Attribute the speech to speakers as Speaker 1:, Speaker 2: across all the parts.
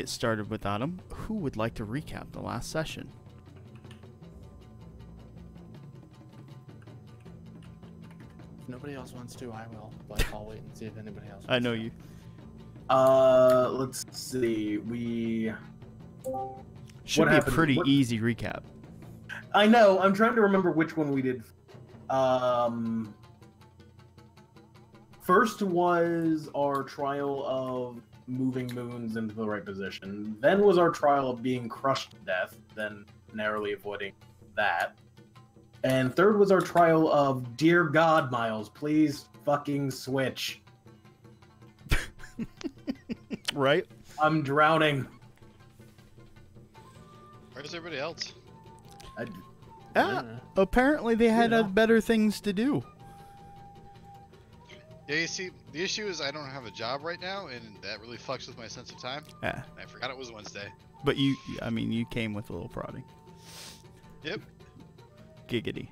Speaker 1: get started without him, who would like to recap the last session?
Speaker 2: If nobody else wants to, I will, but I'll wait and see if anybody else wants
Speaker 1: I know
Speaker 2: to.
Speaker 1: you.
Speaker 3: Let's see.
Speaker 1: Should
Speaker 3: What
Speaker 1: be
Speaker 3: happened?
Speaker 1: a pretty
Speaker 3: What-
Speaker 1: easy recap.
Speaker 3: I know. I'm trying to remember which one we did. First was our trial of moving moons into the right position. Then was our trial of being crushed to death, then narrowly avoiding that. And third was our trial of, dear God, Miles, please fucking switch.
Speaker 1: Right?
Speaker 3: I'm drowning.
Speaker 4: Where's everybody else?
Speaker 1: Ah, apparently they had
Speaker 3: Yeah.
Speaker 1: better things to do.
Speaker 4: Yeah, you see, the issue is I don't have a job right now, and that really fucks with my sense of time.
Speaker 1: Yeah.
Speaker 4: I forgot it was Wednesday.
Speaker 1: But you came with a little prodding.
Speaker 4: Yep.
Speaker 1: Giggity.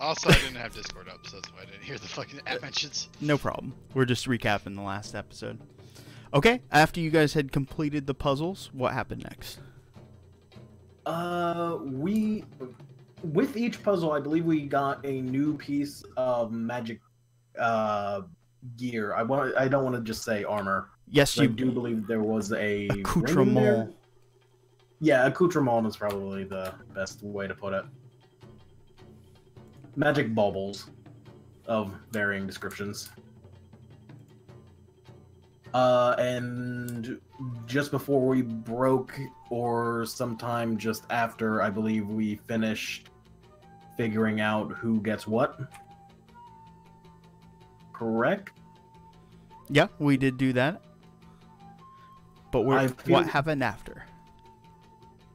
Speaker 4: Also, I didn't have Discord up, so that's why I didn't hear the fucking app mentions.
Speaker 1: No problem. We're just recapping the last episode. Okay, after you guys had completed the puzzles, what happened next?
Speaker 3: With each puzzle, I believe we got a new piece of magic gear. I don't want to just say armor.
Speaker 1: Yes,
Speaker 3: I
Speaker 1: you
Speaker 3: do believe there was a ring in there.
Speaker 1: accoutrement.
Speaker 3: Yeah, accoutrement is probably the best way to put it. Magic baubles of varying descriptions. And just before we broke, or sometime just after, I believe we finished figuring out who gets what. Correct?
Speaker 1: Yeah, we did do that. But what happened after?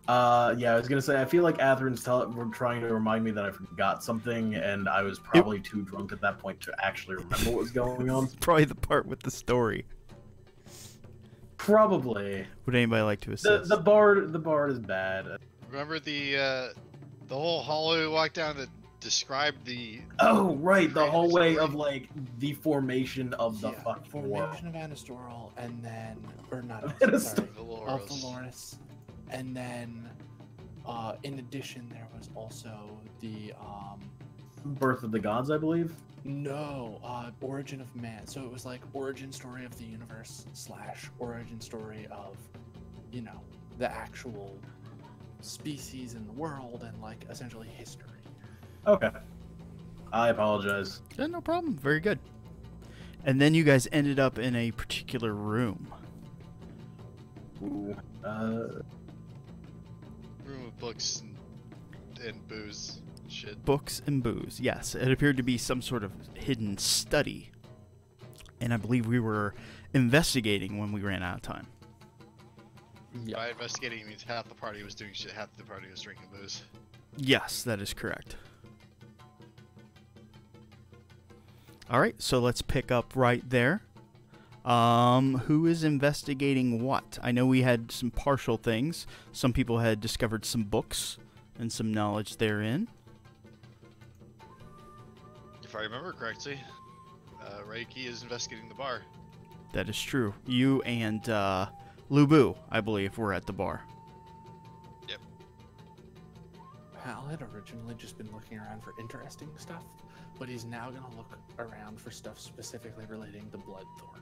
Speaker 3: Yeah, I was gonna say, I feel like Atherin's were trying to remind me that I forgot something, and I was probably too drunk at that point to actually remember what was going on.
Speaker 1: Probably the part with the story.
Speaker 3: Probably.
Speaker 1: Would anybody like to assist?
Speaker 3: The bard is bad.
Speaker 4: Remember the whole hallway we walked down that described the...
Speaker 3: Oh, right, the
Speaker 4: Right,
Speaker 3: hallway
Speaker 4: sorry.
Speaker 3: of, like, the formation of the fucking
Speaker 2: formation
Speaker 3: world.
Speaker 2: of Anastoral, and then, or not
Speaker 3: Anastoral.
Speaker 2: Anastoral, sorry,
Speaker 4: Valorous.
Speaker 2: of Valorous, and then, in addition, there was also the
Speaker 3: Birth of the Gods, I believe.
Speaker 2: Origin of Man. So it was like origin story of the universe / origin story of, you know, the actual species in the world, and like essentially history.
Speaker 3: Okay. I apologize.
Speaker 1: Yeah, no problem. Very good. And then you guys ended up in a particular room.
Speaker 3: Ooh.
Speaker 4: Room of books and booze and shit.
Speaker 1: Books and booze. Yes, it appeared to be some sort of hidden study. And I believe we were investigating when we ran out of time.
Speaker 4: By investigating means half the party was doing shit, half the party was drinking booze.
Speaker 1: Yes, that is correct. All right, so let's pick up right there. Who is investigating what? I know we had some partial things. Some people had discovered some books and some knowledge therein.
Speaker 4: If I remember correctly, Reiki is investigating the bar.
Speaker 1: That is true. You and Lubu, I believe, were at the bar.
Speaker 4: Yep.
Speaker 2: Hal had originally just been looking around for interesting stuff, but he's now going to look around for stuff specifically relating to Bloodthorn.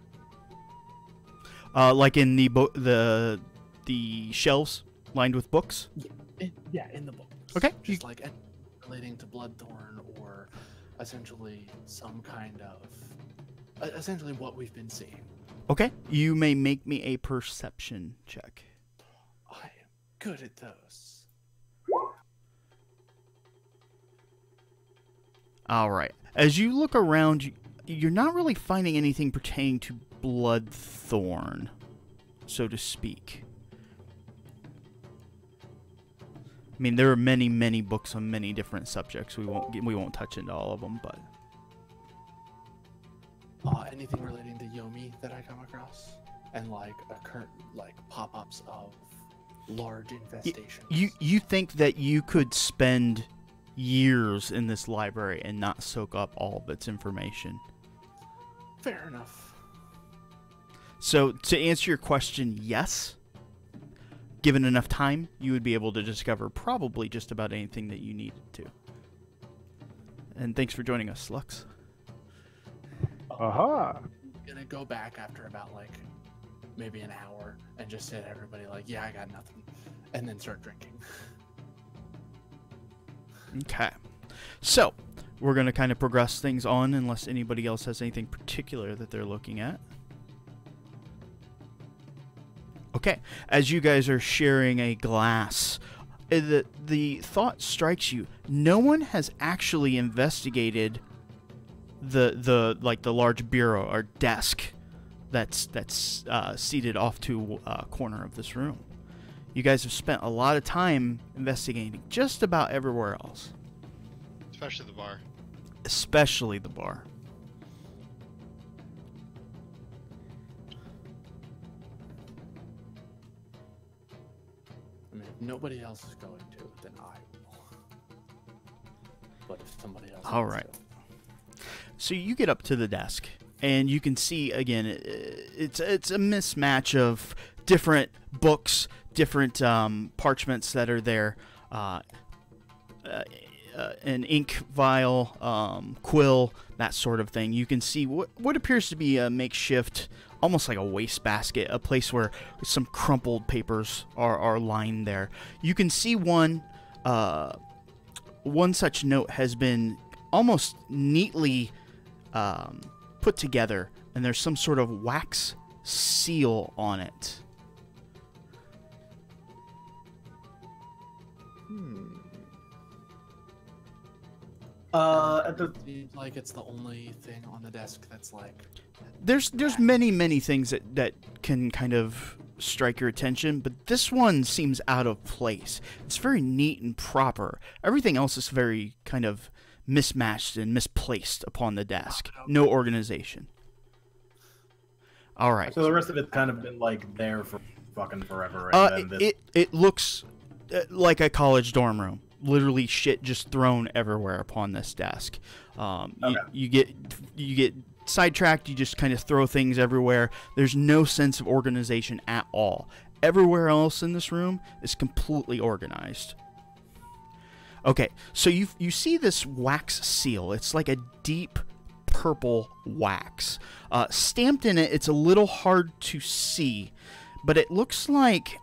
Speaker 1: Like in the shelves lined with books.
Speaker 2: In the book.
Speaker 1: Okay.
Speaker 2: Just like relating to Bloodthorn, or essentially some kind of essentially what we've been seeing.
Speaker 1: Okay. You may make me a perception check.
Speaker 2: I am good at those.
Speaker 1: All right. As you look around, you're not really finding anything pertaining to Bloodthorn, so to speak. I mean, there are many, many books on many different subjects. We won't touch into all of them, but
Speaker 2: Anything relating to Yomi that I come across, and like pop-ups of large infestations.
Speaker 1: you think that you could spend years in this library and not soak up all of its information.
Speaker 2: Fair enough.
Speaker 1: So to answer your question, yes, given enough time, you would be able to discover probably just about anything that you needed to. And thanks for joining us, Lux.
Speaker 5: Aha!
Speaker 2: Gonna go back after about like maybe an hour and just say to everybody like, yeah, I got nothing, and then start drinking.
Speaker 1: Okay. So, we're going to kind of progress things on unless anybody else has anything particular that they're looking at. Okay. As you guys are sharing a glass, the thought strikes you. No one has actually investigated the large bureau or desk that's seated off to a corner of this room. You guys have spent a lot of time investigating just about everywhere else.
Speaker 4: Especially the bar.
Speaker 1: Especially the bar.
Speaker 2: I mean, if nobody else is going to, then I will. But if somebody else
Speaker 1: All
Speaker 2: wants
Speaker 1: right.
Speaker 2: to.
Speaker 1: So you get up to the desk, and you can see, again, it's a mismatch of different books, different parchments that are there, an ink vial, quill, that sort of thing. You can see what appears to be a makeshift, almost like a wastebasket, a place where some crumpled papers are lined there. You can see one such note has been almost neatly put together, and there's some sort of wax seal on it.
Speaker 2: Seems like it's the only thing on the desk that's like.
Speaker 1: There's many things that can kind of strike your attention, but this one seems out of place. It's very neat and proper. Everything else is very kind of mismatched and misplaced upon the desk. No organization. All right.
Speaker 3: So the rest of it's kind of been like there for fucking forever. And then this...
Speaker 1: It looks like a college dorm room. Literally shit just thrown everywhere upon this desk.
Speaker 3: Okay.
Speaker 1: You get sidetracked. You just kind of throw things everywhere. There's no sense of organization at all. Everywhere else in this room is completely organized. Okay, so you see this wax seal. It's like a deep purple wax. Stamped in it, it's a little hard to see, but it looks like,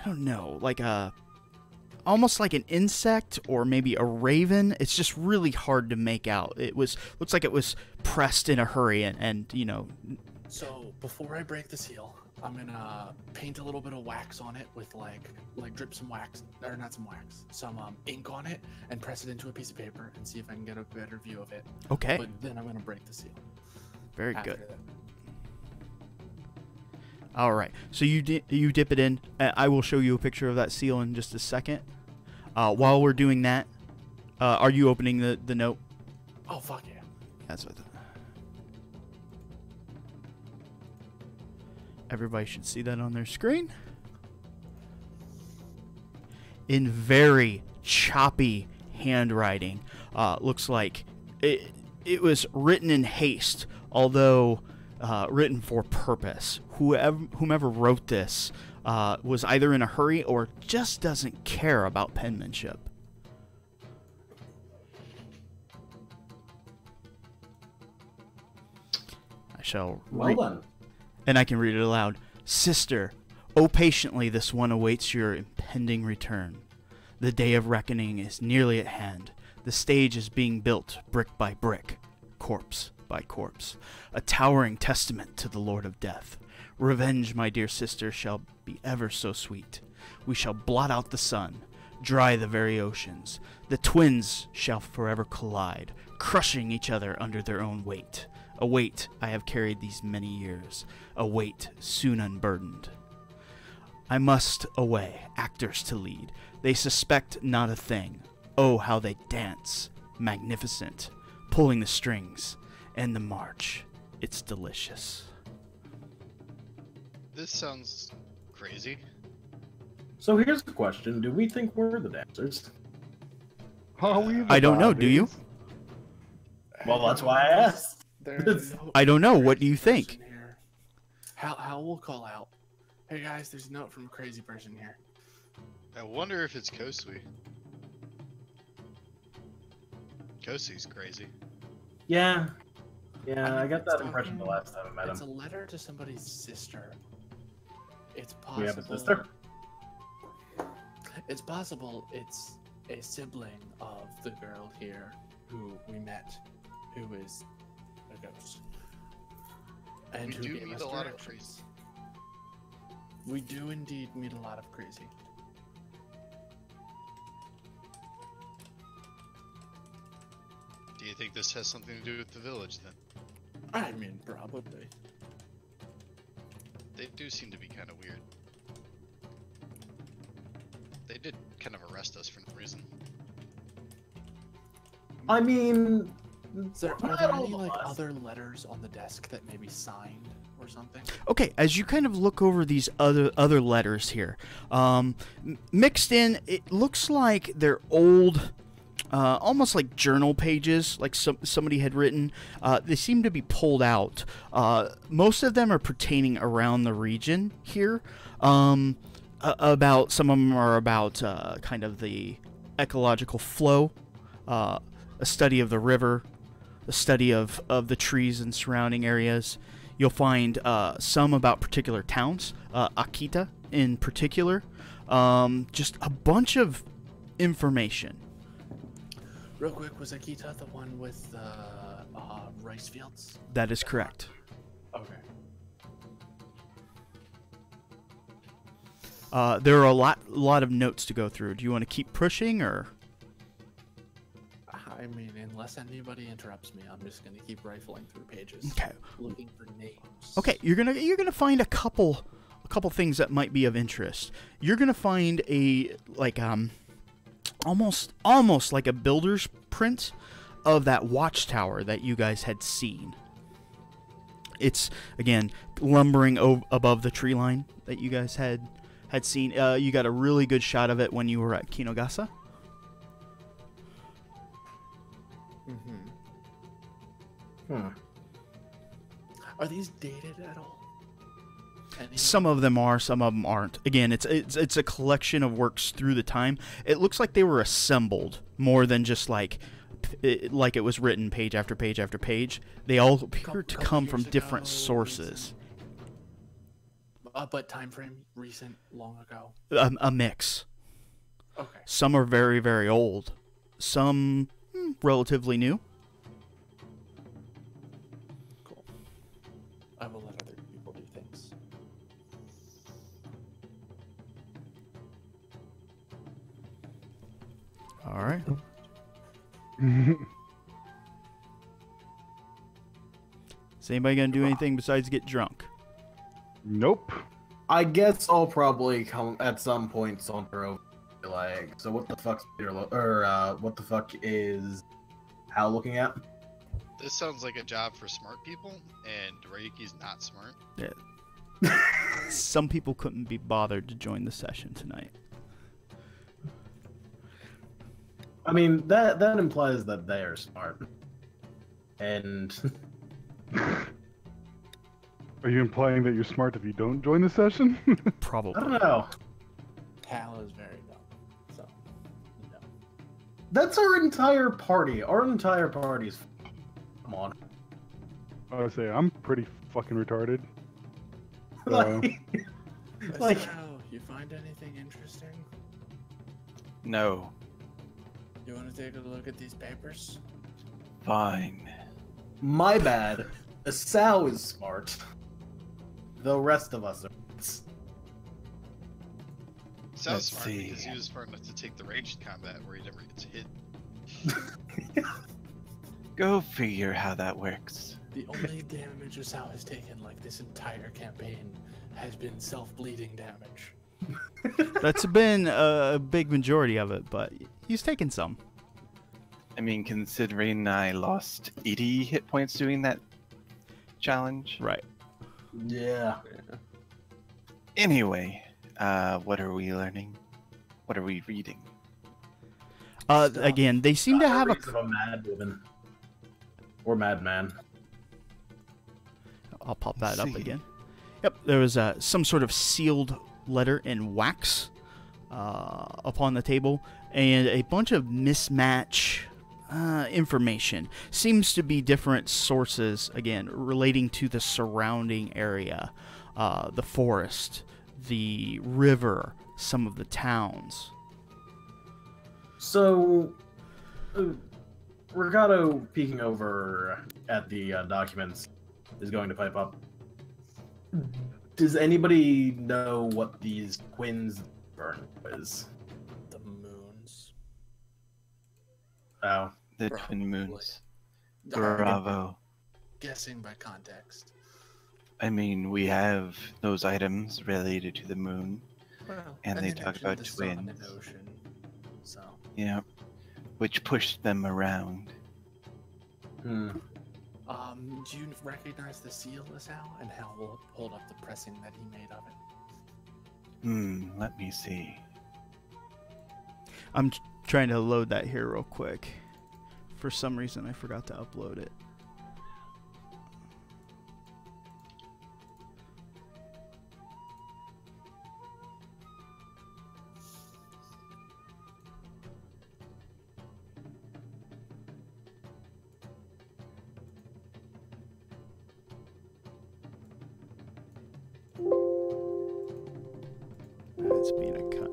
Speaker 1: I don't know, like almost like an insect or maybe a raven. It's just really hard to make out. Looks like it was pressed in a hurry and you know.
Speaker 2: So before I break the seal, I'm gonna paint a little bit of wax on it with like drip some wax, or not some wax, some ink on it, and press it into a piece of paper and see if I can get a better view of it.
Speaker 1: Okay.
Speaker 2: But then I'm gonna break the seal.
Speaker 1: Very
Speaker 2: after
Speaker 1: good.
Speaker 2: that.
Speaker 1: All right. So you dip it in. I will show you a picture of that seal in just a second. While we're doing that, are you opening the note?
Speaker 2: Oh fuck yeah!
Speaker 1: That's what I thought. Everybody should see that on their screen. In very choppy handwriting. Looks like it was written in haste, although written for purpose. Whomever wrote this was either in a hurry or just doesn't care about penmanship. I shall
Speaker 3: Well done.
Speaker 1: and I can read it aloud. Sister, oh patiently this one awaits your impending return. The day of reckoning is nearly at hand. The stage is being built brick by brick, corpse by corpse, a towering testament to the Lord of Death. Revenge, my dear sister, shall be ever so sweet. We shall blot out the sun, dry the very oceans. The twins shall forever collide, crushing each other under their own weight. A weight I have carried these many years, a weight soon unburdened. I must away, actors to lead. They suspect not a thing. Oh, how they dance, magnificent, pulling the strings, and the march. It's delicious.
Speaker 4: This sounds crazy.
Speaker 3: So here's the question: do we think we're the dancers?
Speaker 5: Are we the
Speaker 1: I don't know, do you?
Speaker 5: bodies?
Speaker 3: Well, that's why I asked.
Speaker 2: There's no
Speaker 1: I don't know. What do you think?
Speaker 2: person here. Hal will call out, Hey guys, there's a note from a crazy person here.
Speaker 4: I wonder if it's Kosui. Kosui's crazy.
Speaker 3: Yeah.
Speaker 2: I
Speaker 3: Yeah,
Speaker 2: mean,
Speaker 3: I got that
Speaker 2: it's
Speaker 3: impression the
Speaker 2: talking-
Speaker 3: last time I met
Speaker 2: It's a
Speaker 3: him.
Speaker 2: letter to somebody's sister. It's possible.
Speaker 3: We have a sister?
Speaker 2: It's possible it's a sibling of the girl here who we met, who is a ghost. And
Speaker 4: We
Speaker 2: who
Speaker 4: do
Speaker 2: gave
Speaker 4: meet
Speaker 2: us
Speaker 4: a lot of
Speaker 2: directions. We do indeed meet a lot of crazy.
Speaker 4: Do you think this has something to do with the village then?
Speaker 2: I mean, probably.
Speaker 4: They do seem to be kind of weird. They did kind of arrest us for no reason.
Speaker 3: I mean,
Speaker 2: Are there
Speaker 3: not
Speaker 2: any
Speaker 3: all of
Speaker 2: like
Speaker 3: us.
Speaker 2: other letters on the desk that may be signed or something?
Speaker 1: Okay, as you kind of look over these other letters here, mixed in, it looks like they're old, almost like journal pages, like somebody had written. They seem to be pulled out. Most of them are pertaining around the region here. About some of them are about kind of the ecological flow, a study of the river, a study of the trees and surrounding areas. You'll find some about particular towns, Akita in particular. Just a bunch of information.
Speaker 2: Real quick, was Akita the one with the rice fields?
Speaker 1: That is correct.
Speaker 2: Okay.
Speaker 1: There are a lot of notes to go through. Do you want to keep pushing, or?
Speaker 2: I mean, unless anybody interrupts me, I'm just gonna keep rifling through pages,
Speaker 1: Okay.
Speaker 2: looking for names.
Speaker 1: Okay, you're gonna find a couple things that might be of interest. You're gonna find a almost like a builder's print of that watchtower that you guys had seen. It's again lumbering above the tree line that you guys had seen. You got a really good shot of it when you were at Kinogasa.
Speaker 3: hmm.
Speaker 2: Are these dated at all? Any?
Speaker 1: Some of them are, some of them aren't. Again, it's a collection of works through the time. It looks like they were assembled more than just like it was written page after page after page. They all appear to
Speaker 2: Couple
Speaker 1: come from
Speaker 2: years
Speaker 1: different
Speaker 2: ago,
Speaker 1: sources.
Speaker 2: But time frame, recent, long ago.
Speaker 1: A mix.
Speaker 2: Okay.
Speaker 1: Some are very, very old. Some relatively new.
Speaker 2: Cool. I will let other people do things.
Speaker 1: All right. Is anybody gonna do anything besides get drunk?
Speaker 5: Nope.
Speaker 3: I guess I'll probably come at some point saunter over. Like, so what the fuck's Peter what the fuck is Hal looking at?
Speaker 4: This sounds like a job for smart people, and Reiki's not smart.
Speaker 1: Some people couldn't be bothered to join the session tonight.
Speaker 3: I mean, that implies that they are smart. And
Speaker 5: Are you implying that you're smart if you don't join the session?
Speaker 1: Probably.
Speaker 3: I don't know.
Speaker 2: Hal is very dumb. So, no.
Speaker 3: That's our entire party. Our entire party's. Come on.
Speaker 5: I would say I'm pretty fucking retarded.
Speaker 3: Like, like,
Speaker 2: So, you find anything interesting?
Speaker 6: No.
Speaker 2: You want to take a look at these papers?
Speaker 6: Fine.
Speaker 3: my bad. Sal is smart. The rest of us are.
Speaker 4: Sounds
Speaker 6: Let's
Speaker 4: smart
Speaker 6: see.
Speaker 4: because he was smart enough to take the ranged combat where he never gets hit.
Speaker 6: Go figure how that works.
Speaker 2: The only damage Sal has taken, like this entire campaign, has been self-bleeding damage.
Speaker 1: That's been a big majority of it, but he's taken some.
Speaker 6: I mean, considering I lost 80 hit points doing that challenge.
Speaker 1: Right.
Speaker 3: Yeah.
Speaker 6: Anyway, what are we learning? What are we reading?
Speaker 1: Again, they seem to have a.
Speaker 3: Diaries of a mad woman. Or madman.
Speaker 1: I'll pop that up
Speaker 6: See.
Speaker 1: again. Yep, there was some sort of sealed letter in wax upon the table, and a bunch of mismatch information. Seems to be different sources, again, relating to the surrounding area, the forest, the river, some of the towns.
Speaker 3: So, Ricardo, peeking over at the documents, is going to pipe up. Does anybody know what these twins is?
Speaker 2: The moons.
Speaker 3: Oh.
Speaker 6: The
Speaker 2: Probably.
Speaker 6: twin moons.
Speaker 2: I'm
Speaker 6: Bravo.
Speaker 2: guessing by context.
Speaker 6: I mean, we have those items related to the moon.
Speaker 2: Well,
Speaker 6: And they talk
Speaker 2: mentioned
Speaker 6: about
Speaker 2: the sun and
Speaker 6: twins.
Speaker 2: ocean, so.
Speaker 6: Yeah. Which pushed them around.
Speaker 2: Do you recognize the seal, Azal? And Hal will hold up the pressing that he made of it.
Speaker 6: Let me see.
Speaker 1: I'm trying to load that here real quick. For some reason, I forgot to upload it. It's being a cut.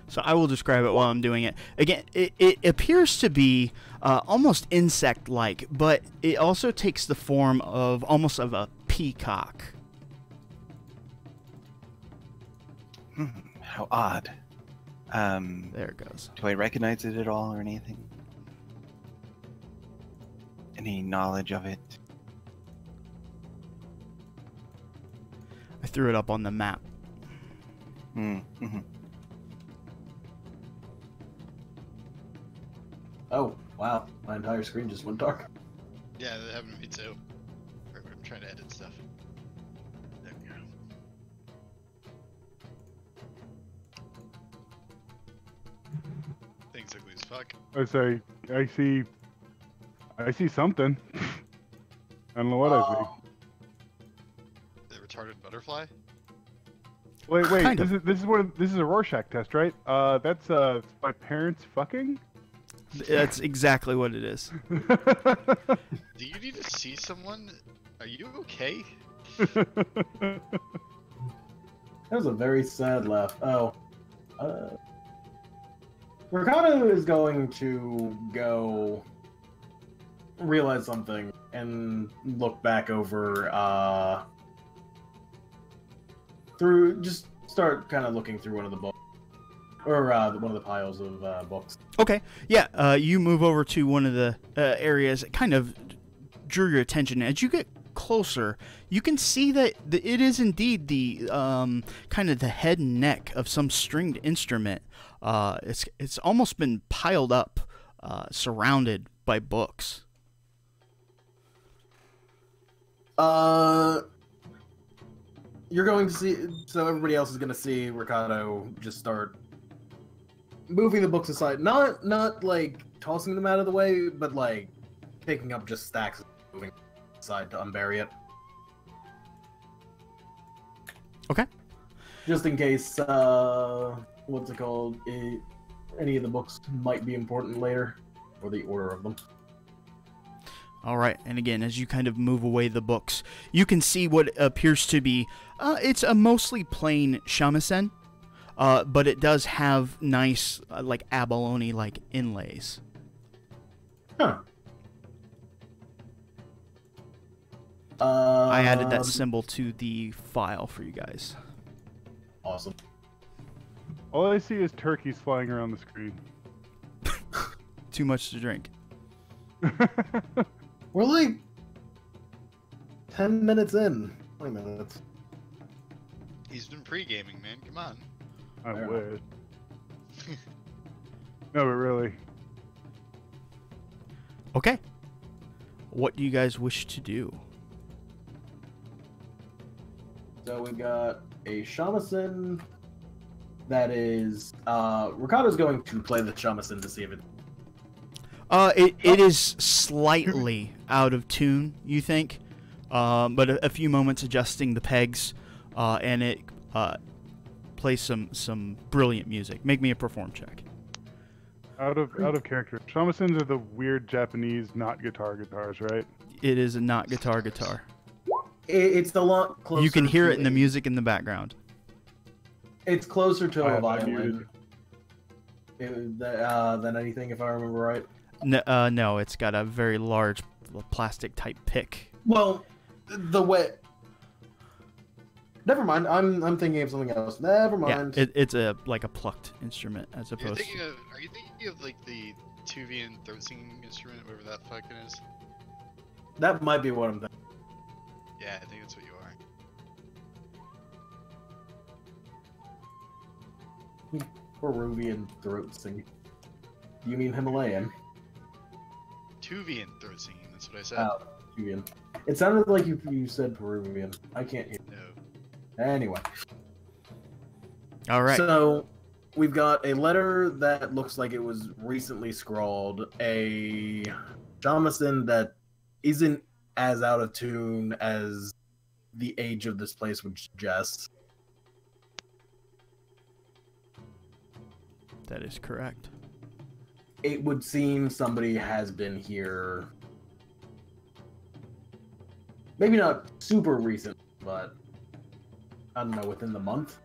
Speaker 1: So I will describe it while I'm doing it. Again, it appears to be almost insect-like, but it also takes the form of almost of a peacock.
Speaker 6: How odd.
Speaker 1: There it goes.
Speaker 6: Do I recognize it at all or anything? Any knowledge of it?
Speaker 1: I threw it up on the map.
Speaker 6: Mm-hmm.
Speaker 3: Oh, wow. My entire screen just went dark.
Speaker 4: Yeah, that happened to me too. I'm trying to edit stuff. There we go. Things ugly as fuck.
Speaker 5: I see something. I don't know what I see.
Speaker 4: The retarded butterfly?
Speaker 5: Wait,
Speaker 1: Kind
Speaker 5: this is a Rorschach test, right? That's my parents fucking?
Speaker 1: That's exactly what it is.
Speaker 4: Do you need to see someone? Are you okay?
Speaker 3: That was a very sad laugh. Oh. Ricardo is going to go realize something and look back over just start kind of looking through one of the books. Or one of the piles of books.
Speaker 1: Okay, yeah, you move over to one of the areas that kind of drew your attention. As you get closer, you can see that it is indeed the kind of the head and neck of some stringed instrument. It's almost been piled up, surrounded by books.
Speaker 3: You're going to see, so everybody else is going to see Ricardo just start moving the books aside, not like tossing them out of the way, but like picking up just stacks and moving aside to unbury it.
Speaker 1: Okay.
Speaker 3: Just in case, what's it called? Any of the books might be important later, or the order of them.
Speaker 1: All right, and again, as you kind of move away the books, you can see what appears to be, it's a mostly plain shamisen. But it does have nice, like, abalone-like inlays.
Speaker 3: Huh.
Speaker 1: I added that symbol to the file for you guys.
Speaker 3: Awesome.
Speaker 5: All I see is turkeys flying around the screen.
Speaker 1: Too much to drink.
Speaker 3: We're like 10 minutes in. 20 minutes.
Speaker 4: He's been pre-gaming, man. Come on.
Speaker 5: I
Speaker 3: Fair
Speaker 5: wish. No, but really.
Speaker 1: Okay. What do you guys wish to do?
Speaker 3: So we've got a shamisen that is Ricardo's going to play the shamisen to see if it
Speaker 1: It is slightly out of tune, you think, but a few moments adjusting the pegs, and it plays some brilliant music. Make me a perform check.
Speaker 5: Out of character. Shamisen are the weird Japanese not guitars, right?
Speaker 1: It is a not guitar.
Speaker 3: It's a lot closer.
Speaker 1: You can hear
Speaker 3: to
Speaker 1: it in the music in the background.
Speaker 3: It's closer to
Speaker 5: I
Speaker 3: a
Speaker 5: have that
Speaker 3: violin than anything, if I remember right.
Speaker 1: No, it's got a very large plastic type pick.
Speaker 3: Well, the way. Never mind. I'm thinking of something else. Never mind.
Speaker 1: Yeah, it's like a plucked instrument as opposed to.
Speaker 4: Are you thinking of like the Tuvian throat singing instrument, whatever that fucking is?
Speaker 3: That might be what I'm thinking.
Speaker 4: Yeah, I think that's what you are.
Speaker 3: Peruvian throat singing. You mean Himalayan?
Speaker 4: Tuvian throat singing, that's what I said.
Speaker 3: Oh, Peruvian. It sounded like you said Peruvian. I can't hear.
Speaker 4: No.
Speaker 3: Anyway.
Speaker 1: All right.
Speaker 3: So, we've got a letter that looks like it was recently scrawled, a shamisen that isn't as out of tune as the age of this place would suggest.
Speaker 1: That is correct.
Speaker 3: It would seem somebody has been here. Maybe not super recent, but I don't know, within the month.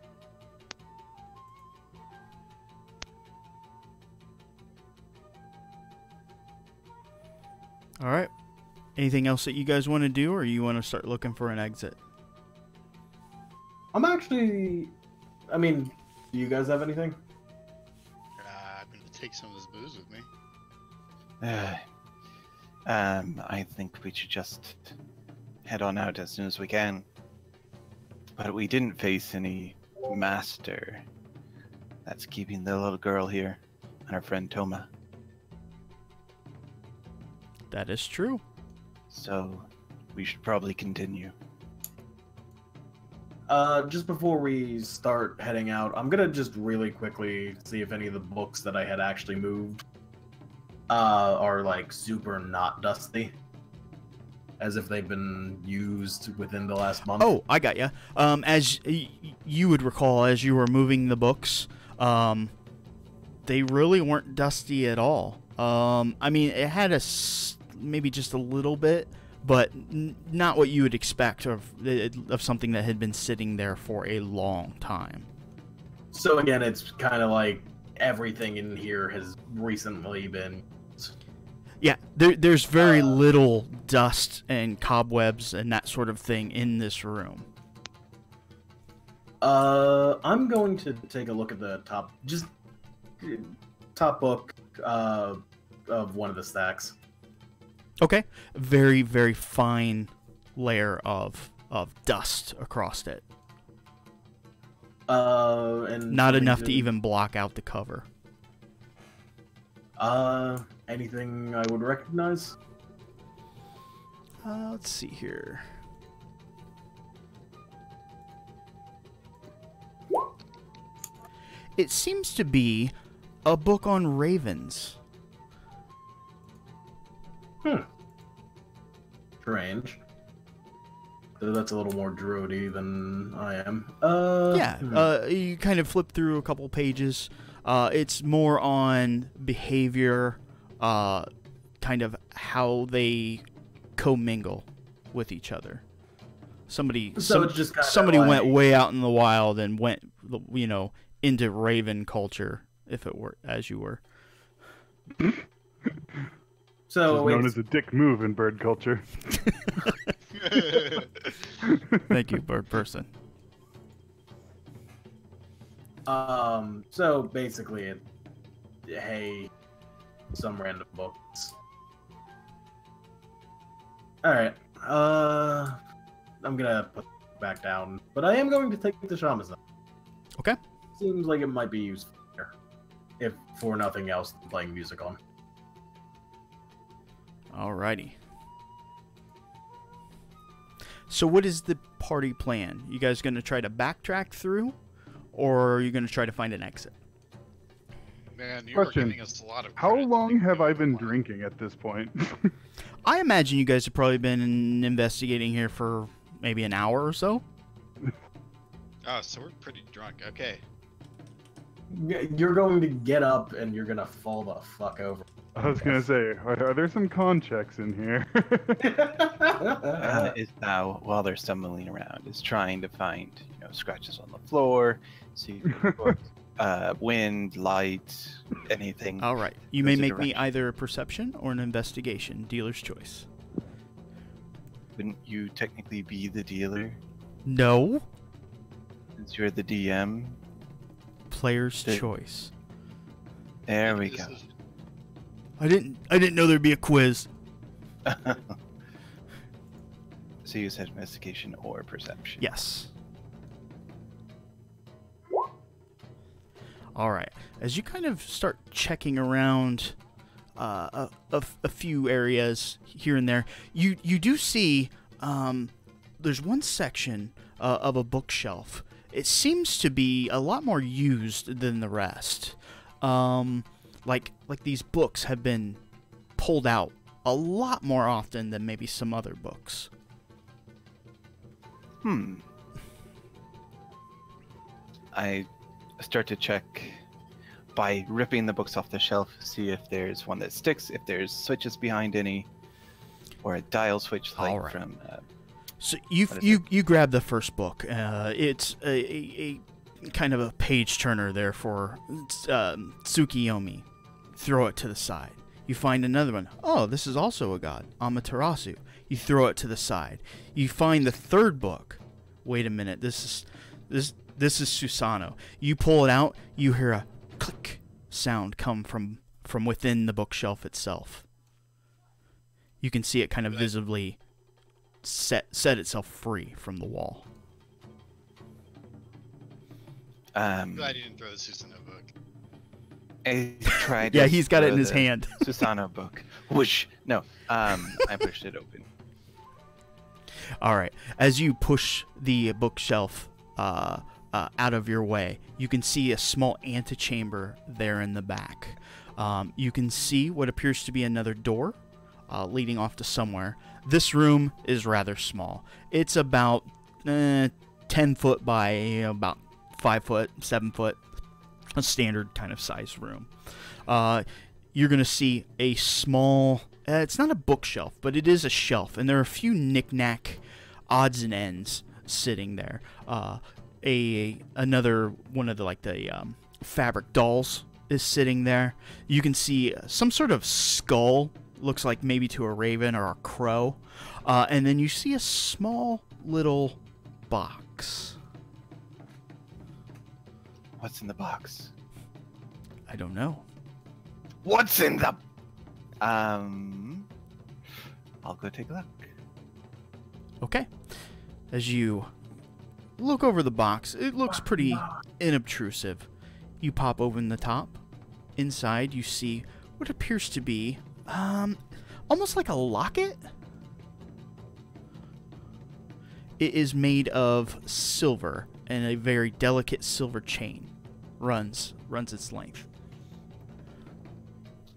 Speaker 1: All right. Anything else that you guys want to do, or you want to start looking for an exit?
Speaker 3: I'm actually. I mean, do you guys have anything?
Speaker 4: I'm gonna take some of this booze with me.
Speaker 6: I think we should just head on out as soon as we can. But we didn't face any master that's keeping the little girl here and our friend Toma.
Speaker 1: That is true.
Speaker 6: So we should probably continue.
Speaker 3: Just before we start heading out, I'm gonna just really quickly see if any of the books that I had actually moved are like super not dusty, as if they've been used within the last month.
Speaker 1: Oh, I got you. As you would recall, as you were moving the books, they really weren't dusty at all. I mean, it had maybe just a little bit, but not what you would expect of something that had been sitting there for a long time.
Speaker 3: So again, it's kind of like everything in here has recently been.
Speaker 1: Yeah, there's very little dust and cobwebs and that sort of thing in this room.
Speaker 3: I'm going to take a look at the top book of one of the stacks.
Speaker 1: Okay, very, very fine layer of dust across it.
Speaker 3: And
Speaker 1: Not enough to even block out the cover.
Speaker 3: Anything I would recognize?
Speaker 1: Let's see here. It seems to be a book on ravens.
Speaker 3: Strange. That's a little more druidy than I am.
Speaker 1: You kind of flip through a couple pages. It's more on behavior, kind of how they commingle with each other. Somebody
Speaker 3: it's just kinda
Speaker 1: somebody went
Speaker 3: like-
Speaker 1: way out in the wild and went, into raven culture, if it were as you were.
Speaker 3: So
Speaker 5: It's known
Speaker 3: it's,
Speaker 5: as a dick move in bird culture.
Speaker 1: Thank you, bird person.
Speaker 3: so basically, hey, some random books. All right. I'm gonna put it back down, but I am going to take the shamisen.
Speaker 1: Okay.
Speaker 3: Seems like it might be useful here, if for nothing else than playing music on.
Speaker 1: Alrighty. So what is the party plan? You guys going to try to backtrack through, or are you going to try to find an exit?
Speaker 4: Man, you
Speaker 5: Question.
Speaker 4: are giving us a lot of
Speaker 5: How
Speaker 4: credit.
Speaker 5: long have I been
Speaker 4: Wow.
Speaker 5: drinking at this point?
Speaker 1: I imagine you guys have probably been investigating here for maybe an hour or so.
Speaker 4: Oh, so we're pretty drunk. Okay.
Speaker 3: You're going to get up and you're gonna fall the fuck over.
Speaker 5: I was gonna say, are there some con checks in here?
Speaker 6: Is now, while they're stumbling around, is trying to find, scratches on the floor, see wind, light, anything.
Speaker 1: All right. You may
Speaker 6: There's a
Speaker 1: make me
Speaker 6: direction.
Speaker 1: either a perception or an investigation. Dealer's choice.
Speaker 6: Wouldn't you technically be the dealer
Speaker 1: No.
Speaker 6: since you're the DM?
Speaker 1: Player's
Speaker 6: The-
Speaker 1: choice.
Speaker 6: There we
Speaker 4: This
Speaker 6: go.
Speaker 4: is-
Speaker 1: I didn't know there'd be a quiz.
Speaker 6: So you said investigation or perception.
Speaker 1: Yes. All right. As you kind of start checking around a few areas here and there, you do see there's one section of a bookshelf. It seems to be a lot more used than the rest. Like these books have been pulled out a lot more often than maybe some other books.
Speaker 6: I start to check by ripping the books off the shelf, see if there's one that sticks, if there's switches behind any, or a dial switch like
Speaker 1: All right.
Speaker 6: from.
Speaker 1: So
Speaker 6: What is
Speaker 1: you grab the first book. It's a kind of a page turner there for Tsukiyomi. Throw it to the side. You find another one. Oh, this is also a god, Amaterasu. You throw it to the side. You find the third book. Wait a minute. This is Susano. You pull it out. You hear a click sound come from within the bookshelf itself. You can see it kind of visibly set itself free from the wall.
Speaker 4: I'm glad you didn't throw the Susanoo book.
Speaker 6: I tried.
Speaker 1: Yeah,
Speaker 6: to
Speaker 1: he's got it
Speaker 6: throw
Speaker 1: in his
Speaker 6: the
Speaker 1: hand.
Speaker 6: Susano book. Whoosh. No. I pushed it open.
Speaker 1: All right. As you push the bookshelf out of your way, you can see a small antechamber there in the back. You can see what appears to be another door leading off to somewhere. This room is rather small. It's about 10 foot by about 5 foot, 7 foot, a standard kind of size room. You're going to see a small, it's not a bookshelf, but it is a shelf, and there are a few knick-knack odds and ends sitting there. Another one of the fabric dolls is sitting there. You can see some sort of skull, looks like maybe to a raven or a crow, and then you see a small little box.
Speaker 6: What's in the box?
Speaker 1: I don't know.
Speaker 6: What's in the? I'll go take a look.
Speaker 1: Okay. As you look over the box, it looks pretty inobtrusive. You pop open the top. Inside, you see what appears to be almost like a locket. It is made of silver, and a very delicate silver chain runs its length.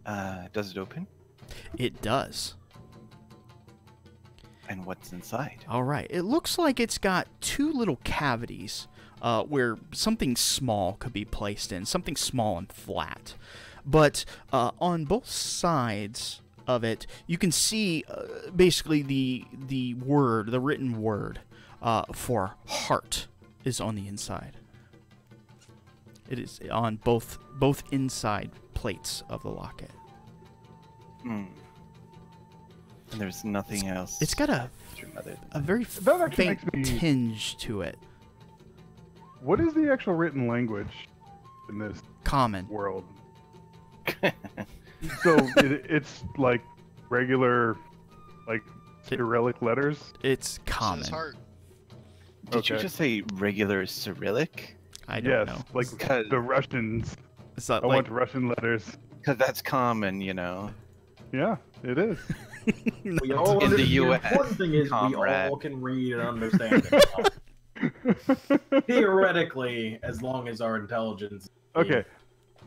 Speaker 6: Does it open?
Speaker 1: It does.
Speaker 6: And what's inside?
Speaker 1: All right. It looks like it's got two little cavities where something small could be placed in, something small and flat. But on both sides of it, you can see basically the written word for heart is on the inside. It is on both inside plates of the locket.
Speaker 6: Hmm. And there's nothing else.
Speaker 1: It's got a
Speaker 6: other than
Speaker 1: very
Speaker 5: That actually
Speaker 1: faint
Speaker 5: makes me-
Speaker 1: tinge to it.
Speaker 5: What is the actual written language in this
Speaker 1: Common.
Speaker 5: world? So it's like regular, like Cyrillic letters.
Speaker 1: It's
Speaker 4: This
Speaker 1: common.
Speaker 4: is hard.
Speaker 6: Did you
Speaker 5: Okay.
Speaker 6: just say regular Cyrillic?
Speaker 1: I don't
Speaker 5: Yes,
Speaker 1: know.
Speaker 5: like
Speaker 6: Because-
Speaker 5: the Russians.
Speaker 1: It's not
Speaker 5: I
Speaker 1: like
Speaker 5: want Russian letters.
Speaker 6: Because that's common, you know.
Speaker 5: Yeah, it is.
Speaker 3: We all
Speaker 6: In the
Speaker 3: the
Speaker 6: US,
Speaker 3: important thing is we
Speaker 6: comrade.
Speaker 3: all can read and understand it. Theoretically, as long as our intelligence.
Speaker 5: Okay,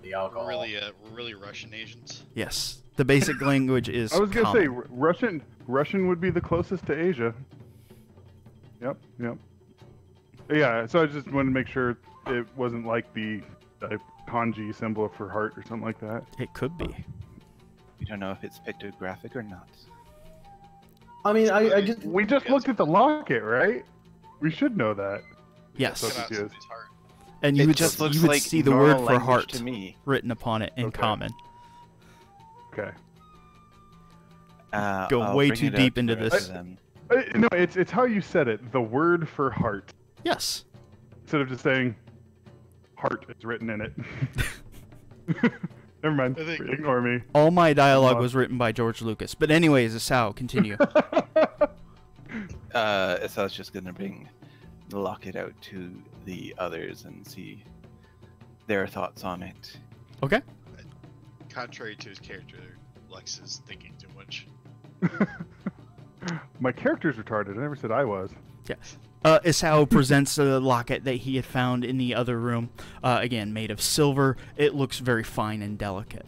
Speaker 3: the alcohol.
Speaker 4: We're really Russian Asians.
Speaker 1: Yes, the basic language is.
Speaker 5: I was gonna say
Speaker 1: common.
Speaker 5: Russian would be the closest to Asia. Yep. Yeah, so I just wanted to make sure it wasn't like the kanji symbol for heart or something like that.
Speaker 1: It could be.
Speaker 6: We don't know if it's pictographic or not.
Speaker 3: I mean, I just
Speaker 5: We just looked at the locket, right? We should know that.
Speaker 1: Yes,
Speaker 5: That's
Speaker 4: Cut out
Speaker 5: what it is.
Speaker 4: somebody's heart.
Speaker 1: and you
Speaker 6: It
Speaker 1: would
Speaker 6: just looks
Speaker 1: you would
Speaker 6: like
Speaker 1: see the
Speaker 6: normal
Speaker 1: word for
Speaker 6: language
Speaker 1: heart
Speaker 6: to me.
Speaker 1: written upon it in
Speaker 5: Okay.
Speaker 1: common.
Speaker 5: Okay.
Speaker 1: Go
Speaker 6: I'll
Speaker 1: way
Speaker 6: bring
Speaker 1: too
Speaker 6: it
Speaker 1: deep
Speaker 6: out
Speaker 1: into
Speaker 6: for us
Speaker 1: this.
Speaker 6: then.
Speaker 5: No, it's how you said it. The word for heart.
Speaker 1: Yes.
Speaker 5: Instead of just saying heart is written in it. Never mind.
Speaker 4: I think-
Speaker 5: Ignore me.
Speaker 1: All my dialogue
Speaker 5: on.
Speaker 1: was written by George Lucas. But anyways, Asao, continue.
Speaker 6: So I was just gonna bring the locket out to the others and see their thoughts on it.
Speaker 1: Okay.
Speaker 4: Contrary to his character, Lex is thinking too much.
Speaker 5: My character's retarded. I never said I was.
Speaker 1: Isao presents the locket that he had found in the other room. Again, made of silver. It looks very fine and delicate.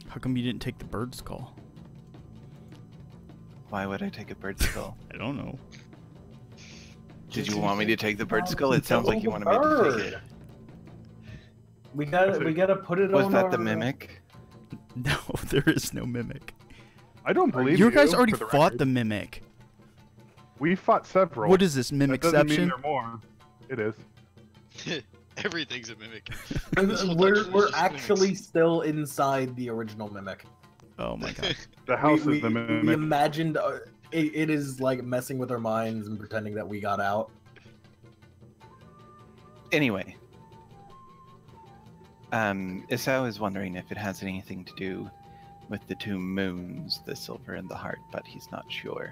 Speaker 1: How come you didn't take the bird skull?
Speaker 6: Why would I take a bird skull?
Speaker 1: I don't know.
Speaker 6: Did you want me to take the bird skull? It sounds like you wanted me to take it.
Speaker 3: We gotta put it
Speaker 6: Was
Speaker 3: on
Speaker 6: that the
Speaker 3: our-
Speaker 6: mimic?
Speaker 1: No, there is no mimic.
Speaker 5: I don't believe
Speaker 1: You guys already
Speaker 5: for the
Speaker 1: fought
Speaker 5: record.
Speaker 1: the mimic.
Speaker 5: We fought several.
Speaker 1: What is this,
Speaker 5: That doesn't mean
Speaker 1: mimicception?
Speaker 5: there are more. It is.
Speaker 4: Everything's a mimic.
Speaker 3: We're actually still inside the original mimic.
Speaker 1: Oh my god.
Speaker 5: The house
Speaker 3: we
Speaker 5: is the
Speaker 3: we
Speaker 5: mimic.
Speaker 3: imagined it is like messing with our minds and pretending that we got out.
Speaker 6: Anyway. Isao is wondering if it has anything to do with the two moons, the silver and the heart, but he's not sure.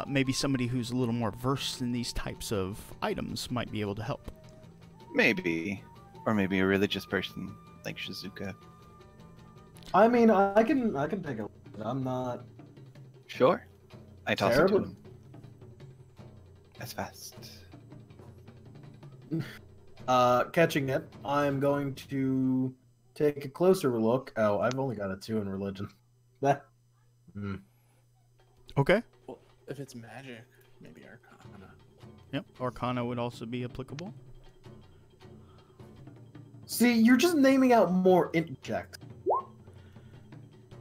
Speaker 1: Maybe somebody who's a little more versed in these types of items might be able to help.
Speaker 6: Maybe. Or maybe a religious person like Shizuka.
Speaker 3: I mean, I can take a look. I'm not.
Speaker 6: Sure. I toss it to
Speaker 3: Terrible.
Speaker 6: him. That's fast.
Speaker 3: Catching it, I'm going to take a closer look. Oh, I've only got a 2 in religion. That.
Speaker 1: Okay.
Speaker 2: Well, if it's magic, maybe Arcana.
Speaker 1: Yep. Arcana would also be applicable.
Speaker 3: See, you're just naming out more interject.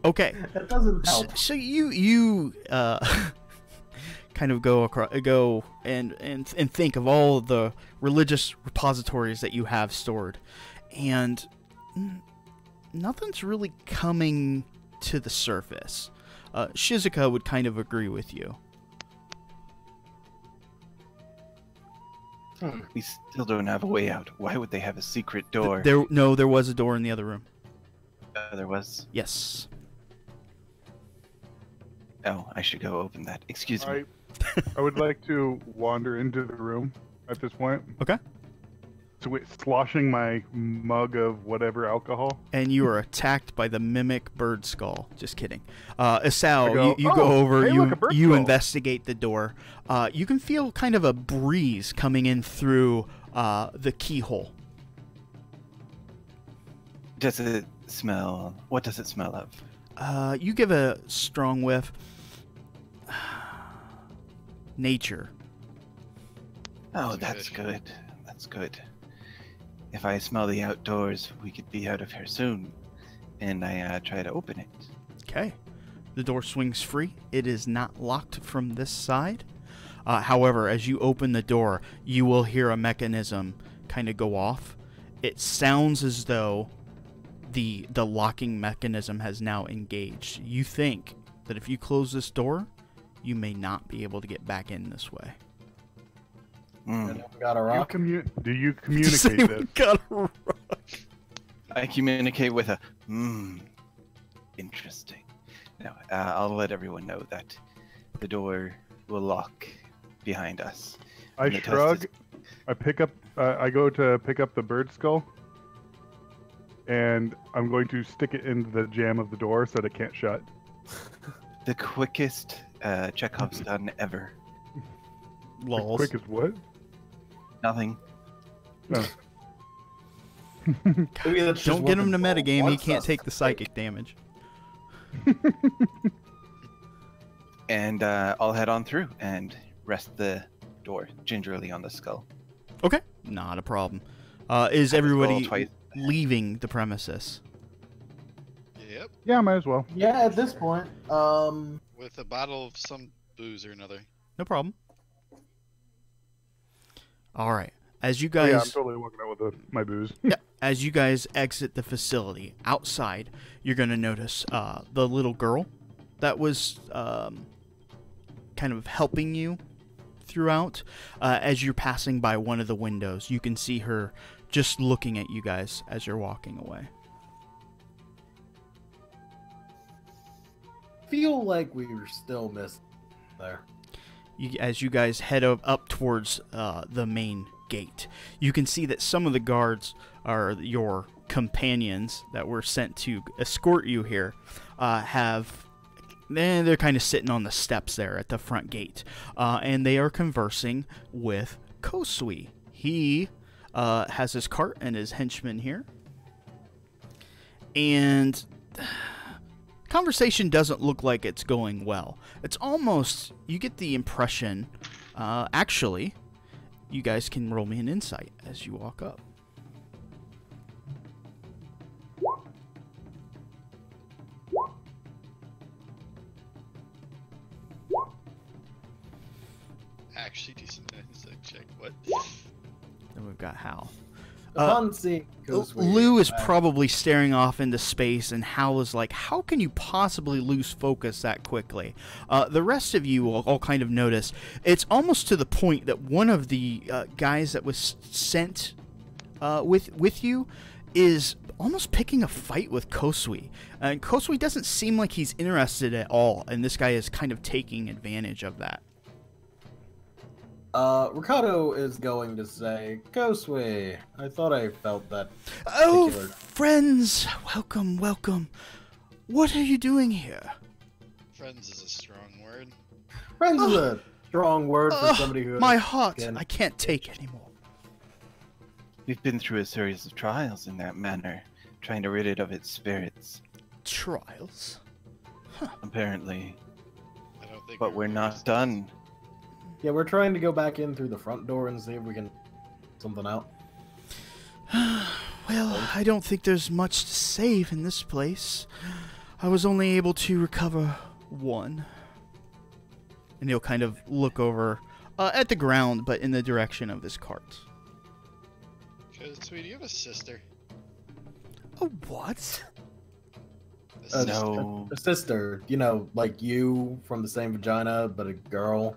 Speaker 1: Okay.
Speaker 3: That doesn't help.
Speaker 1: So you kind of go and think of all the religious repositories that you have stored, and nothing's really coming to the surface. Shizuka would kind of agree with you.
Speaker 6: We still don't have a way out. Why would they have a secret door?
Speaker 1: There was a door in the other room.
Speaker 6: There was.
Speaker 1: Yes.
Speaker 6: Oh, I should go open that. Excuse me.
Speaker 5: I would like to wander into the room at this point.
Speaker 1: Okay.
Speaker 5: Sloshing my mug of whatever alcohol.
Speaker 1: And you are attacked by the mimic bird skull. Just kidding.
Speaker 5: I
Speaker 1: Isao,
Speaker 5: go,
Speaker 1: you go
Speaker 5: "Oh,
Speaker 1: over,
Speaker 5: hey,
Speaker 1: you
Speaker 5: look, a bird
Speaker 1: you
Speaker 5: skull."
Speaker 1: investigate the door. You can feel kind of a breeze coming in through the keyhole.
Speaker 6: Does it smell? What does it smell of?
Speaker 1: You give a strong whiff. Nature.
Speaker 6: Oh,
Speaker 4: That's
Speaker 6: that's
Speaker 4: good.
Speaker 6: good. That's good. If I smell the outdoors, we could be out of here soon. And I try to open it.
Speaker 1: Okay. The door swings free. It is not locked from this side. However, as you open the door, you will hear a mechanism kind of go off. It sounds as though the locking mechanism has now engaged. You think that if you close this door, you may not be able to get back in this way.
Speaker 3: Got a rock.
Speaker 5: Do you communicate this?
Speaker 1: Got a rock.
Speaker 6: I communicate with a interesting. No, I'll let everyone know that the door will lock behind us.
Speaker 5: I
Speaker 6: And the test
Speaker 5: shrug.
Speaker 6: is-
Speaker 5: I pick up. I go to pick up the bird skull, and I'm going to stick it into the jamb of the door so that it can't shut.
Speaker 6: The quickest Chekhov's gun ever.
Speaker 1: Lols.
Speaker 5: Quick as what?
Speaker 6: Nothing.
Speaker 5: No.
Speaker 3: Maybe that's just
Speaker 1: Don't get him to
Speaker 3: what the
Speaker 1: metagame. He
Speaker 3: wants
Speaker 1: can't
Speaker 3: us
Speaker 1: take
Speaker 3: to
Speaker 1: the psychic damage.
Speaker 6: And I'll head on through and rest the door gingerly on the skull.
Speaker 1: Okay, not a problem. Is
Speaker 6: Roll
Speaker 1: everybody
Speaker 6: twice.
Speaker 1: leaving the premises?
Speaker 4: Yep.
Speaker 5: Yeah, might as well.
Speaker 3: Yeah, at this point,
Speaker 4: With a bottle of some booze or another.
Speaker 1: No problem. All right. As you
Speaker 5: Oh, yeah, I'm
Speaker 1: guys,
Speaker 5: totally walking out with my booze.
Speaker 1: yeah, as you guys exit the facility outside, you're gonna notice the little girl that was kind of helping you throughout. As you're passing by one of the windows, you can see her just looking at you guys as you're walking away.
Speaker 3: feel like we were still missing there.
Speaker 1: As you guys head up towards the main gate, you can see that some of the guards are your companions that were sent to escort you here. They're kind of sitting on the steps there at the front gate, and they are conversing with Kosui. He has his cart and his henchmen here, and conversation doesn't look like it's going well. It's almost, you get the impression, actually, you guys can roll me an insight as you walk up.
Speaker 4: Actually, decent insight check. What?
Speaker 1: Then we've got Hal.
Speaker 3: Upon seeing Kosui,
Speaker 1: Lou is probably staring off into space, and Hal is like, how can you possibly lose focus that quickly? The rest of you will all kind of notice. It's almost to the point that one of the guys that was sent with you is almost picking a fight with Kosui. And Kosui doesn't seem like he's interested at all, and this guy is kind of taking advantage of that.
Speaker 3: Ricardo is going to say, Kosui, I thought I felt that
Speaker 1: Oh,
Speaker 3: particular...
Speaker 1: friends! Welcome, welcome. What are you doing here?
Speaker 4: Friends is a strong word.
Speaker 3: Friends is a strong word for somebody who...
Speaker 1: My heart,
Speaker 3: can-
Speaker 1: I can't take anymore.
Speaker 6: We've been through a series of trials in that manner, trying to rid it of its spirits,
Speaker 1: Trials?
Speaker 6: apparently.
Speaker 4: I don't think.
Speaker 6: But we're not done.
Speaker 3: Yeah, we're trying to go back in through the front door and see if we can something out.
Speaker 1: Well, I don't think there's much to save in this place. I was only able to recover one. And he'll kind of look over at the ground, but in the direction of his cart.
Speaker 4: Sweetie, do you have a sister?
Speaker 1: A what?
Speaker 4: A sister?
Speaker 6: No.
Speaker 3: A sister, you know, like you from the same vagina, but a girl.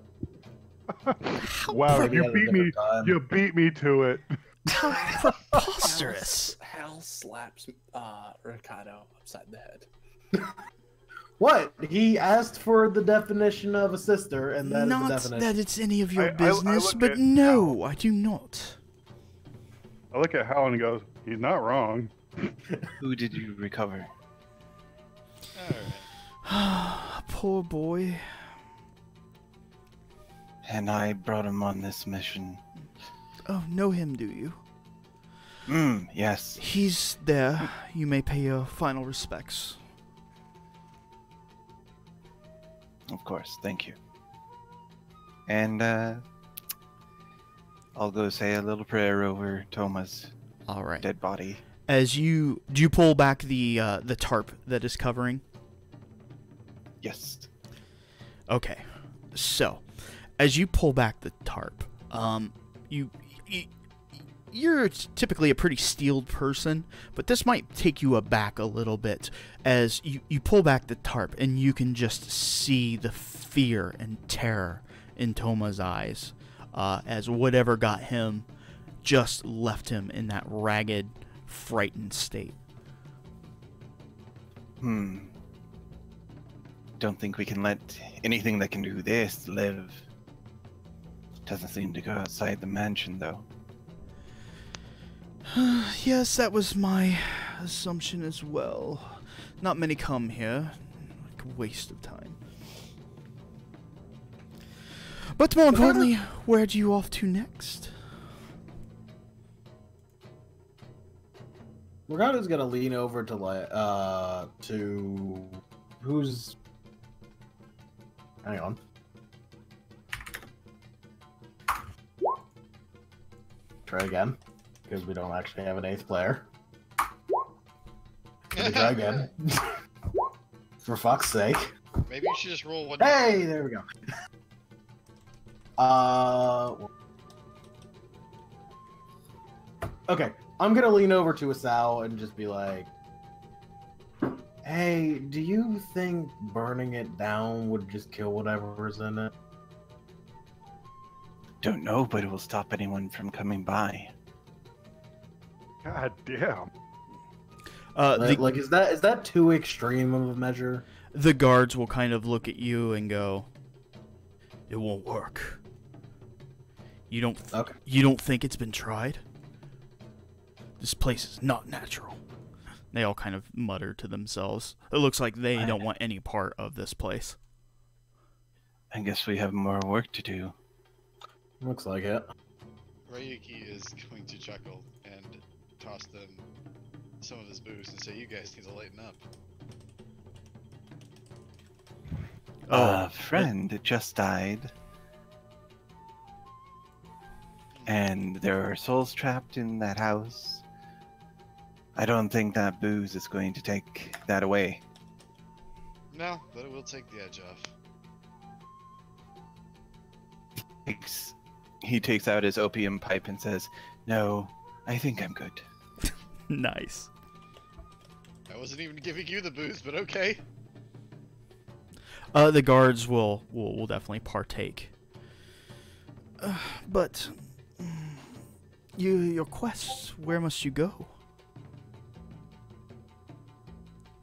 Speaker 1: How
Speaker 5: Wow,
Speaker 3: Maybe
Speaker 5: you
Speaker 3: at a
Speaker 5: beat me.
Speaker 3: different time.
Speaker 5: You beat me to it.
Speaker 1: preposterous.
Speaker 2: Hal slaps Ricardo upside the head.
Speaker 3: What? He asked for the definition of a sister, and that is the
Speaker 1: Not
Speaker 3: definition.
Speaker 1: that it's any of your
Speaker 5: I
Speaker 1: business,
Speaker 5: look
Speaker 1: but
Speaker 5: at
Speaker 1: no, I do not.
Speaker 5: I look at Hal and he goes, he's not wrong.
Speaker 6: Who did you recover?
Speaker 4: Alright.
Speaker 1: Poor boy.
Speaker 6: And I brought him on this mission.
Speaker 1: Oh, know him, do you?
Speaker 6: Yes.
Speaker 1: He's there. You may pay your final respects.
Speaker 6: Of course, thank you. And I'll go say a little prayer over Toma's
Speaker 1: All right.
Speaker 6: dead body.
Speaker 1: As you do, you pull back the tarp that is covering.
Speaker 6: Yes.
Speaker 1: Okay, so as you pull back the tarp, you're typically a pretty steeled person, but this might take you aback a little bit as you pull back the tarp and you can just see the fear and terror in Toma's eyes as whatever got him just left him in that ragged, frightened state.
Speaker 6: Don't think we can let anything that can do this live. Doesn't seem to go outside the mansion, though.
Speaker 1: Yes, that was my assumption as well. Not many come here. Like a waste of time. But more importantly, where do you off to next?
Speaker 3: Morgana's gonna lean over to who's. Hang on. Try again, because we don't actually have an 8th player. Let me try again. For fuck's sake.
Speaker 4: Maybe you should just roll one.
Speaker 3: Hey, there we go. Okay, I'm gonna lean over to Asao and just be like, "Hey, do you think burning it down would just kill whatever's in it?"
Speaker 6: Don't know, but it will stop anyone from coming by.
Speaker 5: God damn.
Speaker 3: Like, is that too extreme of a measure?
Speaker 1: The guards will kind of look at you and go, "It won't work. You don't think it's been tried? This place is not natural." They all kind of mutter to themselves. It looks like they don't want any part of this place.
Speaker 6: I guess we have more work to do.
Speaker 3: Looks like it.
Speaker 4: Ryuki is going to chuckle and toss them some of his booze and say, "You guys need to lighten up."
Speaker 6: A friend just died. And there are souls trapped in that house. I don't think that booze is going to take that away.
Speaker 4: No, but it will take the edge off.
Speaker 6: He takes out his opium pipe and says, "No, I think I'm good."
Speaker 1: Nice.
Speaker 4: I wasn't even giving you the booze, but okay.
Speaker 1: The guards will definitely partake. But your quests, where must you go?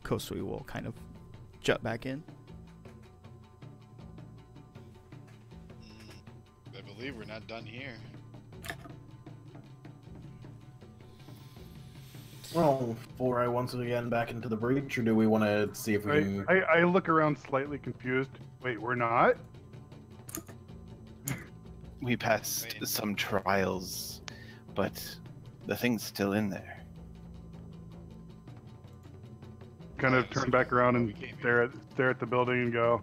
Speaker 1: Kosui will kind of jump back in.
Speaker 4: I believe we're not done here.
Speaker 3: Well, foray once again back into the breach, or do we want to see if we can...
Speaker 5: I look around slightly confused. Wait, we're not?
Speaker 6: We passed some trials, but the thing's still in there.
Speaker 5: Kind of turn back around and stare at the building and go,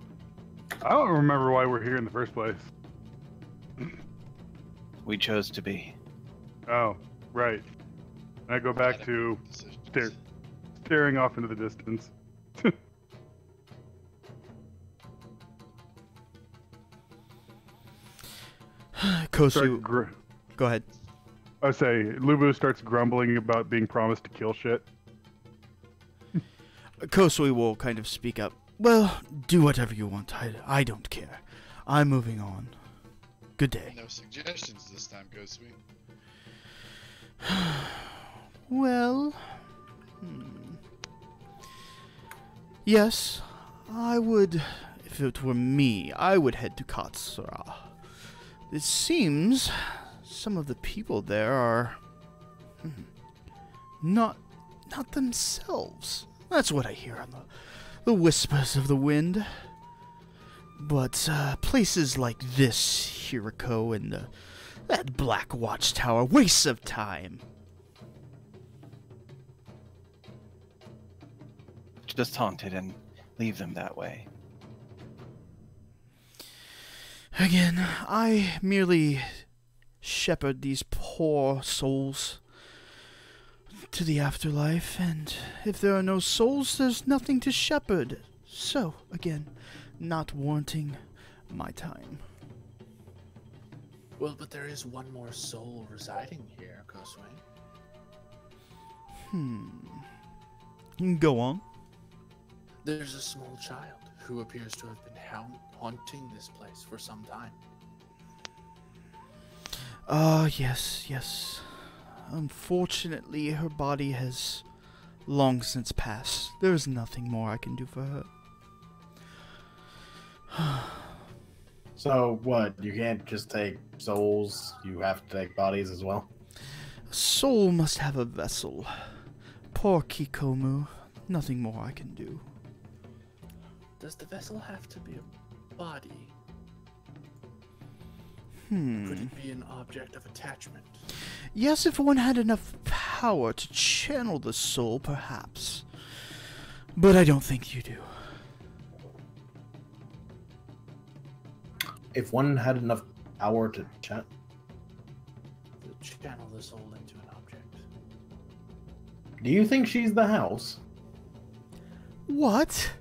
Speaker 5: "I don't remember why we're here in the first place."
Speaker 6: We chose to be.
Speaker 5: Oh, right. I go back to staring off into the distance.
Speaker 1: Kosu, go ahead.
Speaker 5: I say, Lubu starts grumbling about being promised to kill shit.
Speaker 1: Kosui will kind of speak up. "Well, do whatever you want. I don't care. I'm moving on. Good day."
Speaker 4: No suggestions this time, Kosui.
Speaker 1: Well, yes, I would. If it were me, I would head to Katsura. It seems some of the people there are not themselves. That's what I hear on the whispers of the wind. But places like this, Hiriko, and that Black Watchtower, wastes of time.
Speaker 6: Just haunt it and leave them that way.
Speaker 1: Again, I merely shepherd these poor souls to the afterlife, and if there are no souls, there's nothing to shepherd. So, again, not warranting my time.
Speaker 2: Well, but there is one more soul residing here, Kosui.
Speaker 1: Go on.
Speaker 2: There's a small child who appears to have been haunting this place for some time.
Speaker 1: Yes. Unfortunately, her body has long since passed. There is nothing more I can do for her.
Speaker 3: So, what? You can't just take souls, you have to take bodies as well?
Speaker 1: A soul must have a vessel. Poor Kikomu. Nothing more I can do.
Speaker 2: Does the vessel have to be a body? Could it be an object of attachment?
Speaker 1: Yes, if one had enough power to channel the soul, perhaps. But I don't think you do.
Speaker 3: If one had enough power to chat.
Speaker 2: Channel the soul into an object.
Speaker 3: Do you think she's the house?
Speaker 1: What?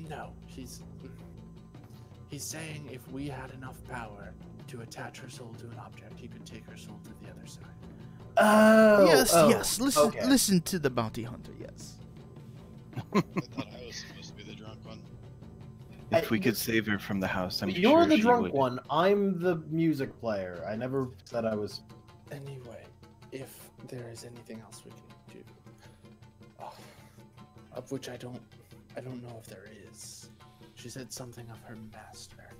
Speaker 2: No, he's saying if we had enough power to attach her soul to an object, he could take her soul to the other side.
Speaker 3: Oh,
Speaker 1: Yes. Listen to the bounty hunter. Yes.
Speaker 4: I thought I was supposed to be the drunk one.
Speaker 6: If we could save her from the house, I'm
Speaker 3: You're
Speaker 6: sure
Speaker 3: the
Speaker 6: she
Speaker 3: drunk
Speaker 6: would.
Speaker 3: one. I'm the music player. I never said I was.
Speaker 2: Anyway, if there is anything else we can do, of which I don't know if there is. She said something of her master,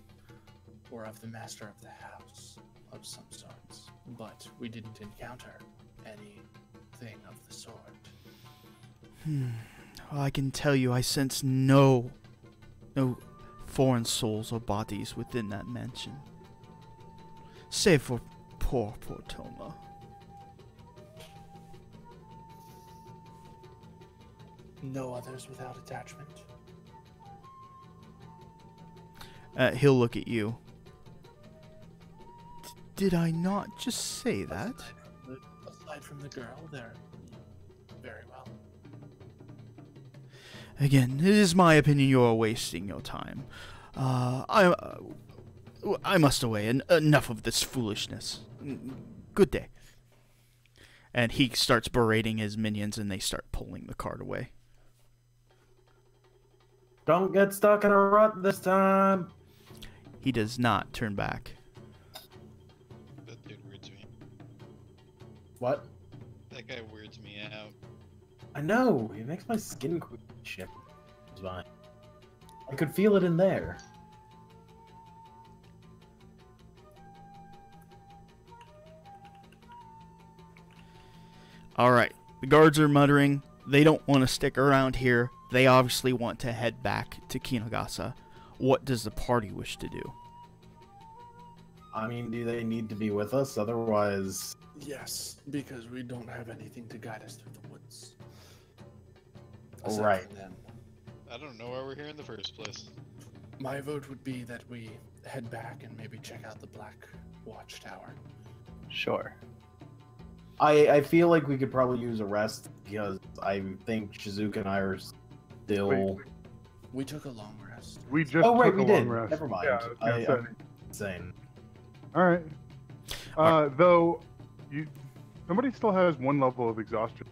Speaker 2: or of the master of the house, of some sorts. But we didn't encounter anything of the sort.
Speaker 1: Well, I can tell you, I sense no foreign souls or bodies within that mansion. Save for poor Toma.
Speaker 2: No others without attachment.
Speaker 1: He'll look at you. Did I not just say that?
Speaker 2: Aside from the girl, they're very well.
Speaker 1: Again, it is my opinion you are wasting your time. I must away. Enough of this foolishness. Good day. And he starts berating his minions, and they start pulling the cart away.
Speaker 3: Don't get stuck in a rut this time.
Speaker 1: He does not turn back.
Speaker 4: That dude weirds me.
Speaker 3: What?
Speaker 4: That guy weirds me out.
Speaker 3: I know. It makes my skin ship. It's fine. I could feel it in there.
Speaker 1: Alright, the guards are muttering. They don't want to stick around here. They obviously want to head back to Kinogasa. What does the party wish to do?
Speaker 3: I mean, do they need to be with us? Otherwise,
Speaker 2: Yes, because we don't have anything to guide us through the woods.
Speaker 3: Right.
Speaker 2: from them.
Speaker 4: I don't know why we're here in the first place.
Speaker 2: My vote would be that we head back and maybe check out the Black Watchtower.
Speaker 6: Sure.
Speaker 3: I feel like we could probably use a rest because I think Shizuka and I are still.
Speaker 5: Wait.
Speaker 2: We took a long rest.
Speaker 5: We just
Speaker 3: Oh right,
Speaker 5: took
Speaker 3: we
Speaker 5: a
Speaker 3: did.
Speaker 5: long rest.
Speaker 3: Never mind.
Speaker 5: Yeah, I was gonna say.
Speaker 3: I'm insane.
Speaker 5: All right. Though, somebody still has one level of exhaustion.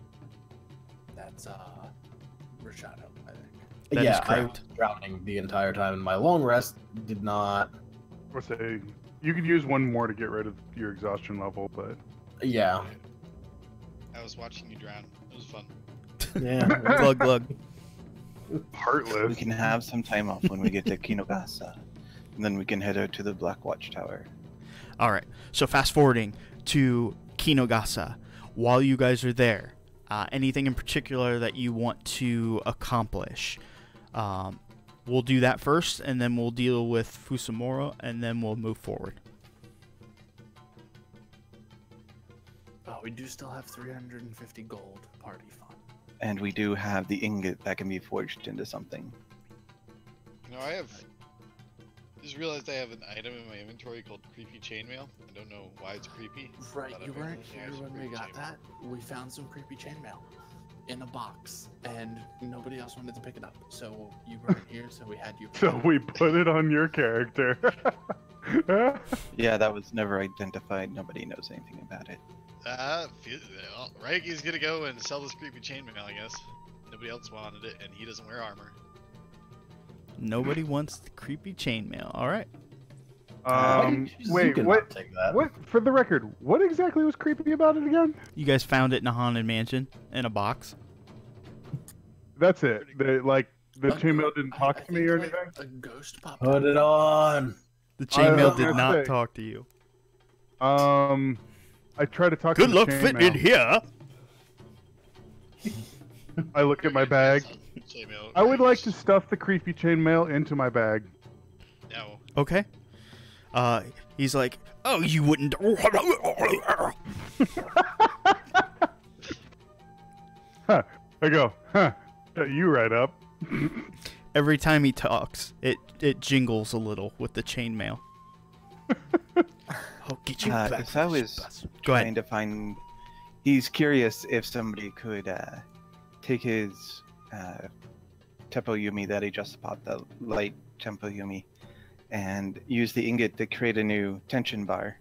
Speaker 2: That's Rashado, I think.
Speaker 1: That is
Speaker 3: Yeah, I was
Speaker 1: correct.
Speaker 3: drowning the entire time, and my long rest did not.
Speaker 5: Or say you could use one more to get rid of your exhaustion level, but
Speaker 3: Yeah.
Speaker 4: I was watching you drown. It was fun.
Speaker 3: Yeah.
Speaker 1: Glug glug.
Speaker 6: We
Speaker 5: heartless.
Speaker 6: can have some time off when we get to Kinogasa. And then we can head out to the Black Watchtower.
Speaker 1: Alright, so fast forwarding to Kinogasa. While you guys are there, anything in particular that you want to accomplish? We'll do that first, and then we'll deal with Fusumura, and then we'll move forward.
Speaker 2: We do still have 350 gold party fund.
Speaker 6: And we do have the ingot that can be forged into something.
Speaker 4: You know, I just realized I have an item in my inventory called creepy chainmail. I don't know why it's creepy.
Speaker 2: Right,
Speaker 4: but
Speaker 2: you
Speaker 4: apparently
Speaker 2: weren't
Speaker 4: it
Speaker 2: here
Speaker 4: has
Speaker 2: when we
Speaker 4: creepy
Speaker 2: got
Speaker 4: chainmail.
Speaker 2: that. We found some creepy chainmail in a box, and nobody else wanted to pick it up. So you weren't here, so we had you. pick it
Speaker 5: So
Speaker 2: up.
Speaker 5: we put it on your character.
Speaker 6: Yeah, that was never identified. Nobody knows anything about it.
Speaker 4: Well, Raiki's gonna go and sell this creepy chainmail, I guess. Nobody else wanted it, and he doesn't wear armor.
Speaker 1: Nobody wants the creepy chainmail. Alright.
Speaker 5: Wait, what?
Speaker 3: Take that.
Speaker 5: What? For the record, what exactly was creepy about it again?
Speaker 1: You guys found it in a haunted mansion in a box.
Speaker 5: That's it. The
Speaker 2: A
Speaker 5: chainmail didn't
Speaker 2: I
Speaker 5: talk to me
Speaker 2: think,
Speaker 5: or
Speaker 2: like,
Speaker 5: anything.
Speaker 2: A ghost popped
Speaker 3: Put
Speaker 2: up.
Speaker 3: it on.
Speaker 1: The
Speaker 5: I was
Speaker 1: chainmail did
Speaker 5: gonna
Speaker 1: not
Speaker 5: say.
Speaker 1: talk to you.
Speaker 5: I tried to talk
Speaker 1: Good
Speaker 5: to
Speaker 1: luck
Speaker 5: the
Speaker 1: fitting in
Speaker 5: chainmail.
Speaker 1: here.
Speaker 5: I look at my bag. I would like to stuff the creepy chainmail into my bag.
Speaker 4: No.
Speaker 1: Okay. He's like, oh, you wouldn't.
Speaker 5: Huh. I go, huh. You right up.
Speaker 1: Every time he talks, it jingles a little with the chainmail. I'll get you back.
Speaker 6: If I was
Speaker 1: Go ahead.
Speaker 6: trying to find, he's curious if somebody could take his Tempo Yumi that he just bought, the light Tempo Yumi, and use the ingot to create a new tension bar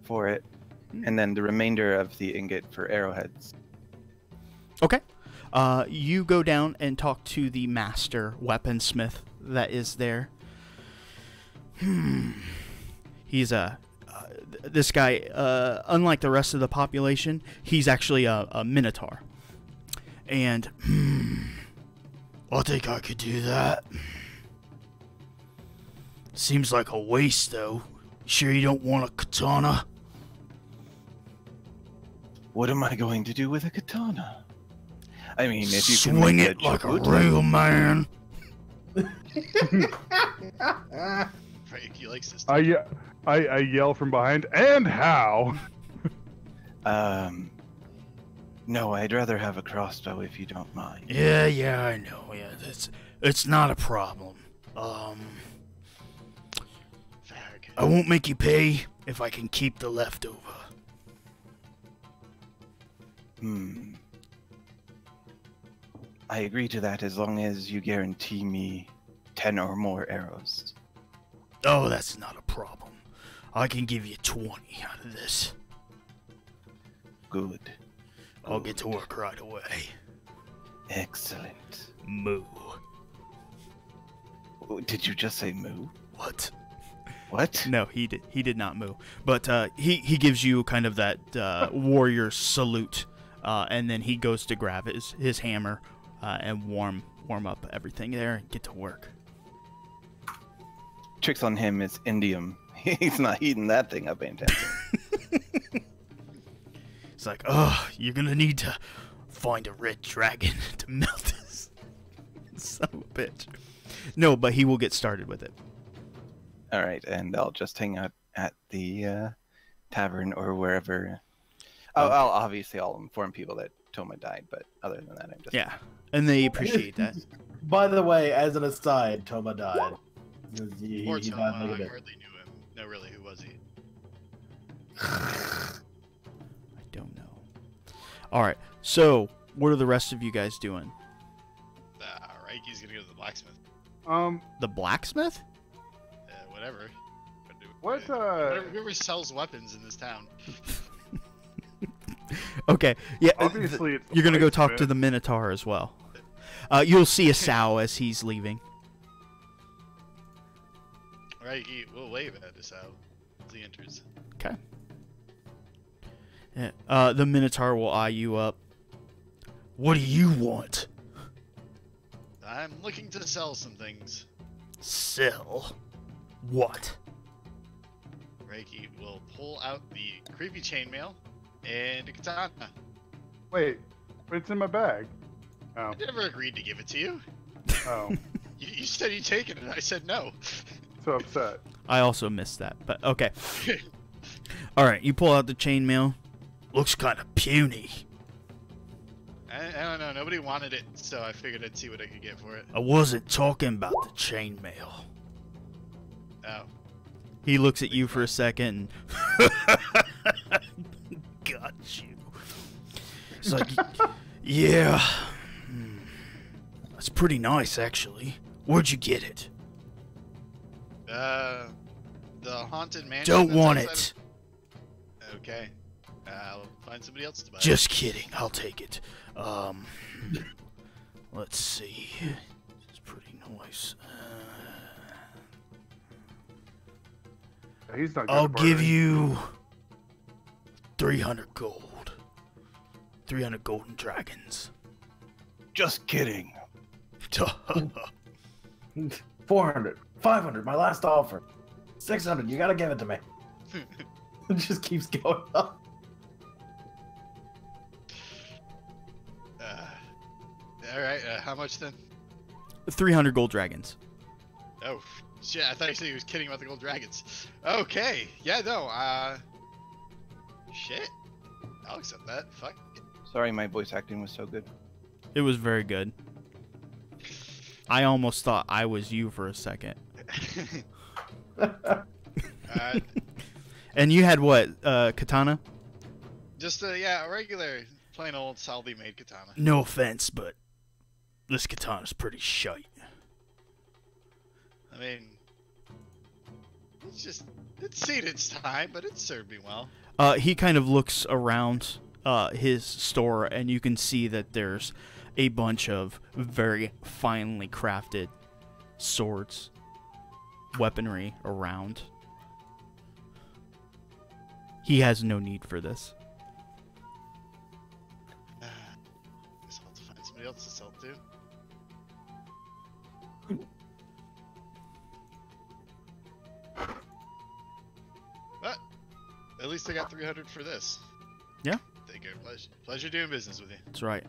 Speaker 6: for it, and then the remainder of the ingot for arrowheads.
Speaker 1: Okay. You go down and talk to the master weaponsmith that is there. He's this guy, unlike the rest of the population, he's actually a minotaur. And I think I could do that. Seems like a waste, though. Sure you don't want a katana?
Speaker 6: What am I going to do with a katana? I mean, if you can
Speaker 1: Swing
Speaker 6: make
Speaker 1: it like a
Speaker 6: Chikuta-
Speaker 1: real man.
Speaker 4: Frank, he likes this.
Speaker 5: I yell from behind, and how?
Speaker 6: No, I'd rather have a crossbow if you don't mind.
Speaker 1: Yeah, I know. Yeah, it's not a problem.
Speaker 4: Farg.
Speaker 1: I won't make you pay if I can keep the leftover.
Speaker 6: I agree to that as long as you guarantee me 10 or more arrows.
Speaker 1: Oh, that's not a problem. I can give you 20 out of this.
Speaker 6: Good.
Speaker 1: I'll get to work right away.
Speaker 6: Excellent.
Speaker 1: Moo.
Speaker 6: Oh, did you just say moo?
Speaker 1: What?
Speaker 6: What?
Speaker 1: No, he did not moo. But he gives you kind of that warrior salute, and then he goes to grab his hammer and warm up everything there and get to work.
Speaker 6: Tricks on him is indium. He's not heating that thing up anytime soon.
Speaker 1: It's like, oh, you're gonna need to find a red dragon to melt this. Son of a bitch. No, but he will get started with it.
Speaker 6: All right, and I'll just hang out at the tavern or wherever. I'll inform people that Toma died, but other than that, I'm just
Speaker 1: Yeah, and they appreciate that.
Speaker 3: By the way, as an aside, Toma died. He
Speaker 4: Poor
Speaker 3: died
Speaker 4: Toma, I
Speaker 3: negative.
Speaker 4: hardly knew him. No, really, who was he?
Speaker 1: I don't know. All right, so what are the rest of you guys doing?
Speaker 4: Raiki's gonna go to the blacksmith.
Speaker 1: The blacksmith?
Speaker 4: Whatever.
Speaker 5: What,
Speaker 4: Whoever sells weapons in this town.
Speaker 1: Okay, yeah.
Speaker 5: Obviously, it's the
Speaker 1: you're gonna go talk to
Speaker 5: blacksmith.
Speaker 1: the Minotaur as well. You'll see Asao as he's leaving.
Speaker 4: Raiki will wave at Asao as he enters.
Speaker 1: Okay. Yeah, the Minotaur will eye you up. What do you want?
Speaker 4: I'm looking to sell some things.
Speaker 1: Sell? What?
Speaker 4: Reiki will pull out the creepy chainmail and a katana.
Speaker 5: Wait, but it's in my bag. Oh,
Speaker 4: I never agreed to give it to you.
Speaker 5: oh,
Speaker 4: You said you'd take it, and I said no.
Speaker 5: so upset.
Speaker 1: I also missed that, but okay. All right, you pull out the chainmail. Looks kind of puny.
Speaker 4: I don't know. Nobody wanted it, so I figured I'd see what I could get for it.
Speaker 1: I wasn't talking about the chainmail.
Speaker 4: Oh.
Speaker 1: He looks at you for a second. And got you. It's like, yeah. That's pretty nice, actually. Where'd you get it?
Speaker 4: The haunted mansion.
Speaker 1: Don't
Speaker 4: that's
Speaker 1: want
Speaker 4: outside
Speaker 1: it.
Speaker 4: of- Okay. I'll find somebody else to buy it.
Speaker 1: Just kidding. I'll take it. Let's see. It's pretty nice.
Speaker 5: He's not. good
Speaker 1: I'll
Speaker 5: at
Speaker 1: give
Speaker 5: bartering.
Speaker 1: you 300 gold. 300 golden dragons.
Speaker 6: just kidding.
Speaker 3: 400, 500, my last offer. 600, you gotta give it to me. It just keeps going up.
Speaker 4: All right. How much then?
Speaker 1: 300 gold dragons.
Speaker 4: Oh, shit. I thought you said he was kidding about the gold dragons. Okay. Yeah, no. Shit. I'll accept that. Fuck.
Speaker 6: Sorry, my voice acting was so good.
Speaker 1: It was very good. I almost thought I was you for a second. And you had what? Katana?
Speaker 4: Just a regular, plain old Salvi made katana.
Speaker 1: No offense, but this katana's pretty shite.
Speaker 4: I mean, it's seen its time, but it served me well.
Speaker 1: He kind of looks around his store, and you can see that there's a bunch of very finely crafted swords, weaponry around. He has no need for this.
Speaker 4: Guess I'll have to find somebody else to sell to. But at least I got 300 for this.
Speaker 1: Yeah.
Speaker 4: Take care. Pleasure doing business with you.
Speaker 1: That's right.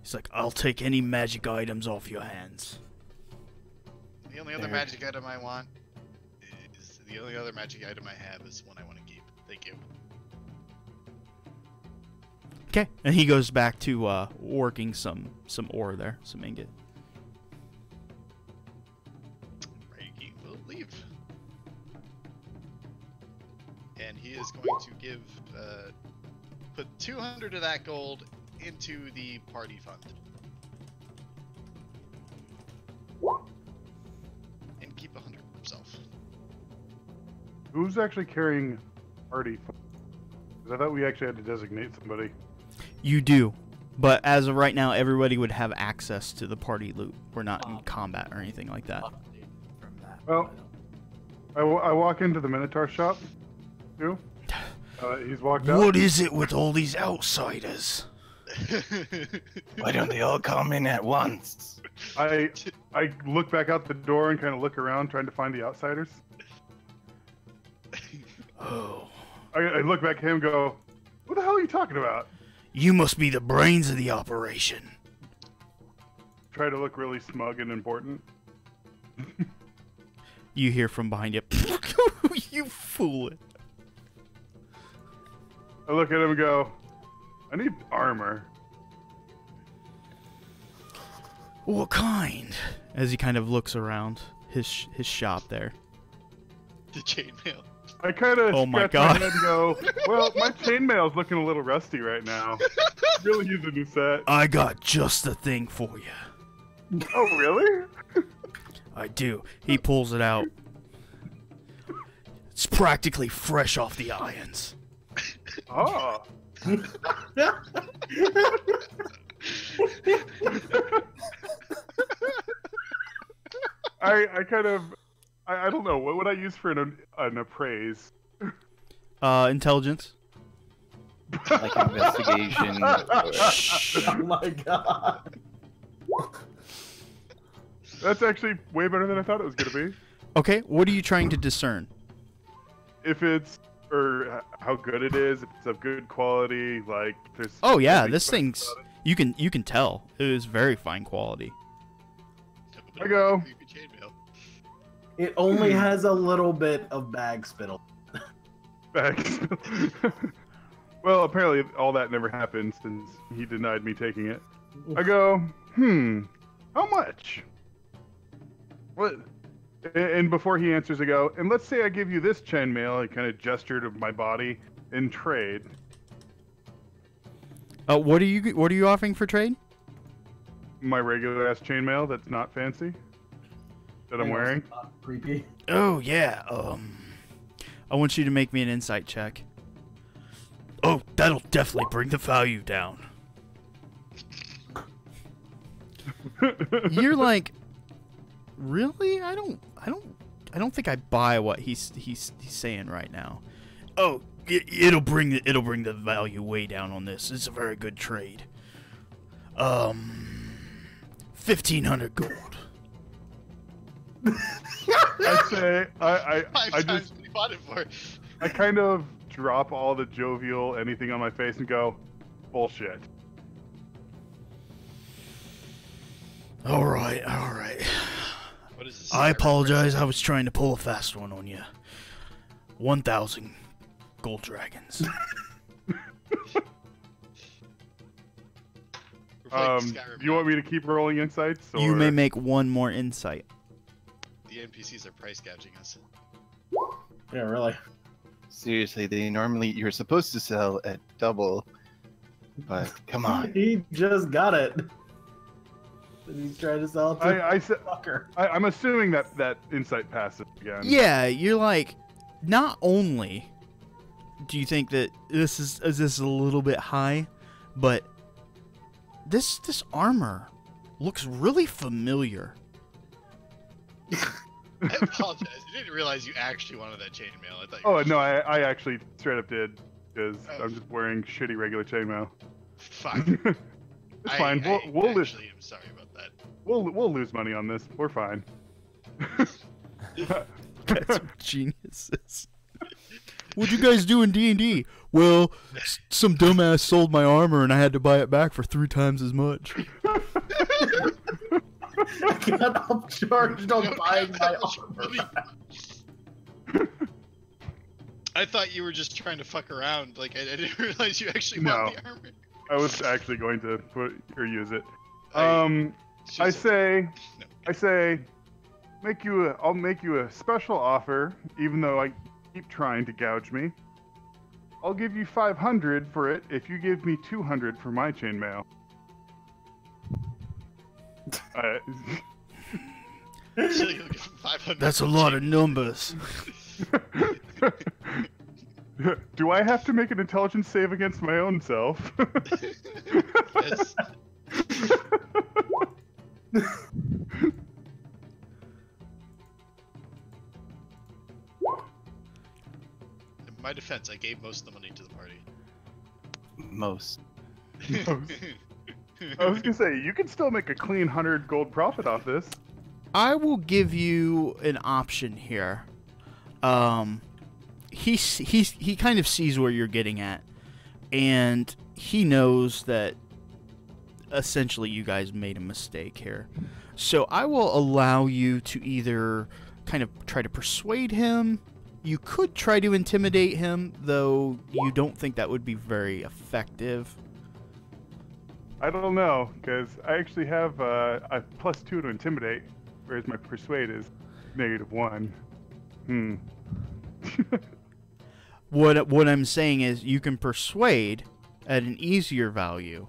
Speaker 1: He's like, I'll take any magic items off your hands.
Speaker 4: The only other magic item I want is the only other magic item I have is one I want to keep. Thank you.
Speaker 1: Okay, and he goes back to working some ore there, some ingot.
Speaker 4: Reiki will leave. And he is going to give, put 200 of that gold into the party fund. And keep 100 for himself.
Speaker 5: Who's actually carrying party? Because I thought we actually had to designate somebody.
Speaker 1: You do, but as of right now, everybody would have access to the party loot. We're not in combat or anything like that.
Speaker 2: From that.
Speaker 5: Well, I walk into the Minotaur shop. Too. He's walked out.
Speaker 1: What is it with all these outsiders?
Speaker 6: Why don't they all come in at once?
Speaker 5: I look back out the door and kind of look around, trying to find the outsiders.
Speaker 1: Oh,
Speaker 5: I look back at him and go, "What the hell are you talking about?"
Speaker 1: you must be the brains of the operation.
Speaker 5: Try to look really smug and important.
Speaker 1: You hear from behind you, you fool.
Speaker 5: I look at him and go, "I need armor."
Speaker 1: What kind? As he kind of looks around his shop there.
Speaker 4: The chainmail.
Speaker 5: I kind of
Speaker 1: Oh my
Speaker 5: scratch
Speaker 1: God.
Speaker 5: my head and go, "Well, my chainmail's looking a little rusty right now. Really use a new set."
Speaker 1: I got just the thing for you.
Speaker 5: Oh, really?
Speaker 1: I do. He pulls it out. It's practically fresh off the irons.
Speaker 5: Oh. I kind of, I don't know, what would I use for an appraise?
Speaker 1: Intelligence.
Speaker 6: Like investigation.
Speaker 3: Oh my god.
Speaker 5: That's actually way better than I thought it was going to be.
Speaker 1: Okay, what are you trying to discern?
Speaker 5: If it's, or how good it is, if it's of good quality, like, if there's...
Speaker 1: Oh yeah,
Speaker 5: anything
Speaker 1: this
Speaker 5: special
Speaker 1: thing's
Speaker 5: about it.
Speaker 1: you can tell. It is very fine quality.
Speaker 5: I go.
Speaker 4: Creepy chainmail.
Speaker 3: It only has a little bit of bag spittle.
Speaker 5: Bags. Well, apparently all that never happened since he denied me taking it. I go, how much? What? And before he answers, I go, and let's say I give you this chainmail, I kind of gesture to my body, in trade.
Speaker 1: What are you offering for trade?
Speaker 5: My regular ass chainmail that's not fancy, that I'm wearing.
Speaker 3: Creepy.
Speaker 1: Oh yeah. I want you to make me an insight check. Oh, that'll definitely bring the value down. You're like, really? I don't think I buy what he's saying right now. Oh, it'll bring the value way down on this. It's a very good trade. 1,500 gold.
Speaker 5: I say, I
Speaker 4: Five times
Speaker 5: just,
Speaker 4: what he bought it for.
Speaker 5: I kind of drop all the jovial anything on my face and go, bullshit.
Speaker 1: All right, all right.
Speaker 4: What is this?
Speaker 1: I apologize. I was trying to pull a fast one on you. 1,000 gold dragons.
Speaker 4: We're playing Skyrim
Speaker 5: Do you want me to keep rolling insights? Or...
Speaker 1: You may make one more insight.
Speaker 4: The NPCs are price gouging us.
Speaker 3: Yeah, really.
Speaker 6: Seriously, you're supposed to sell at double, but come on.
Speaker 3: He just got it. And he's trying to sell it to
Speaker 5: I said,
Speaker 3: fucker.
Speaker 5: I'm assuming that insight passes again.
Speaker 1: Yeah, you're like, not only do you think that this is a little bit high, but this armor looks really familiar.
Speaker 4: I apologize. I didn't realize you actually wanted that chainmail. I thought.
Speaker 5: Oh no, I actually straight up did because I'm just wearing shitty regular chainmail.
Speaker 4: Fuck.
Speaker 5: It's fine.
Speaker 4: I
Speaker 5: We'll lose.
Speaker 4: actually am sorry about that.
Speaker 5: We'll lose money on this. We're fine.
Speaker 1: Guys are geniuses. What'd you guys do in D&D? Well, some dumbass sold my armor and I had to buy it back for 3 times as much.
Speaker 3: I got upcharged on buying my armor.
Speaker 4: I thought you were just trying to fuck around. Like I didn't realize you actually
Speaker 5: No.
Speaker 4: want the armor.
Speaker 5: I was actually going to put or use it.
Speaker 4: It's
Speaker 5: I
Speaker 4: just-
Speaker 5: say,
Speaker 4: No.
Speaker 5: I'll make you a special offer, even though I keep trying to gouge me. I'll give you 500 for it if you give me 200 for my chainmail.
Speaker 4: So you'll give him 500
Speaker 1: That's a
Speaker 4: for
Speaker 1: lot
Speaker 4: chainmail.
Speaker 1: of numbers.
Speaker 5: Do I have to make an intelligence save against my own self?
Speaker 4: Yes. In my defense, I gave most of the money to the party.
Speaker 6: Most.
Speaker 5: I was gonna say you can still make a clean 100 gold profit off this.
Speaker 1: I will give you an option here. He kind of sees where you're getting at, and he knows that essentially you guys made a mistake here. So I will allow you to either kind of try to persuade him. You could try to intimidate him, though you don't think that would be very effective.
Speaker 5: I don't know, because I actually have a +2 to intimidate, whereas my persuade is -1.
Speaker 1: What I'm saying is you can persuade at an easier value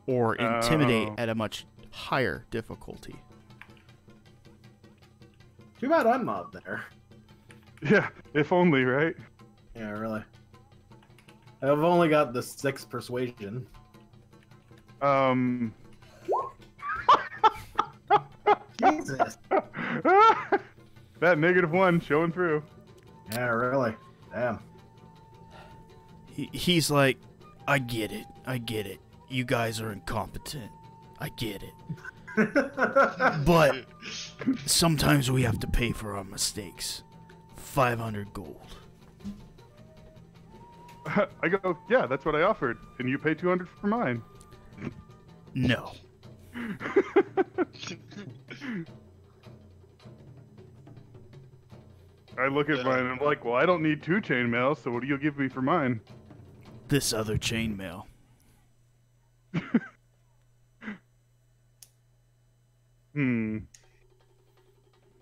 Speaker 1: or intimidate
Speaker 5: Oh.
Speaker 1: at a much higher difficulty.
Speaker 3: Too bad I'm not there.
Speaker 5: Yeah, if only, right?
Speaker 3: Yeah, really. I've only got the 6 persuasion. Jesus.
Speaker 5: That -1 showing through.
Speaker 3: Yeah, really. Damn.
Speaker 1: He's like, I get it. You guys are incompetent. I get it. But sometimes we have to pay for our mistakes. 500 gold.
Speaker 5: I go, yeah, that's what I offered, and you pay 200 for mine.
Speaker 1: No.
Speaker 5: I look at mine and I'm like, well, I don't need 2 chainmails, so what do you give me for mine?
Speaker 1: This other chainmail.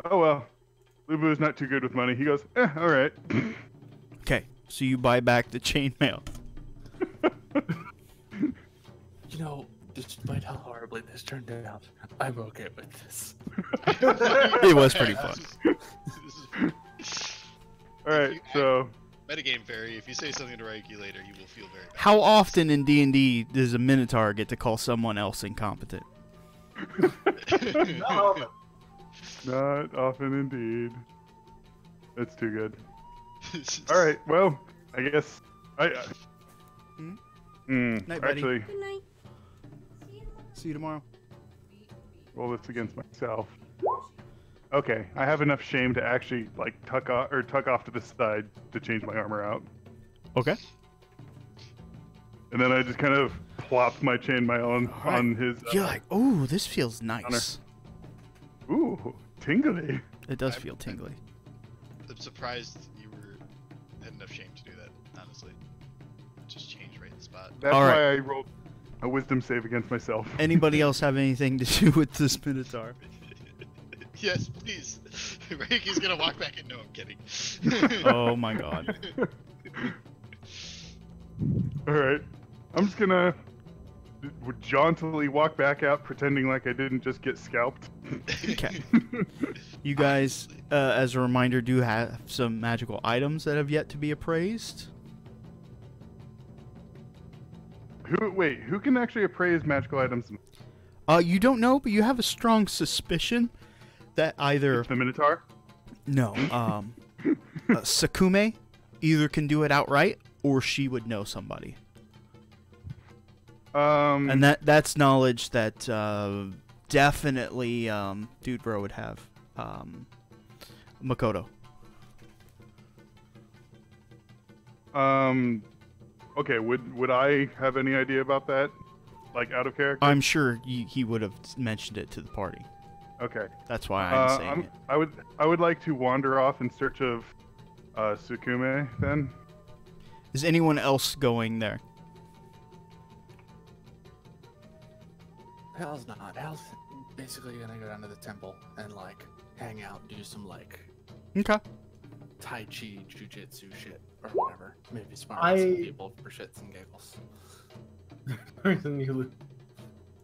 Speaker 5: Oh well. Lubu's not too good with money. He goes, alright.
Speaker 1: Okay, so you buy back the chainmail.
Speaker 2: You know, despite how horribly this turned out, I'm okay with this.
Speaker 1: It was pretty fun.
Speaker 5: Alright, so
Speaker 4: Metagame fairy, if you say something to Raiki later, you will feel very bad.
Speaker 1: How often in D&D does a Minotaur get to call someone else incompetent?
Speaker 3: No.
Speaker 5: not often indeed. That's too good. Alright, well, I guess
Speaker 1: Night, buddy.
Speaker 5: actually,
Speaker 7: Good night.
Speaker 1: See you tomorrow.
Speaker 5: roll this against myself. Okay, I have enough shame to actually like tuck off to the side to change my armor out,
Speaker 1: Okay.
Speaker 5: and then I just kind of plop my chainmail on his.
Speaker 1: You're like, oh, this feels nice.
Speaker 5: Ooh, tingly.
Speaker 1: It does feel tingly.
Speaker 4: I'm surprised you had enough shame to do that, honestly. Just change right in the spot.
Speaker 5: That's
Speaker 1: All right.
Speaker 5: why I rolled a wisdom save against myself.
Speaker 1: Anybody else have anything to do with this Minotaur?
Speaker 4: Yes, please. Reiki's gonna walk back in. No, I'm kidding.
Speaker 1: Oh my god.
Speaker 5: All right. I'm just gonna jauntily walk back out, pretending like I didn't just get scalped.
Speaker 1: Okay. You guys, as a reminder, do have some magical items that have yet to be appraised.
Speaker 5: Who can actually appraise magical items?
Speaker 1: You don't know, but you have a strong suspicion that either
Speaker 5: The Minotaur?
Speaker 1: no, Sakume either can do it outright or she would know somebody. And that's knowledge that definitely Dude Bro would have. Makoto.
Speaker 5: Okay, would I have any idea about that? Like, out of character?
Speaker 1: I'm sure he would have mentioned it to the party.
Speaker 5: Okay.
Speaker 1: That's why I'm saying it.
Speaker 5: I would like to wander off in search of Sukume, then.
Speaker 1: Is anyone else going there?
Speaker 2: Hal's not. Hal's basically gonna go down to the temple and like hang out, do some like
Speaker 1: Okay.
Speaker 2: Tai Chi, Jujitsu shit or whatever. Maybe spar with some people for shits and giggles.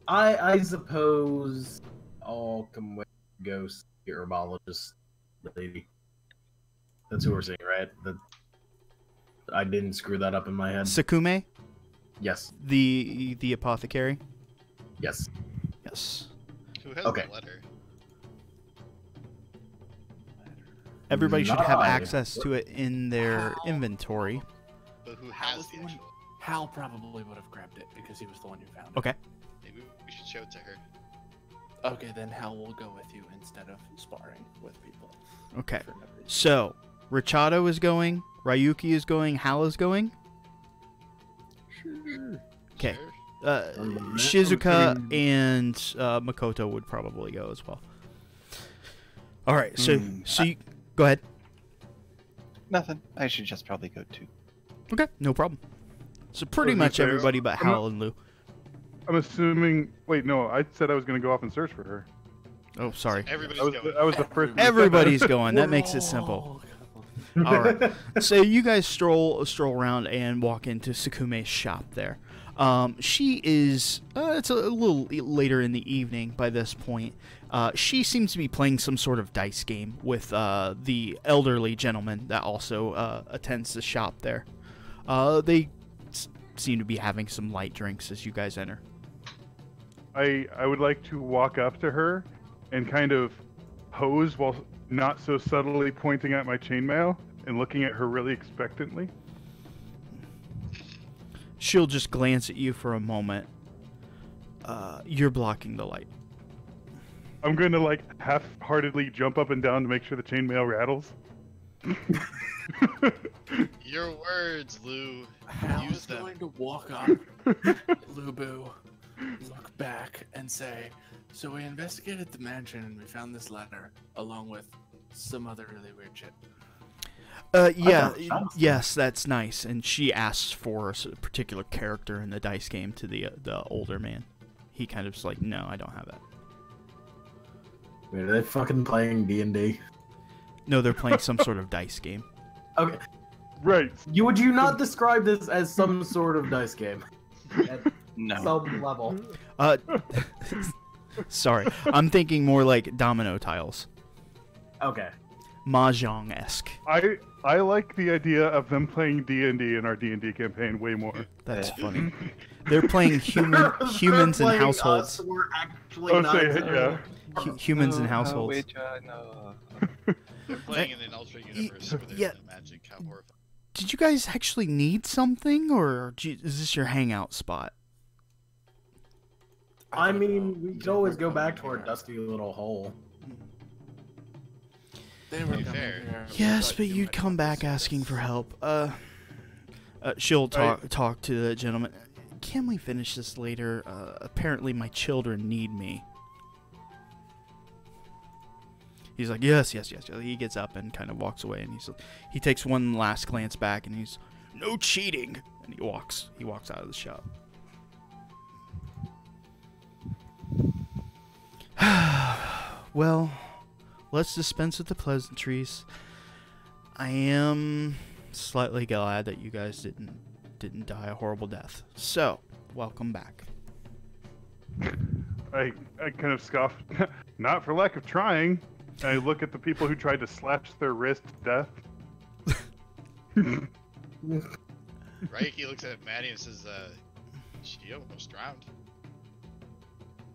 Speaker 3: I suppose I'll come with Ghost, the herbologist lady. That's who we're seeing, right? I didn't screw that up in my head.
Speaker 1: Sakume,
Speaker 3: Yes.
Speaker 1: the apothecary.
Speaker 3: Yes.
Speaker 1: Yes.
Speaker 4: Who has
Speaker 3: Okay.
Speaker 4: the letter?
Speaker 1: Everybody should
Speaker 3: Not
Speaker 1: have
Speaker 3: I.
Speaker 1: access to it in their
Speaker 2: How?
Speaker 1: inventory.
Speaker 4: But who
Speaker 2: Hal
Speaker 4: has
Speaker 2: was
Speaker 4: the
Speaker 2: the one-
Speaker 4: actual?
Speaker 2: Hal probably would have grabbed it because he was the one who found it.
Speaker 1: Okay.
Speaker 4: Maybe we should show it to her.
Speaker 2: Okay, then Hal will go with you instead of sparring with people.
Speaker 1: Okay.
Speaker 2: for no reason.
Speaker 1: So, Richado is going, Ryuki is going, Hal is going. Okay.
Speaker 4: Sure.
Speaker 1: Shizuka and Makoto would probably go as well. All right. So, you go ahead.
Speaker 6: Nothing. I should just probably go too.
Speaker 1: Okay, no problem. So pretty
Speaker 5: I was gonna
Speaker 1: much
Speaker 5: say,
Speaker 1: everybody but
Speaker 5: I'm not-
Speaker 1: Hal and Lou.
Speaker 5: I'm assuming. Wait, no. I said I was going to go off and search for her.
Speaker 1: Oh, sorry.
Speaker 4: Everybody's
Speaker 5: I was,
Speaker 4: going.
Speaker 5: I was the first.
Speaker 1: Everybody's going. That makes it simple. All right. So you guys stroll around and walk into Sakume's shop there. She is. It's a little later in the evening by this point. She seems to be playing some sort of dice game with the elderly gentleman that also attends the shop there. They seem to be having some light drinks as you guys enter.
Speaker 5: I would like to walk up to her and kind of pose while not so subtly pointing at my chainmail and looking at her really expectantly.
Speaker 1: She'll just glance at you for a moment. You're blocking the light.
Speaker 5: I'm going to like half-heartedly jump up and down to make sure the chainmail rattles.
Speaker 4: Your words, Lou.
Speaker 2: Hal
Speaker 4: Use
Speaker 2: is
Speaker 4: them.
Speaker 2: going to walk up, Lubu, look back, and say, "So we investigated the mansion and we found this letter, along with some other really weird shit."
Speaker 1: Yeah,
Speaker 3: thought it sounds
Speaker 1: yes, that's nice. And she asks for a particular character in the dice game to the older man. He kind of is like, no, I don't have that.
Speaker 3: Wait, are they fucking playing D&D?
Speaker 1: No, they're playing some sort of dice game.
Speaker 3: Okay.
Speaker 5: Right.
Speaker 3: Would you not describe this as some sort of dice game? At
Speaker 6: No.
Speaker 3: some level.
Speaker 1: Sorry, I'm thinking more like domino tiles,
Speaker 3: Okay.
Speaker 1: mahjong-esque.
Speaker 5: I like the idea of them playing D&D in our D&D campaign way more.
Speaker 1: That's
Speaker 6: Yeah.
Speaker 1: funny. They're playing humans and
Speaker 3: They're playing
Speaker 1: households.
Speaker 3: us, we're actually
Speaker 5: Oh,
Speaker 3: not
Speaker 5: say,
Speaker 3: excited.
Speaker 5: yeah.
Speaker 1: Humans and
Speaker 6: No,
Speaker 1: households.
Speaker 6: no.
Speaker 4: They're playing in an alternate universe where there's
Speaker 1: yeah.
Speaker 4: no magic. How horrifying.
Speaker 1: Did you guys actually need something, or is this your hangout spot?
Speaker 3: I
Speaker 2: don't
Speaker 3: mean,
Speaker 2: know.
Speaker 3: we could
Speaker 2: They
Speaker 3: always
Speaker 2: were
Speaker 3: go
Speaker 2: coming
Speaker 3: back to our
Speaker 2: here.
Speaker 3: dusty little hole.
Speaker 2: They were
Speaker 4: To be
Speaker 2: coming
Speaker 4: fair.
Speaker 2: here. We
Speaker 1: Yes,
Speaker 2: thought
Speaker 1: but
Speaker 2: you
Speaker 1: you'd
Speaker 2: might
Speaker 1: come
Speaker 2: want
Speaker 1: back
Speaker 2: this
Speaker 1: asking for
Speaker 2: service.
Speaker 1: help. She'll talk to the gentleman. Can we finish this later? Apparently my children need me. He's like, yes, yes, yes. He gets up and kind of walks away, and he takes one last glance back, and he's, no cheating, and he walks out of the shop. Well, let's dispense with the pleasantries. I am slightly glad that you guys didn't die a horrible death. So, welcome back.
Speaker 5: I kind of scoff, not for lack of trying. I look at the people who tried to slash their wrist to death.
Speaker 4: Raiki looks at Maddie and says, she almost drowned.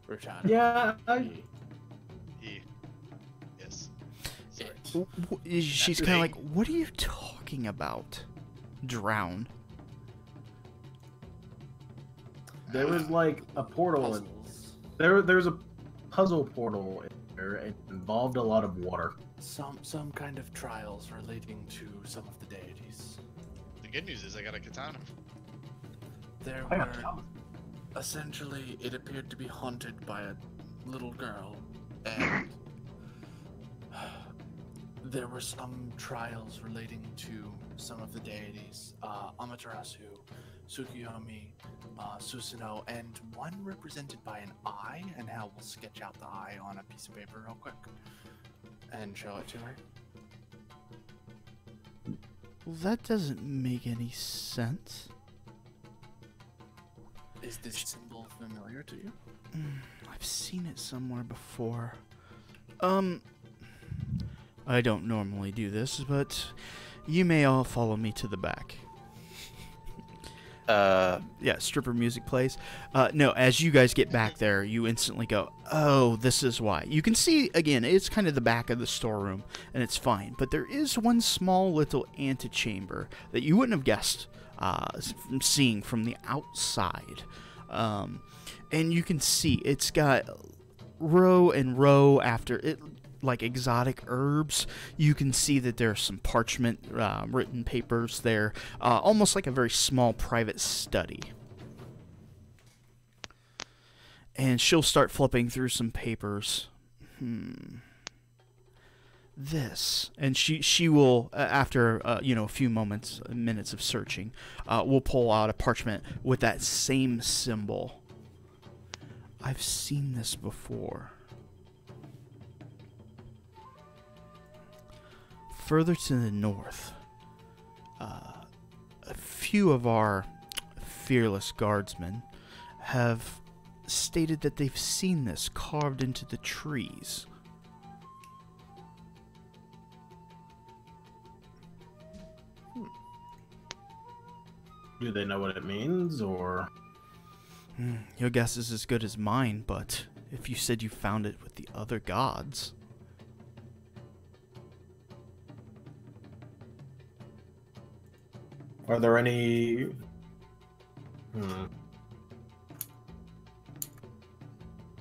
Speaker 2: Rashad.
Speaker 3: Yeah,
Speaker 4: Yes. Sorry.
Speaker 1: She's kind of like, what are you talking about? Drown.
Speaker 3: there was like a portal.
Speaker 2: Puzzles.
Speaker 3: There's a puzzle portal in there. It involved a lot of water.
Speaker 2: Some kind of trials relating to some of the deities.
Speaker 4: The good news is I got a katana.
Speaker 2: There
Speaker 3: I
Speaker 2: were
Speaker 3: got Thomas.
Speaker 2: essentially it appeared to be haunted by a little girl, and there were some trials relating to some of the deities, Amaterasu, Tsukuyomi, Susanoo, and one represented by an eye, and Hal will sketch out the eye on a piece of paper real quick and show it to her.
Speaker 1: Well, that doesn't make any sense.
Speaker 2: Is this symbol familiar to you?
Speaker 1: I've seen it somewhere before. I don't normally do this, but you may all follow me to the back. Yeah, stripper music plays. No, as you guys get back there, you instantly go, oh, this is why. You can see, again, it's kind of the back of the storeroom, and it's fine. But there is one small little antechamber that you wouldn't have guessed from seeing from the outside. And you can see it's got row and row after it, like exotic herbs. You can see that there's some parchment written papers there, almost like a very small private study. And she'll start flipping through some papers. This, and she will, after a few minutes of searching, will pull out a parchment with that same symbol. I've seen this before. Further to the north, a few of our fearless guardsmen have stated that they've seen this carved into the trees.
Speaker 3: Do they know what it means, or?
Speaker 1: Your guess is as good as mine, but if you said you found it with the other gods...
Speaker 3: Are there any?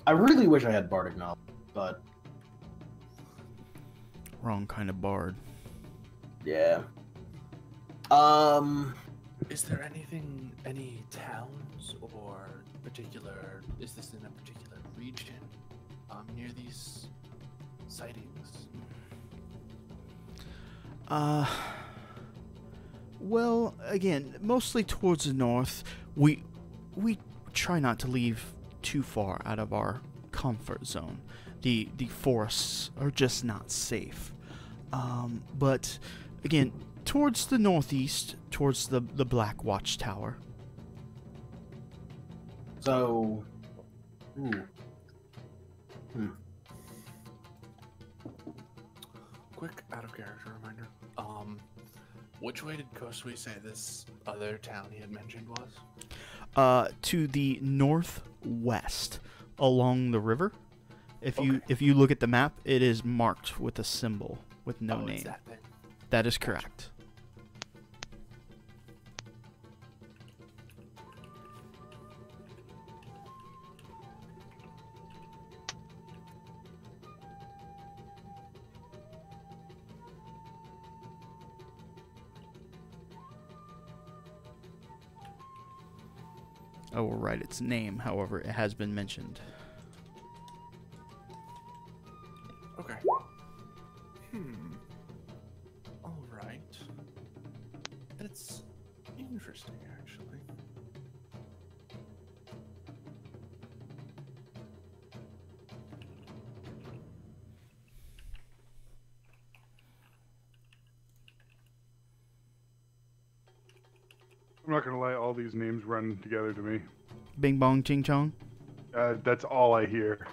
Speaker 3: I really wish I had bardic knowledge, but
Speaker 1: Wrong kind of bard.
Speaker 3: yeah.
Speaker 2: Is there any towns or particular? Is this in a particular region near these sightings?
Speaker 1: Well, again, mostly towards the north. We try not to leave too far out of our comfort zone. The forests are just not safe. But again, towards the northeast, towards the Black Watchtower.
Speaker 3: So,
Speaker 2: Quick out of character reminder. Which way did Kosui say this other town he had mentioned was?
Speaker 1: To the northwest, along the river. If
Speaker 2: Okay.
Speaker 1: you look at the map, it is marked with a symbol with no
Speaker 2: Oh,
Speaker 1: name.
Speaker 2: it's that thing.
Speaker 1: That is correct. I will write its name, however, it has been mentioned.
Speaker 2: Okay.
Speaker 5: I'm not gonna lie, all these names run together to me.
Speaker 1: Bing bong ching chong.
Speaker 5: That's all I hear.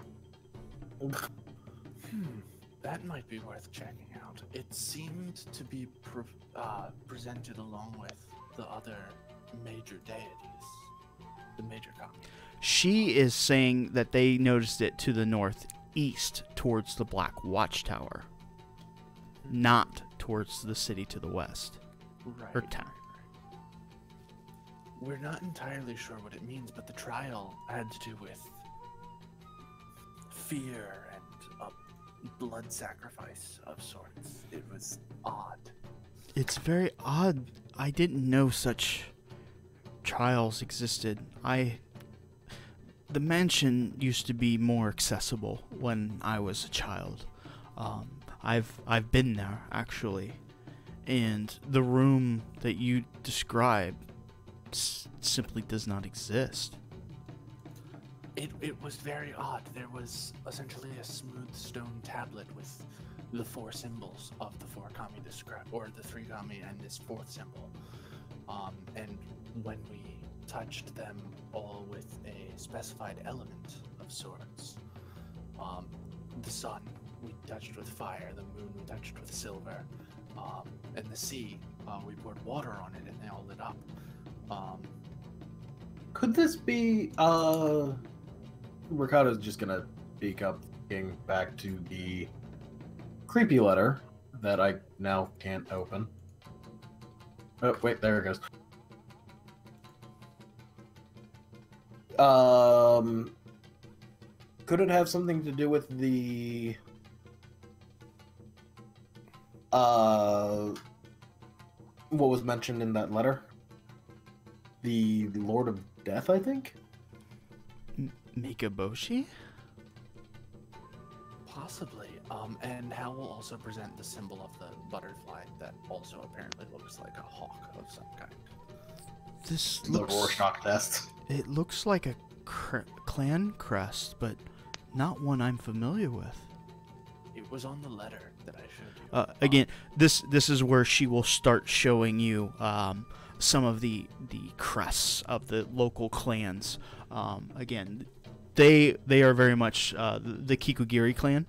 Speaker 2: That might be worth checking out. It seemed to be presented along with the other major deities, the major kami.
Speaker 1: She is saying that they noticed it to the northeast towards the Black Watchtower, not towards the city to the west.
Speaker 2: Right.
Speaker 1: Or town.
Speaker 2: We're not entirely sure what it means, but the trial had to do with fear and a blood sacrifice of sorts. It was odd.
Speaker 1: It's very odd. I didn't know such trials existed. The mansion used to be more accessible when I was a child. I've been there actually, and the room that you describe simply does not exist.
Speaker 2: It was very odd. There was essentially a smooth stone tablet with the four symbols of the four kami described, or the three kami and this fourth symbol. And when we touched them all with a specified element of sorts, the sun we touched with fire, the moon we touched with silver, and the sea we poured water on it and they all lit up.
Speaker 3: Could this be Ricardo's just gonna speak up, thinking back to the creepy letter that I now can't open. Oh wait, there it goes. Could it have something to do with the what was mentioned in that letter? The Lord of Death, I think?
Speaker 1: Mikaboshi?
Speaker 2: Possibly. And Hal will also present the symbol of the butterfly that also apparently looks like a hawk of some kind.
Speaker 1: This
Speaker 3: The
Speaker 1: looks...
Speaker 3: Rorschach test.
Speaker 1: It looks like a clan crest, but not one I'm familiar with.
Speaker 2: It was on the letter that I showed you.
Speaker 1: Again, this is where she will start showing you some of the crests of the local clans. Again, they are very much the Kikugiri clan.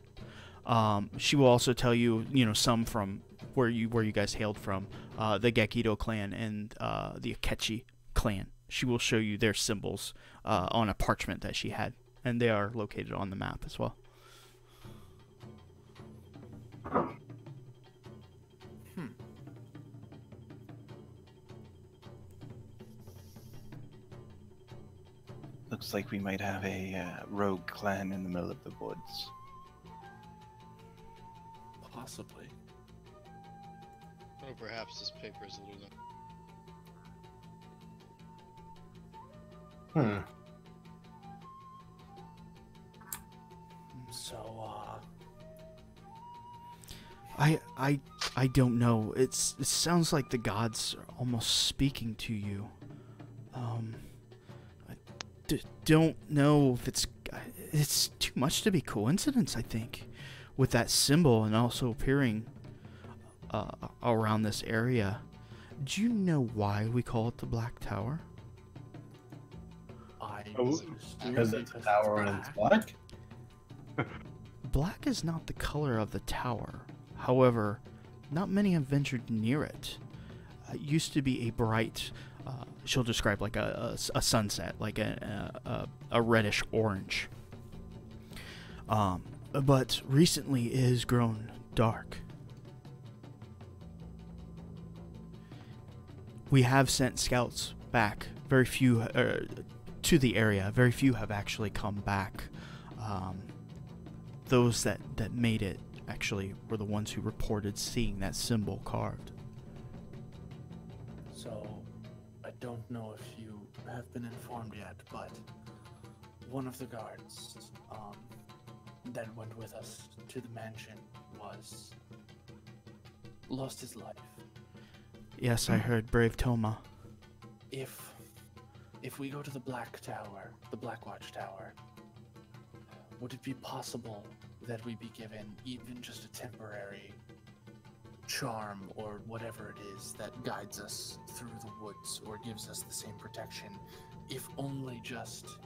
Speaker 1: She will also tell you, some from where you guys hailed from, the Gekido clan and the Akechi clan. She will show you their symbols on a parchment that she had, and they are located on the map as well.
Speaker 6: Looks like we might have a rogue clan in the middle of the woods.
Speaker 2: Possibly.
Speaker 4: Or perhaps this paper is a little.
Speaker 2: So,
Speaker 1: I don't know. It sounds like the gods are almost speaking to you. I don't know if it's too much to be coincidence, I think, with that symbol and also appearing around this area. Do you know why we call it the Black Tower?
Speaker 3: Because it's a tower and it's black?
Speaker 1: Black is not the color of the tower. However, not many have ventured near it. It used to be a bright, she'll describe like a sunset, like a reddish orange. But recently it has grown dark. We have sent scouts back. Very few to the area. Very few have actually come back. Those that made it actually were the ones who reported seeing that symbol carved.
Speaker 2: So, I don't know if you have been informed yet, but one of the guards that went with us to the mansion lost his life.
Speaker 1: Yes, I heard. Brave Toma.
Speaker 2: If we go to the Black Tower, the Black Watchtower, would it be possible that we be given even just a temporary charm or whatever it is that guides us through the woods or gives us the same protection, if only just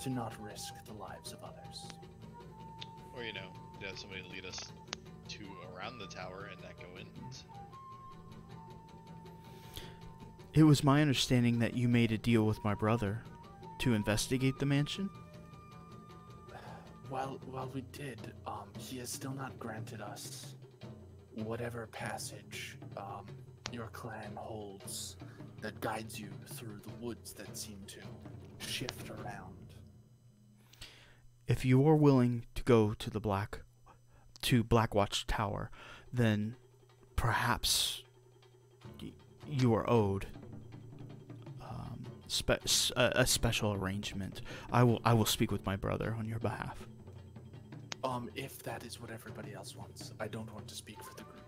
Speaker 2: to not risk the lives of others.
Speaker 4: Or, you know, to have somebody lead us to around the tower and not go in.
Speaker 1: It was my understanding that you made a deal with my brother to investigate the mansion.
Speaker 2: While we did, he has still not granted us whatever passage your clan holds that guides you through the woods that seem to shift around.
Speaker 1: If you are willing to go to the Blackwatch Tower, then perhaps you are owed a special arrangement. I will speak with my brother on your behalf.
Speaker 2: If that is what everybody else wants, I don't want to speak for the group.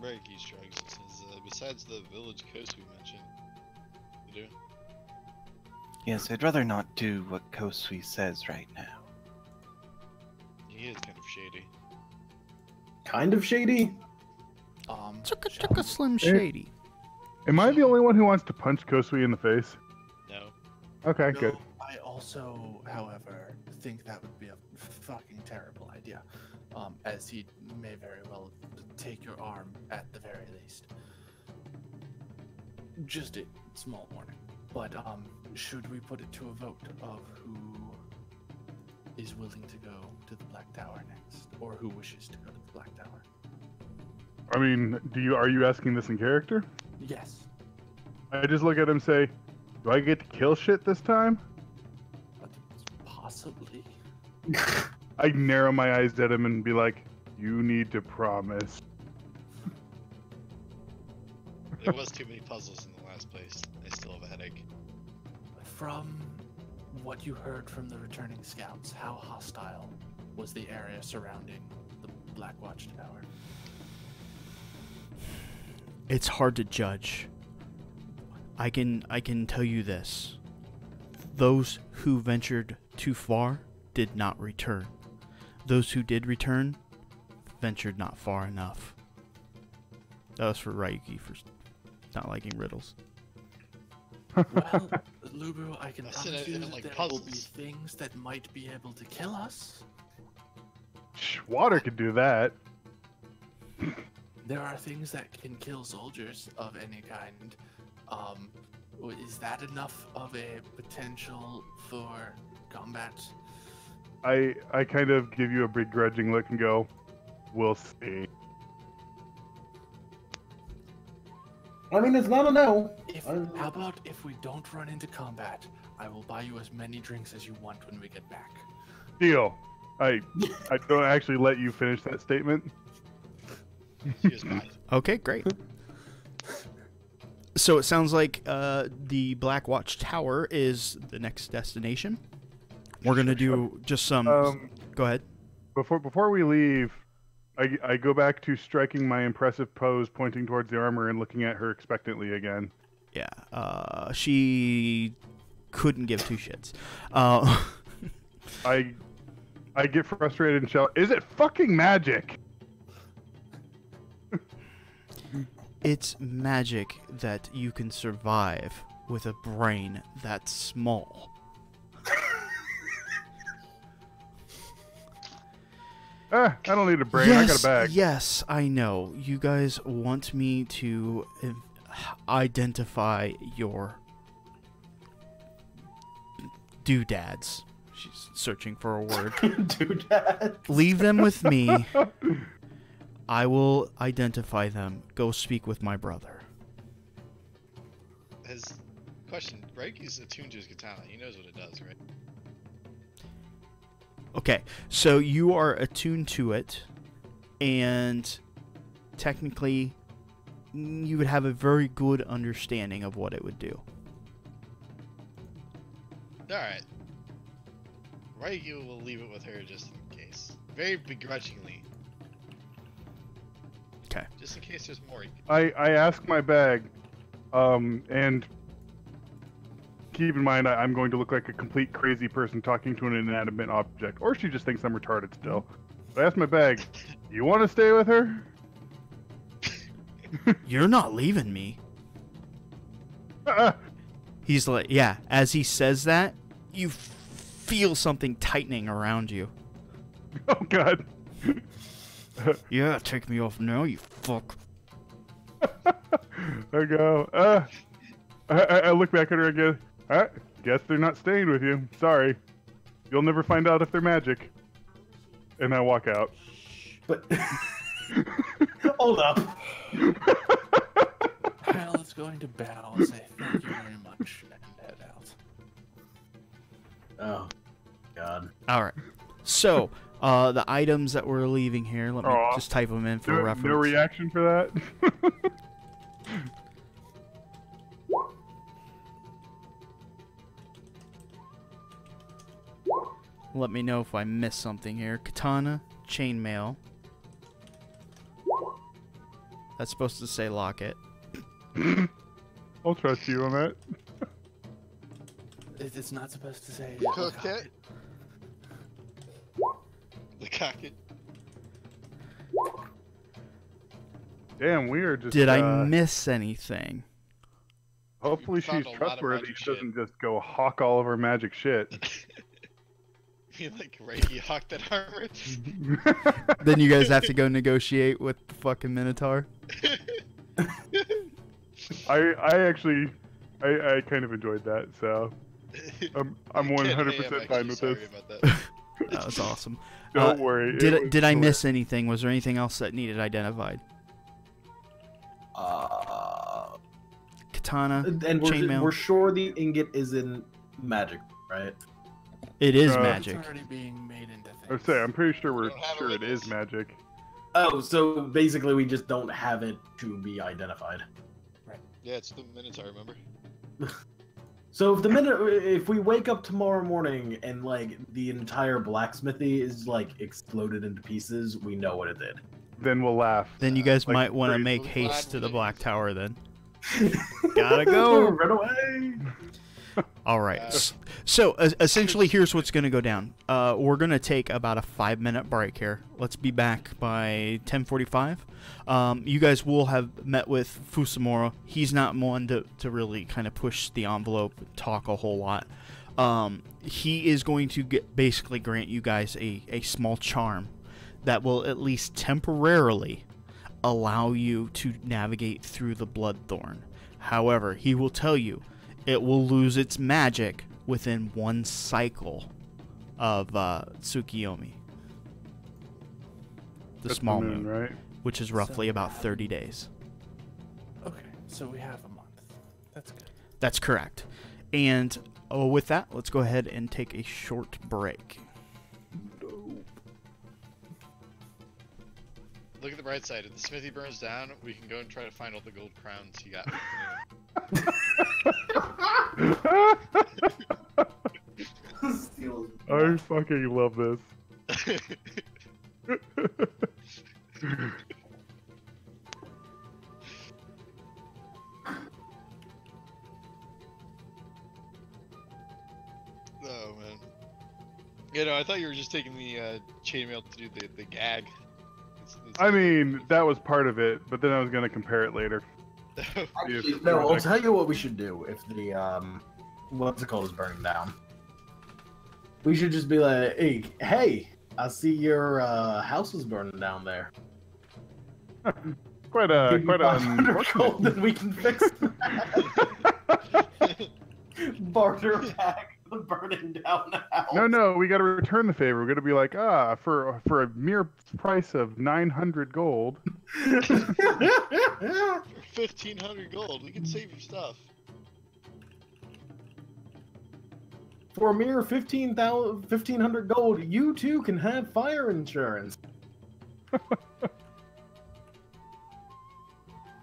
Speaker 4: Reiki shrugs and says, besides the village coast we mentioned, you do?
Speaker 6: Yes, I'd rather not do what Kosui says right now.
Speaker 4: He is kind of shady.
Speaker 3: Kind of shady?
Speaker 1: Chicka Slim Shady.
Speaker 5: Am I the only one who wants to punch Kosui in the face?
Speaker 4: No.
Speaker 5: Okay,
Speaker 2: No,
Speaker 5: good.
Speaker 2: I also, however, think that would be a fucking terrible idea, as he may very well take your arm at the very least. Just a small warning. But should we put it to a vote of who is willing to go to the Black Tower next, or who wishes to go to the Black Tower?
Speaker 5: I mean, are you asking this in character?
Speaker 2: Yes.
Speaker 5: I just look at him and say, do I get to kill shit this time?
Speaker 2: But possibly.
Speaker 5: I narrow my eyes at him and be like, you need to promise.
Speaker 4: There was too many puzzles in the last place. I still have a headache.
Speaker 2: From what you heard from the returning scouts, how hostile was the area surrounding the Blackwatch Tower?
Speaker 1: It's hard to judge. I can tell you this. Those who ventured too far did not return. Those who did return ventured not far enough. That was for Ryuki for not liking riddles.
Speaker 2: Well, Lubu, I can
Speaker 4: I said
Speaker 2: promise
Speaker 4: I
Speaker 2: you
Speaker 4: didn't
Speaker 2: that
Speaker 4: like
Speaker 2: there will be
Speaker 4: puzzles.
Speaker 2: things that might be able to kill us.
Speaker 5: Water could do that.
Speaker 2: There are things that can kill soldiers of any kind. Is that enough of a potential for combat?
Speaker 5: I kind of give you a begrudging look and go, we'll see.
Speaker 3: I mean, it's not a no.
Speaker 2: How about if we don't run into combat, I will buy you as many drinks as you want when we get back.
Speaker 5: Deal. I don't actually let you finish that statement.
Speaker 4: She is fine.
Speaker 1: Okay, great. So it sounds like the Blackwatch Tower is the next destination. We're gonna do just some. Go ahead.
Speaker 5: Before we leave, I go back to striking my impressive pose, pointing towards the armor and looking at her expectantly again.
Speaker 1: Yeah. She couldn't give two shits.
Speaker 5: I get frustrated and shout, "Is it fucking magic?"
Speaker 1: It's magic that you can survive with a brain that small.
Speaker 5: I don't need a brain. I got a bag.
Speaker 1: Yes, I know. You guys want me to identify your doodads. She's searching for a word.
Speaker 3: Dude, that.
Speaker 1: Leave them with me. I will identify them. Go speak with my brother.
Speaker 4: His question, Reiki's attuned to his katana. He knows what it does, right?
Speaker 1: Okay, so you are attuned to it, and technically, you would have a very good understanding of what it would do.
Speaker 4: Alright. Reiki will leave it with her just in case. Very begrudgingly.
Speaker 1: Okay.
Speaker 4: Just in case there's more.
Speaker 5: I ask my bag, and keep in mind I'm going to look like a complete crazy person talking to an inanimate object, or she just thinks I'm retarded still. I asked my bag, you want to stay with her?
Speaker 1: You're not leaving me.
Speaker 5: Uh-uh.
Speaker 1: He's like, yeah, as he says that, you feel something tightening around you.
Speaker 5: Oh, God.
Speaker 1: Yeah, take me off now, you fuck.
Speaker 5: I go, I look back at her again. Guess they're not staying with you. Sorry. You'll never find out if they're magic. And I walk out.
Speaker 3: But hold up.
Speaker 2: Hal is going to bow and say thank you very much and head out.
Speaker 3: Oh, God.
Speaker 1: All right. So, the items that we're leaving here, let me
Speaker 5: Aw.
Speaker 1: just type them in for
Speaker 5: No,
Speaker 1: reference.
Speaker 5: no reaction for that?
Speaker 1: Let me know if I missed something here. Katana, chainmail. That's supposed to say locket.
Speaker 5: I'll trust you on that.
Speaker 2: It's not supposed to say.
Speaker 4: Coquette. The cocket.
Speaker 5: Damn, we are just.
Speaker 1: Did I miss anything?
Speaker 5: Hopefully
Speaker 4: We found
Speaker 5: she's
Speaker 4: a lot of
Speaker 5: trustworthy.
Speaker 4: magic
Speaker 5: She
Speaker 4: shit.
Speaker 5: doesn't just go hawk all of our magic shit.
Speaker 4: You like right? You hawked that armor.
Speaker 1: Then you guys have to go negotiate with the fucking Minotaur.
Speaker 5: I actually, I kind of enjoyed that, so I'm
Speaker 4: Ken,
Speaker 5: 100%
Speaker 4: hey, I'm
Speaker 5: fine
Speaker 4: actually
Speaker 5: with
Speaker 4: sorry
Speaker 5: this.
Speaker 4: about that.
Speaker 1: That was awesome.
Speaker 5: Don't worry.
Speaker 1: Did I miss anything? Was there anything else that needed identified? Katana,
Speaker 3: And
Speaker 1: chainmail.
Speaker 3: we're sure the ingot isn't magic, right?
Speaker 1: It is
Speaker 5: Uh,
Speaker 1: magic.
Speaker 2: It's already being made into
Speaker 5: I
Speaker 2: things.
Speaker 5: say, I'm pretty sure we're
Speaker 4: don't have
Speaker 5: sure
Speaker 4: it
Speaker 5: it
Speaker 4: with
Speaker 5: is
Speaker 4: us.
Speaker 5: magic.
Speaker 3: Oh, so basically we just don't have it to be identified.
Speaker 4: Yeah, it's the Minotaur. Remember?
Speaker 3: So if we wake up tomorrow morning and like the entire blacksmithy is like exploded into pieces, we know what it did.
Speaker 5: Then we'll laugh.
Speaker 1: Then you guys
Speaker 5: Like
Speaker 1: might want to
Speaker 5: crazy.
Speaker 1: make
Speaker 4: Glad
Speaker 1: haste
Speaker 4: we
Speaker 1: to the
Speaker 4: didn't.
Speaker 1: Black Tower then. Gotta go.
Speaker 3: Run away.
Speaker 1: All right. So essentially, here's what's going to go down. We're going to take about a 5-minute break here. Let's be back by 10:45. You guys will have met with Fusumura. He's not one to really kind of push the envelope, talk a whole lot. He is going to basically grant you guys a small charm that will at least temporarily allow you to navigate through the Bloodthorn. However, he will tell you it will lose its magic within 1 cycle of Tsukiyomi. The
Speaker 5: That's
Speaker 1: small
Speaker 5: the
Speaker 1: moon,
Speaker 5: right?
Speaker 1: which is roughly about 30 days.
Speaker 2: Okay, so we have a month. That's good.
Speaker 1: That's correct. And with that, let's go ahead and take a short break.
Speaker 4: Look at the bright side. If the smithy burns down, we can go and try to find all the gold crowns you got.
Speaker 5: I fucking love this.
Speaker 4: Oh man. You know, I thought you were just taking the chainmail to do the gag.
Speaker 5: I mean, that was part of it, but then I was gonna compare it later.
Speaker 3: Actually, no, I'll tell you what we should do if the what's it called is burning down. We should just be like, hey, I see your house is burning down there.
Speaker 5: Quite
Speaker 3: Give me
Speaker 5: quite
Speaker 3: 500 gold,
Speaker 5: unfortunate.
Speaker 3: then we can fix that. Barter back the burning down house.
Speaker 5: No, we gotta return the favor. We're gonna be like, for a mere price of 900 gold.
Speaker 4: For 1,500 gold, we can save your stuff.
Speaker 3: For a mere 1,500 gold, you too can have fire insurance.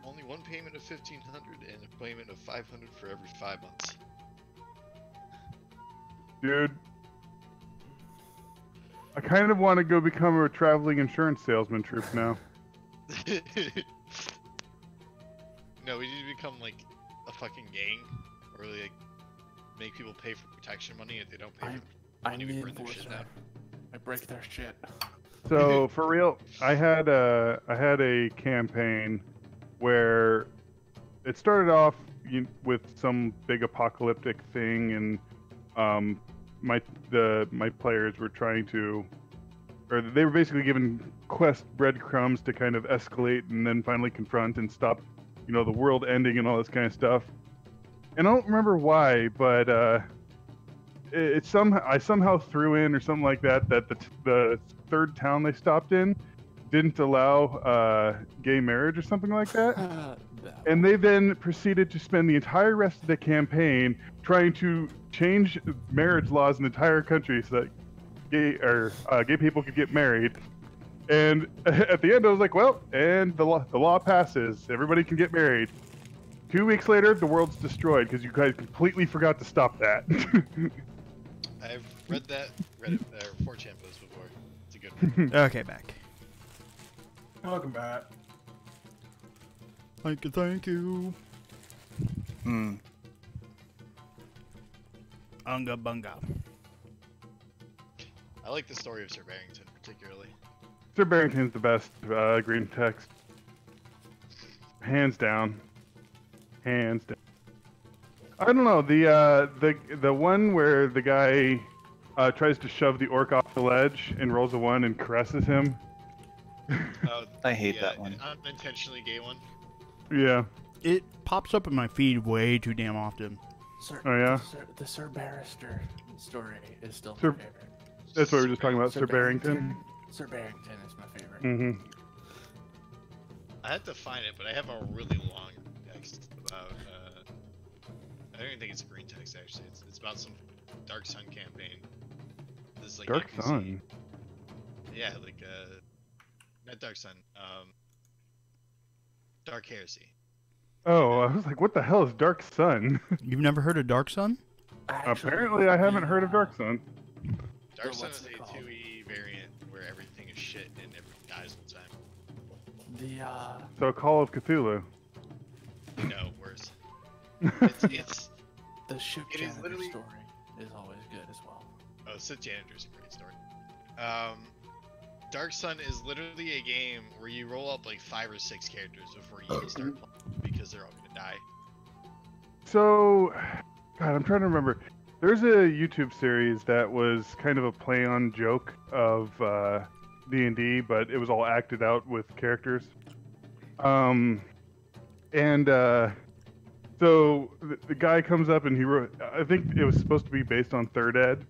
Speaker 4: Only one payment of 1,500 and a payment of 500 for every 5 months.
Speaker 5: Dude, I kind of want to go become a traveling insurance salesman troupe now.
Speaker 4: No, we need to become like a fucking gang, or like make people pay for protection money if they don't pay for
Speaker 2: I'm
Speaker 4: money.
Speaker 2: the
Speaker 4: We burn their shit
Speaker 2: enforcer.
Speaker 4: down.
Speaker 2: I break their shit.
Speaker 5: So for real, I had a campaign where it started off with some big apocalyptic thing, and my players were trying to, or they were basically given quest breadcrumbs to kind of escalate and then finally confront and stop, the world ending and all this kind of stuff. And I don't remember why, but I somehow threw in or something like that the third town they stopped in didn't allow gay marriage or something like that. And they then proceeded to spend the entire rest of the campaign trying to change marriage laws in the entire country so that gay people could get married. And at the end, I was like, well, and the law passes. Everybody can get married. 2 weeks later, the world's destroyed because you guys completely forgot to stop that.
Speaker 4: I've read that Reddit or 4chan post before. It's a good one.
Speaker 1: Okay, back.
Speaker 3: Welcome back.
Speaker 1: Thank you. Unga bunga.
Speaker 4: I like the story of Sir Barrington particularly.
Speaker 5: Sir Barrington's the best green text. Hands down. Hands down. I don't know, the one where the guy tries to shove the orc off the ledge and rolls a 1 and caresses him.
Speaker 6: I hate that one.
Speaker 4: Unintentionally gay one.
Speaker 5: Yeah.
Speaker 1: It pops up in my feed way too damn often.
Speaker 5: Oh, yeah?
Speaker 2: The Sir Barrister story is still
Speaker 5: Sir-
Speaker 2: my favorite.
Speaker 5: That's what we were just talking about, Sir Barrington.
Speaker 2: Sir Barrington is my favorite.
Speaker 5: Mm-hmm.
Speaker 4: I had to find it, but I have a really long text about. I don't even think it's a green text actually. It's about some Dark Sun campaign. This is like
Speaker 5: Dark
Speaker 4: NPC.
Speaker 5: Sun?
Speaker 4: Yeah, like not Dark Sun. Dark Heresy.
Speaker 5: Oh, I was like, what the hell is Dark Sun?
Speaker 1: You've never heard of Dark Sun?
Speaker 5: Apparently, I haven't heard of Dark Sun.
Speaker 4: Dark Sun
Speaker 2: what's
Speaker 4: is
Speaker 2: it
Speaker 4: a
Speaker 2: called?
Speaker 4: 2e variant where everything is shit and everyone dies all the time.
Speaker 5: So, Call of Cthulhu.
Speaker 4: No, worse. It's
Speaker 2: The ship
Speaker 4: It is
Speaker 2: janitor
Speaker 4: literally-
Speaker 2: story is always good as well.
Speaker 4: Oh, Sith Janitor's a great story. Dark Sun is literally a game where you roll up like 5 or 6 characters before you even start playing because they're all gonna die.
Speaker 5: So, God, I'm trying to remember. There's a YouTube series that was kind of a play on joke of D&D, but it was all acted out with characters. So the guy comes up and he wrote, I think it was supposed to be based on Third Ed,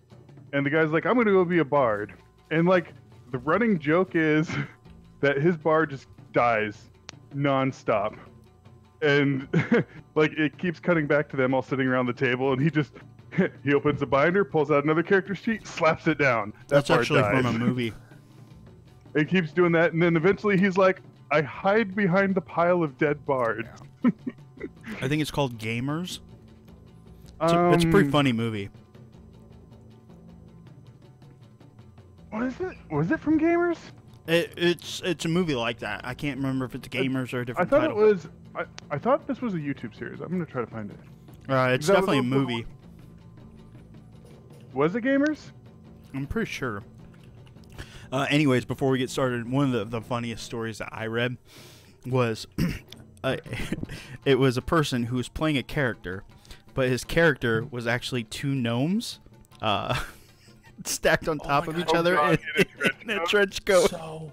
Speaker 5: and the guy's like, I'm gonna go be a bard. And like, the running joke is that his bard just dies non-stop. And like, it keeps cutting back to them all sitting around the table, and he opens a binder, pulls out another character sheet, slaps it down.
Speaker 1: That's
Speaker 5: bard
Speaker 1: actually
Speaker 5: dies.
Speaker 1: from a movie.
Speaker 5: It keeps doing that, and then eventually he's like, I hide behind the pile of dead bards.
Speaker 1: I think it's called Gamers. It's a pretty funny movie.
Speaker 5: What is it? Was it from Gamers?
Speaker 1: It's a movie like that. I can't remember if it's Gamers or a
Speaker 5: I
Speaker 1: different
Speaker 5: thought
Speaker 1: title.
Speaker 5: it was. I thought this was a YouTube series. I'm gonna try to find it.
Speaker 1: It's
Speaker 5: Is that
Speaker 1: definitely a
Speaker 5: what-
Speaker 1: movie.
Speaker 5: Was it Gamers?
Speaker 1: I'm pretty sure. Anyways, before we get started, one of the funniest stories that I read was it was a person who was playing a character, but his character was actually 2 gnomes stacked on top
Speaker 2: my
Speaker 1: of
Speaker 2: God.
Speaker 1: each other
Speaker 5: God,
Speaker 1: in a trench coat.
Speaker 2: So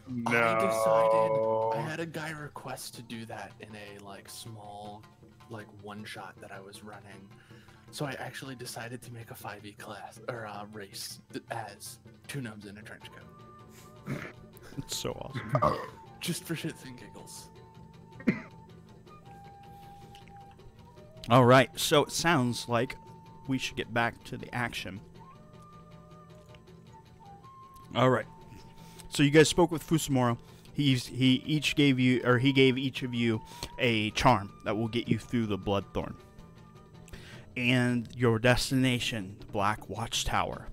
Speaker 5: No.
Speaker 2: I decided I had a guy request to do that in a like small like one shot that I was running. So I actually decided to make a 5e class or race as 2 gnomes in a trench coat.
Speaker 1: It's so awesome.
Speaker 2: Just for shits and giggles.
Speaker 1: All right, so it sounds like we should get back to the action. All right. So you guys spoke with Fusumura. He gave each of you a charm that will get you through the Bloodthorn. And your destination, the Black Watchtower.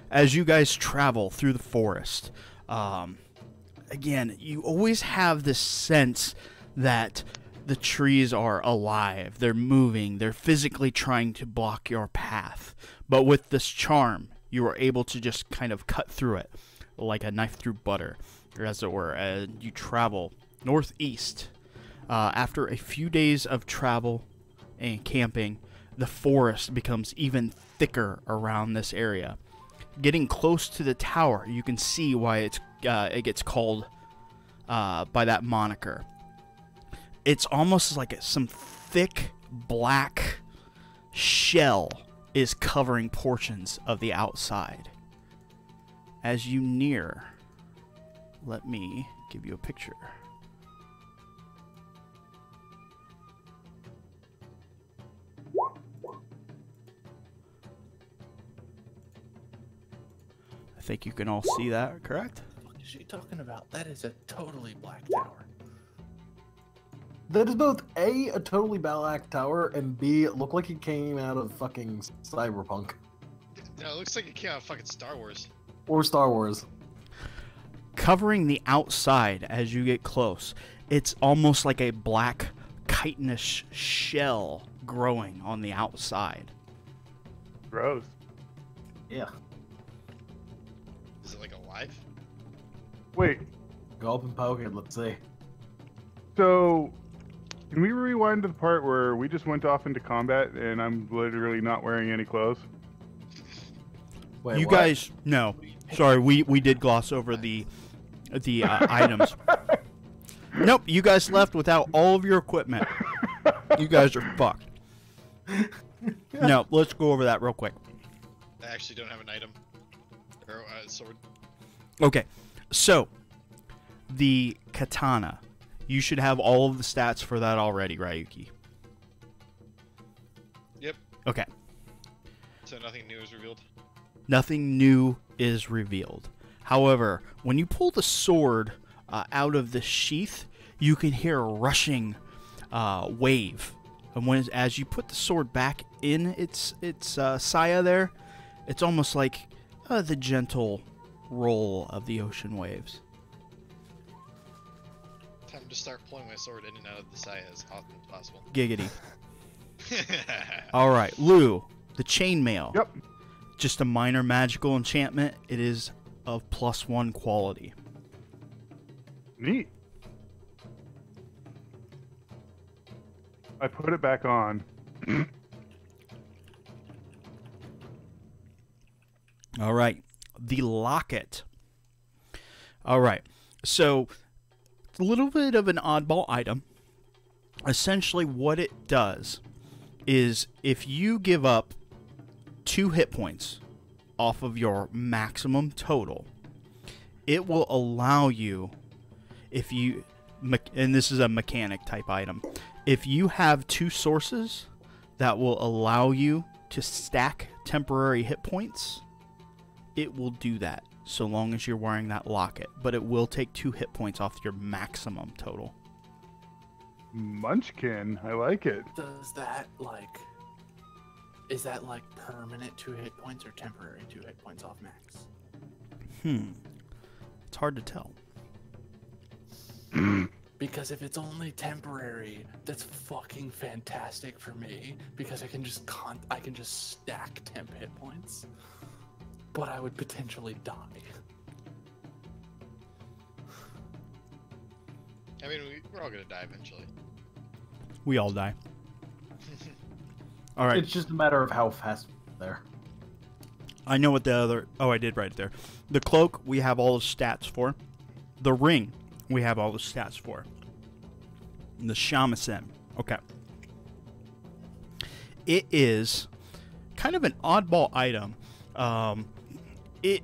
Speaker 1: As you guys travel through the forest, again, you always have this sense that the trees are alive, they're moving, they're physically trying to block your path. But with this charm, you are able to just kind of cut through it. like a knife through butter, or as it were, and you travel northeast. After a few days of travel and camping, the forest becomes even thicker around this area. Getting close to the tower, you can see why it gets called by that moniker. It's almost like some thick black shell is covering portions of the outside. As you near, let me give you a picture. I think you can all see that, correct?
Speaker 2: What is she talking about? That is a totally black tower.
Speaker 3: That is both A totally black tower, and B, it looked like it came out of fucking Cyberpunk.
Speaker 4: No, it looks like it came out of fucking Star Wars.
Speaker 3: Or Star Wars.
Speaker 1: Covering the outside as you get close, it's almost like a black chitinous shell growing on the outside.
Speaker 5: Gross.
Speaker 3: Yeah.
Speaker 4: Is it like alive?
Speaker 5: Wait,
Speaker 3: Go up and poke it, let's see.
Speaker 5: so can we rewind to the part where we just went off into combat and I'm literally not wearing any clothes?
Speaker 3: Wait,
Speaker 1: You
Speaker 3: what?
Speaker 1: guys, no, sorry, we did gloss over the items. Nope, you guys left without all of your equipment. You guys are fucked. No, let's go over that real quick.
Speaker 4: I actually don't have an item. Or sword.
Speaker 1: Okay, so the katana. You should have all of the stats for that already, Ryuki.
Speaker 4: Yep.
Speaker 1: Okay,
Speaker 4: So nothing new is revealed.
Speaker 1: nothing new is revealed. However, when you pull the sword out of the sheath, you can hear a rushing wave. And as you put the sword back in its saya there, it's almost like the gentle roll of the ocean waves.
Speaker 4: Time to start pulling my sword in and out of the saya as often as possible.
Speaker 1: Giggity. All right, Lou, the chainmail.
Speaker 5: Yep.
Speaker 1: Just a minor magical enchantment. It is of +1 quality.
Speaker 5: Neat. I put it back on.
Speaker 1: All right, the locket. All right, so it's a little bit of an oddball item. Essentially, what it does is if you give up 2 hit points off of your maximum total, it will allow you, if you, and this is a mechanic type item, if you have 2 sources that will allow you to stack temporary hit points, it will do that so long as you're wearing that locket, but it will take 2 hit points off your maximum total.
Speaker 5: Munchkin, I like it.
Speaker 2: Does that like? Is that like permanent 2 hit points or temporary 2 hit points off max?
Speaker 1: It's hard to tell.
Speaker 2: Because if it's only temporary, that's fucking fantastic for me. Because I can just stack temp hit points, but I would potentially die.
Speaker 4: I mean, we're all gonna die eventually.
Speaker 1: We all die. All right.
Speaker 3: It's just a matter of how fast there.
Speaker 1: I know what the other... Oh, I did write it there. The cloak, we have all the stats for. The ring, we have all the stats for. And the shamisen. Okay. It is kind of an oddball item. It...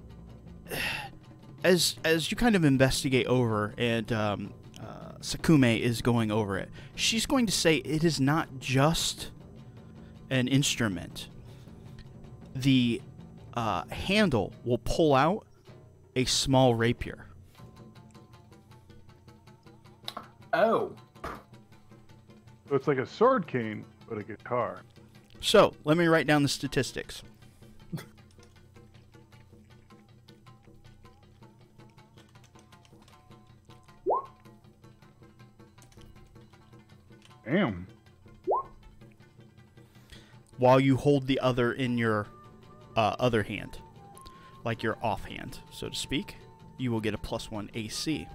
Speaker 1: As you kind of investigate over, and Sakume is going over it, she's going to say it is not just an instrument. The handle will pull out a small rapier.
Speaker 3: Oh.
Speaker 5: So it's like a sword cane, but a guitar.
Speaker 1: So, let me write down the statistics.
Speaker 5: Damn.
Speaker 1: While you hold the other in your other hand. Like your offhand, so to speak. you will get a +1 AC.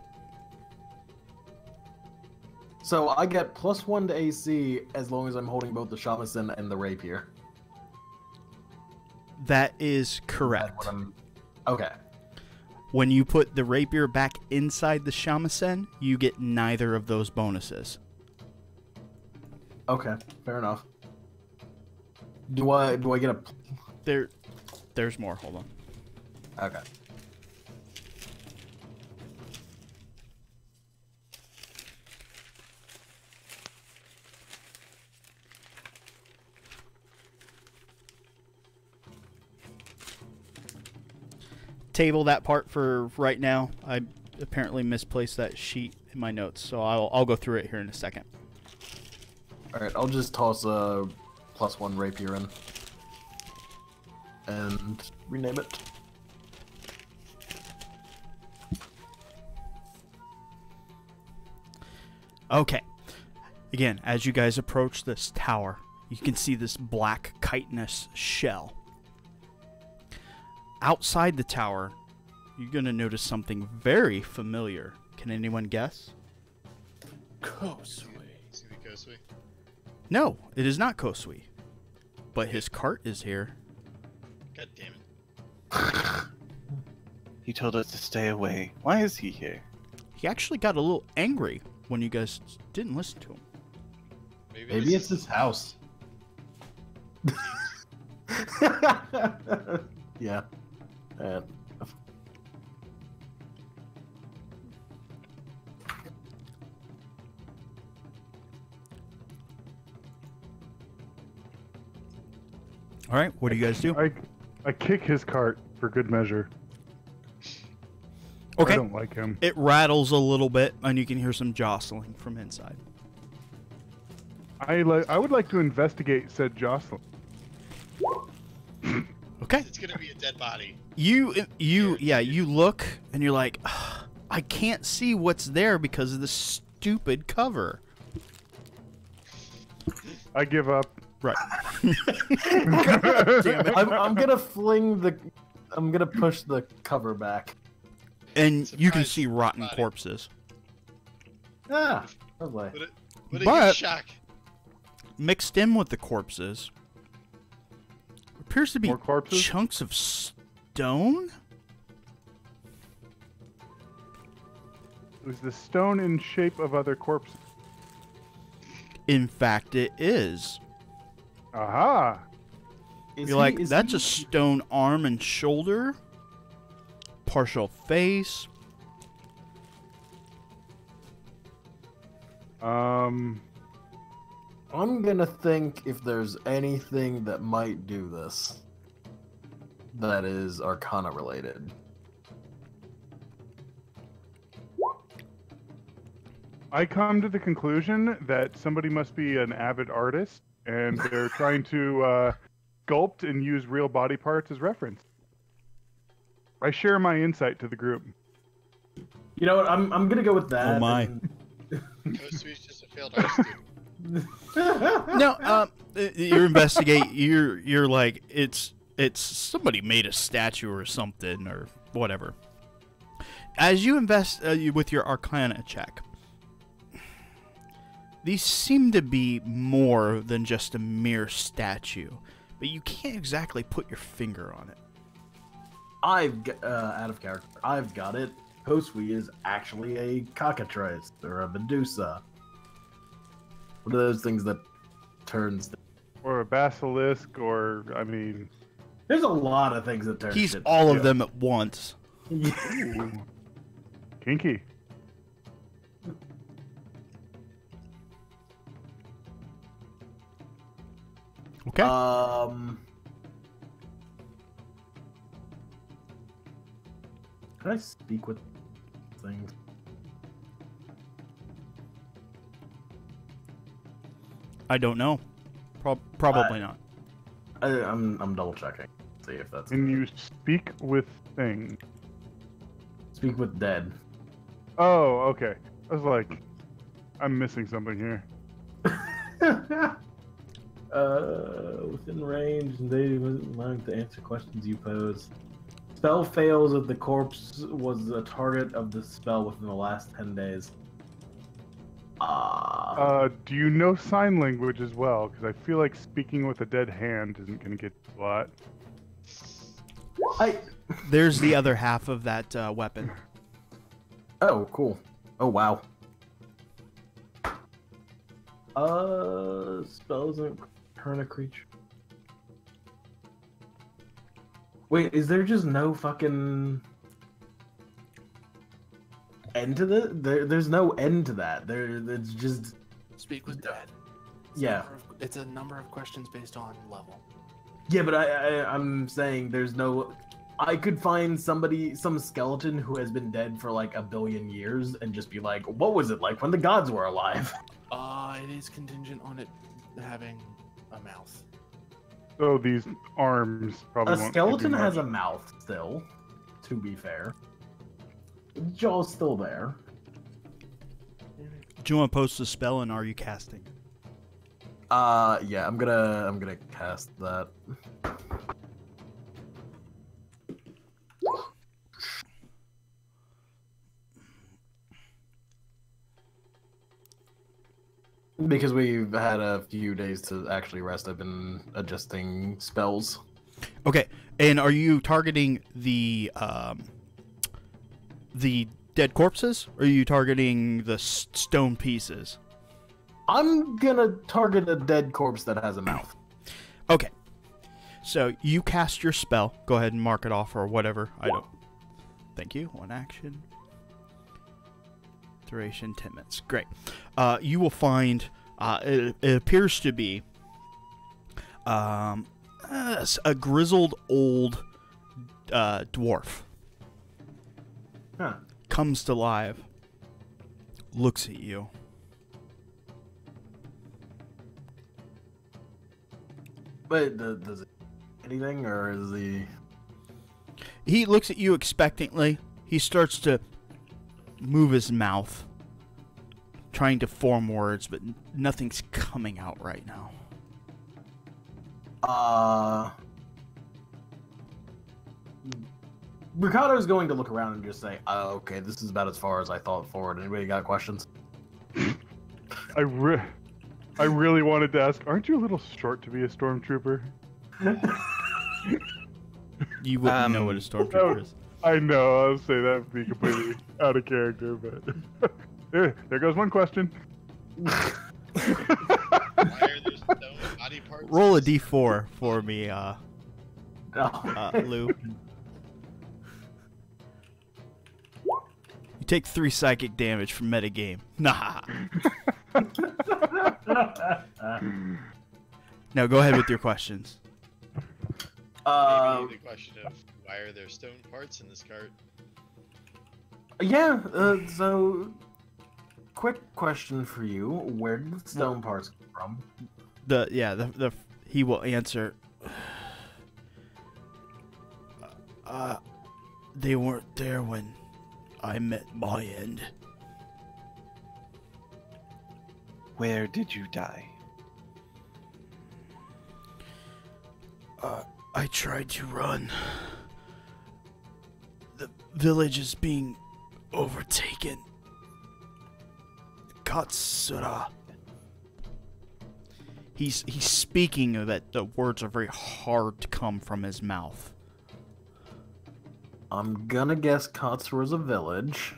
Speaker 3: So I get +1 to AC as long as I'm holding both the shamisen and the rapier.
Speaker 1: That is
Speaker 3: Is that
Speaker 1: correct.
Speaker 3: what Okay.
Speaker 1: When you put the rapier back inside the shamisen, you get neither of those bonuses.
Speaker 3: Okay. Fair enough. Do I get a?
Speaker 1: There's more. Hold on.
Speaker 3: Okay.
Speaker 1: Table that part for right now. I apparently misplaced that sheet in my notes, so I'll go through it here in a second.
Speaker 3: All right. I'll just toss a +1 rapier in and rename it.
Speaker 1: Okay. Again, as you guys approach this tower, you can see this black chitinous shell. Outside the tower, you're going to notice something very familiar. Can anyone guess?
Speaker 2: Kosui.
Speaker 4: It's gonna be Kosui.
Speaker 1: No, it is not Kosui. But his cart is here.
Speaker 4: God damn it.
Speaker 6: He told us to stay away. Why is he here?
Speaker 1: He actually got a little angry when you guys didn't listen to him.
Speaker 3: Maybe
Speaker 4: this
Speaker 3: it's
Speaker 4: is-
Speaker 3: his house. Yeah.
Speaker 1: All right, what do you guys do?
Speaker 5: I kick his cart for good measure.
Speaker 1: Okay.
Speaker 5: I don't like him.
Speaker 1: It rattles a little bit, and you can hear some jostling from inside.
Speaker 5: I would like to investigate said jostling.
Speaker 1: Okay.
Speaker 4: It's gonna be a dead body.
Speaker 1: You look, and you're like, "Ugh, I can't see what's there because of the stupid cover."
Speaker 5: I give up.
Speaker 1: Right.
Speaker 3: I'm gonna I'm gonna push the cover back.
Speaker 1: And you can
Speaker 4: Surprise
Speaker 1: see rotten
Speaker 4: body.
Speaker 1: corpses.
Speaker 3: Ah, lovely.
Speaker 4: What a
Speaker 1: But-
Speaker 4: good shock.
Speaker 1: Mixed in with the corpses appears to be
Speaker 5: More corpses?
Speaker 1: chunks of stone.
Speaker 5: Is the stone in shape of other corpses?
Speaker 1: In fact, it is.
Speaker 5: Aha!
Speaker 1: You're like, that's a stone arm and shoulder, partial face.
Speaker 3: I'm gonna think if there's anything that might do this that is Arcana related.
Speaker 5: I come to the conclusion that somebody must be an avid artist, and they're trying to sculpt and use real body parts as reference. I share my insight to the group.
Speaker 3: You know what? I'm gonna go with that.
Speaker 1: Oh my.
Speaker 4: Kosui's just a failed art student.
Speaker 1: No, you investigate. You're like, it's somebody made a statue or something or whatever. As you invest with your Arcana check, these seem to be more than just a mere statue, but you can't exactly put your finger on it.
Speaker 3: Out of character, I've got it. Kosui is actually a cockatrice or a Medusa. What are those things that turns?
Speaker 5: Or a basilisk, or, I mean...
Speaker 3: There's a lot of things that turn.
Speaker 1: He's
Speaker 3: shit.
Speaker 1: all of them at once.
Speaker 5: Ooh. Kinky.
Speaker 1: Okay.
Speaker 3: Can I speak with things?
Speaker 1: I don't know. Probably not.
Speaker 3: I'm double checking. See if that's.
Speaker 5: Can you speak with things?
Speaker 3: Speak with dead.
Speaker 5: Oh, okay. I was like, I'm missing something here.
Speaker 3: Within range, they wasn't allowed to answer questions you pose. Spell fails if the corpse was a target of the spell within the last 10 days.
Speaker 5: Do you know sign language as well? Because I feel like speaking with a dead hand isn't going to get a lot.
Speaker 1: There's the other half of that weapon.
Speaker 3: Oh, cool. Oh, wow. Spells don't turn a creature. Wait, is there just no fucking end to this? There's no end to that. It's just
Speaker 2: Speak with dead.
Speaker 3: Yeah.
Speaker 2: It's a number of questions based on level.
Speaker 3: yeah, but I'm saying there's no. I could find some skeleton who has been dead for like 1 billion years, and just be like, "What was it like when the gods were alive?"
Speaker 2: It is contingent on it having a mouth.
Speaker 5: So these arms probably
Speaker 3: A
Speaker 5: won't
Speaker 3: skeleton
Speaker 5: give you
Speaker 3: has a
Speaker 5: much.
Speaker 3: mouth still. To be fair, the jaw's still there.
Speaker 1: Do you want to post a spell, and are you casting?
Speaker 3: Yeah, I'm gonna cast that. Because we've had a few days to actually rest, I've been adjusting spells.
Speaker 1: Okay, and are you targeting the dead corpses, or are you targeting the stone pieces?
Speaker 3: I'm gonna target a dead corpse that has a mouth.
Speaker 1: Okay, so you cast your spell. Go ahead and mark it off or whatever. I don't. Thank you. One action. Duration 10 minutes. Great. You will find it appears to be a grizzled old dwarf.
Speaker 3: Huh.
Speaker 1: Comes to life. Looks at you.
Speaker 3: But does it anything, or is he?
Speaker 1: He looks at you expectantly. He starts to move his mouth, trying to form words, but nothing's coming out right now.
Speaker 3: Ricardo's going to look around and just say, okay, this is about as far as I thought forward. Anybody got questions?
Speaker 5: I really wanted to ask, aren't you a little short to be a stormtrooper?
Speaker 1: You wouldn't know what a stormtrooper is.
Speaker 5: I know, I was saying that would be completely out of character, but there goes one question.
Speaker 4: Why are there stone body parts?
Speaker 1: Roll a d4 for me, Lou. You take 3 psychic damage from metagame. Nah. Now go ahead with your questions.
Speaker 4: Maybe the question of why are there stone parts in this cart?
Speaker 3: Yeah, so quick question for you. Where did the stone parts come from?
Speaker 1: He will answer. They weren't there when I met my end.
Speaker 6: Where did you die?
Speaker 1: I tried to run. The village is being overtaken. Katsura. He's speaking of that the words are very hard to come from his mouth.
Speaker 3: I'm gonna guess Katsura's a village.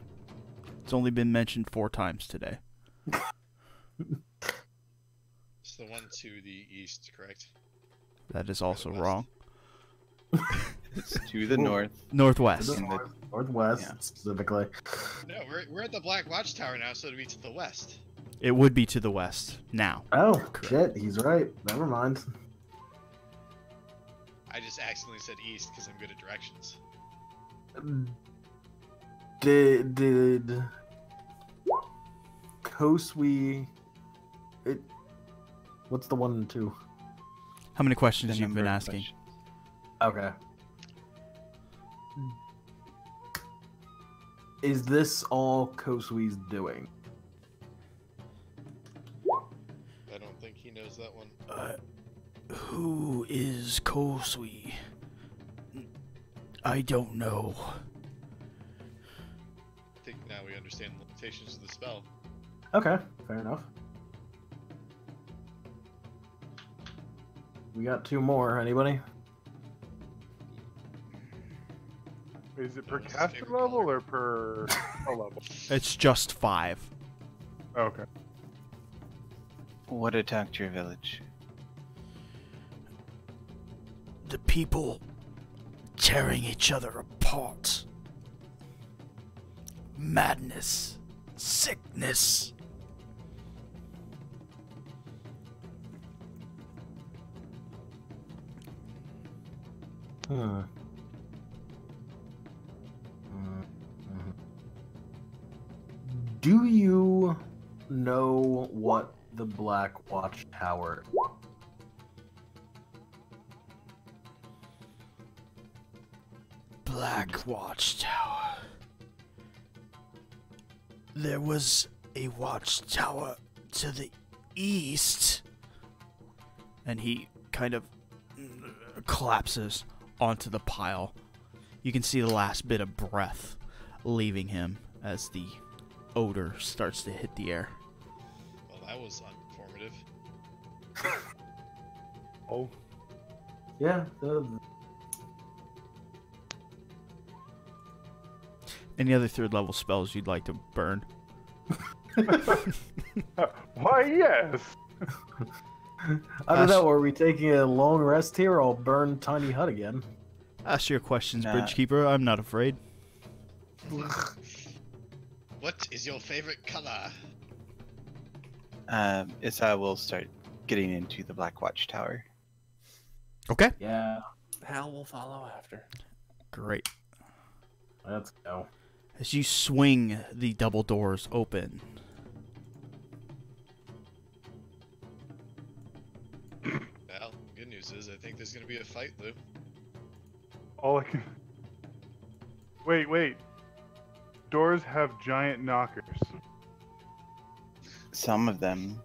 Speaker 1: It's only been mentioned 4 times today.
Speaker 4: It's the one to the east, correct?
Speaker 1: That is also
Speaker 4: West.
Speaker 1: wrong.
Speaker 6: It's to the north.
Speaker 1: Northwest.
Speaker 3: To the northwest,
Speaker 6: Yeah.
Speaker 3: specifically.
Speaker 4: No, we're at the Black Watchtower now, so it'd be to the west.
Speaker 1: It would be to the west now.
Speaker 3: Oh, shit, he's right. Never mind.
Speaker 4: I just accidentally said east because I'm good at directions.
Speaker 3: Did Kosui... What's the 1 and 2?
Speaker 1: How many questions
Speaker 6: The
Speaker 1: you've
Speaker 6: number
Speaker 1: been
Speaker 6: of
Speaker 1: asking?
Speaker 6: questions.
Speaker 3: Okay. Is this all Kosui's doing?
Speaker 4: I don't think he knows that one.
Speaker 1: Who is Kosui? I don't know.
Speaker 4: I think now we understand the limitations of the spell.
Speaker 3: Okay, fair enough. We got 2 more. Anybody?
Speaker 5: Is it per
Speaker 4: What's his
Speaker 5: caster
Speaker 4: favorite
Speaker 5: level
Speaker 4: color?
Speaker 5: or per spell level?
Speaker 1: It's just 5.
Speaker 5: Okay.
Speaker 6: What attacked your village?
Speaker 1: The people tearing each other apart. Madness. Sickness.
Speaker 3: Hmm. Do you know what the Black Watchtower is?
Speaker 1: Black Watchtower. There was a watchtower to the east. And he kind of collapses onto the pile. You can see the last bit of breath leaving him as the odor starts to hit the air.
Speaker 4: Well, that was uninformative.
Speaker 5: Oh.
Speaker 3: Yeah.
Speaker 1: Any other 3rd level spells you'd like to burn?
Speaker 5: Why, yes.
Speaker 3: I don't know. Are we taking a long rest here? Or I'll burn Tiny Hut again.
Speaker 1: Ask your questions,
Speaker 6: Nah.
Speaker 1: Bridgekeeper. I'm not afraid.
Speaker 4: What is your favorite color?
Speaker 6: Issa will start getting into the Black Watchtower.
Speaker 1: Okay.
Speaker 3: Yeah.
Speaker 2: Hal will follow after.
Speaker 1: Great.
Speaker 3: Let's go.
Speaker 1: As you swing the double doors open,
Speaker 4: Well, good news is I think there's gonna be a fight, Lou.
Speaker 5: All I can. Wait. Doors have giant knockers.
Speaker 6: Some of them.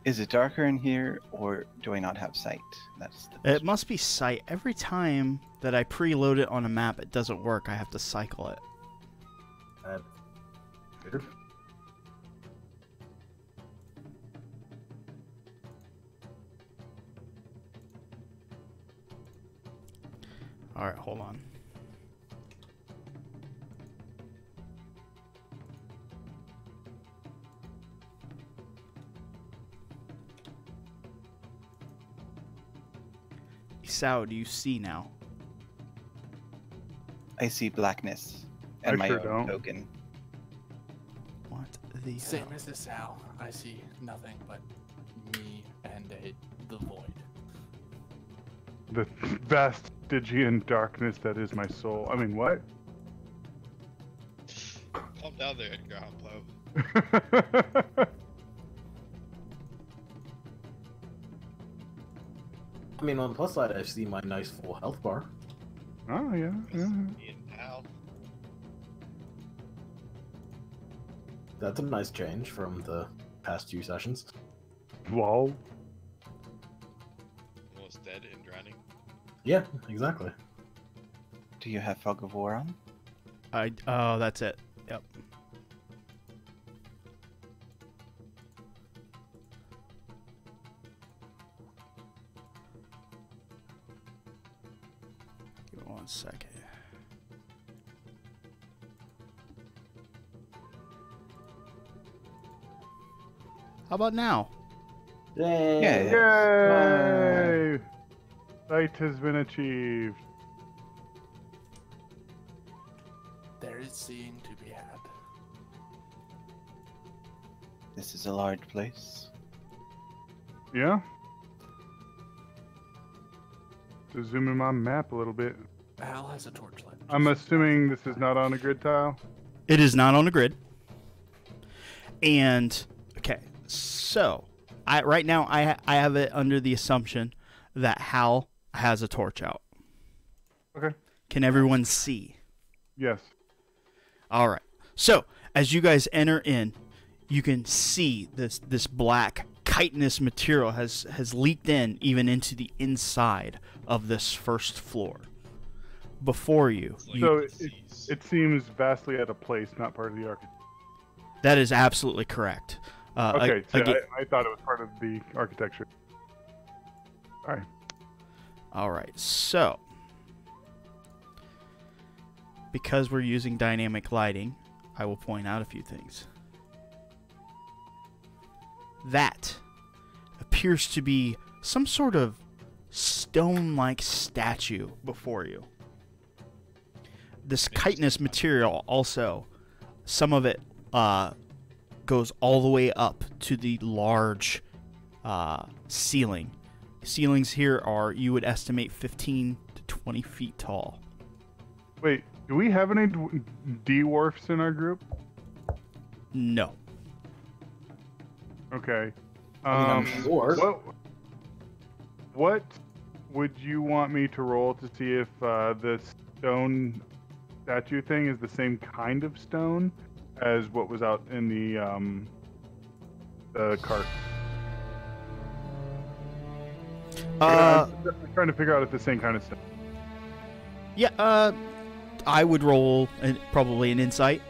Speaker 6: Is it darker in here, or do I not have sight? That's the
Speaker 1: it must be sight. Every time that I preload it on a map, it doesn't work. I have to cycle it.
Speaker 3: That's weird.
Speaker 1: All right, hold on. Isao, do you see now?
Speaker 6: I see blackness
Speaker 5: I
Speaker 6: and my
Speaker 5: sure
Speaker 6: own
Speaker 5: don't.
Speaker 6: token.
Speaker 1: What the
Speaker 2: Same
Speaker 1: hell?
Speaker 2: as this Hal. I see nothing but me and the void.
Speaker 5: The vast Stygian darkness that is my soul. I mean, what?
Speaker 4: Calm down there, Edgar Allan Poe.
Speaker 3: I mean, on the plus side, I see my nice full health bar.
Speaker 5: Oh, yeah.
Speaker 4: Me and Hal.
Speaker 3: That's a nice change from the past 2 sessions.
Speaker 5: Lol.
Speaker 4: Almost dead and drowning.
Speaker 3: Yeah, exactly.
Speaker 6: Do you have Fog of War on?
Speaker 1: Oh, that's it. Yep. Give me 1 second. How about now?
Speaker 3: Yay!
Speaker 6: Yeah.
Speaker 5: Yay! Sight has been achieved.
Speaker 2: There is seeing to be had.
Speaker 6: This is a large place.
Speaker 5: Yeah? To zoom in my map a little bit.
Speaker 2: Hal has a torchlight.
Speaker 5: I'm assuming this is not on a grid tile.
Speaker 1: It is not on the grid. And okay, so right now I have it under the assumption that Hal has a torch out.
Speaker 5: Okay.
Speaker 1: Can everyone see?
Speaker 5: Yes.
Speaker 1: All right. So as you guys enter in, you can see this black chitinous material has leaked in even into the inside of this first floor. Before you,
Speaker 4: It's like
Speaker 5: So
Speaker 4: disease.
Speaker 5: it seems vastly out of place, not part of the architecture.
Speaker 1: that is absolutely correct.
Speaker 5: Okay, so
Speaker 1: again,
Speaker 5: I thought it was part of the architecture. All right.
Speaker 1: all right, so because we're using dynamic lighting, I will point out a few things. That appears to be some sort of stone-like statue before you. This chitinous material also, some of it goes all the way up to the large ceiling. Ceilings here are, you would estimate, 15 to 20 feet tall.
Speaker 5: Wait, do we have any dwarfs in our group?
Speaker 1: No.
Speaker 5: Okay.
Speaker 3: I mean, I'm sure.
Speaker 5: What would you want me to roll to see if the stone statue thing is the same kind of stone as what was out in the cart? I'm trying to figure out if it's the same kind of stone.
Speaker 1: Yeah, I would roll probably an insight.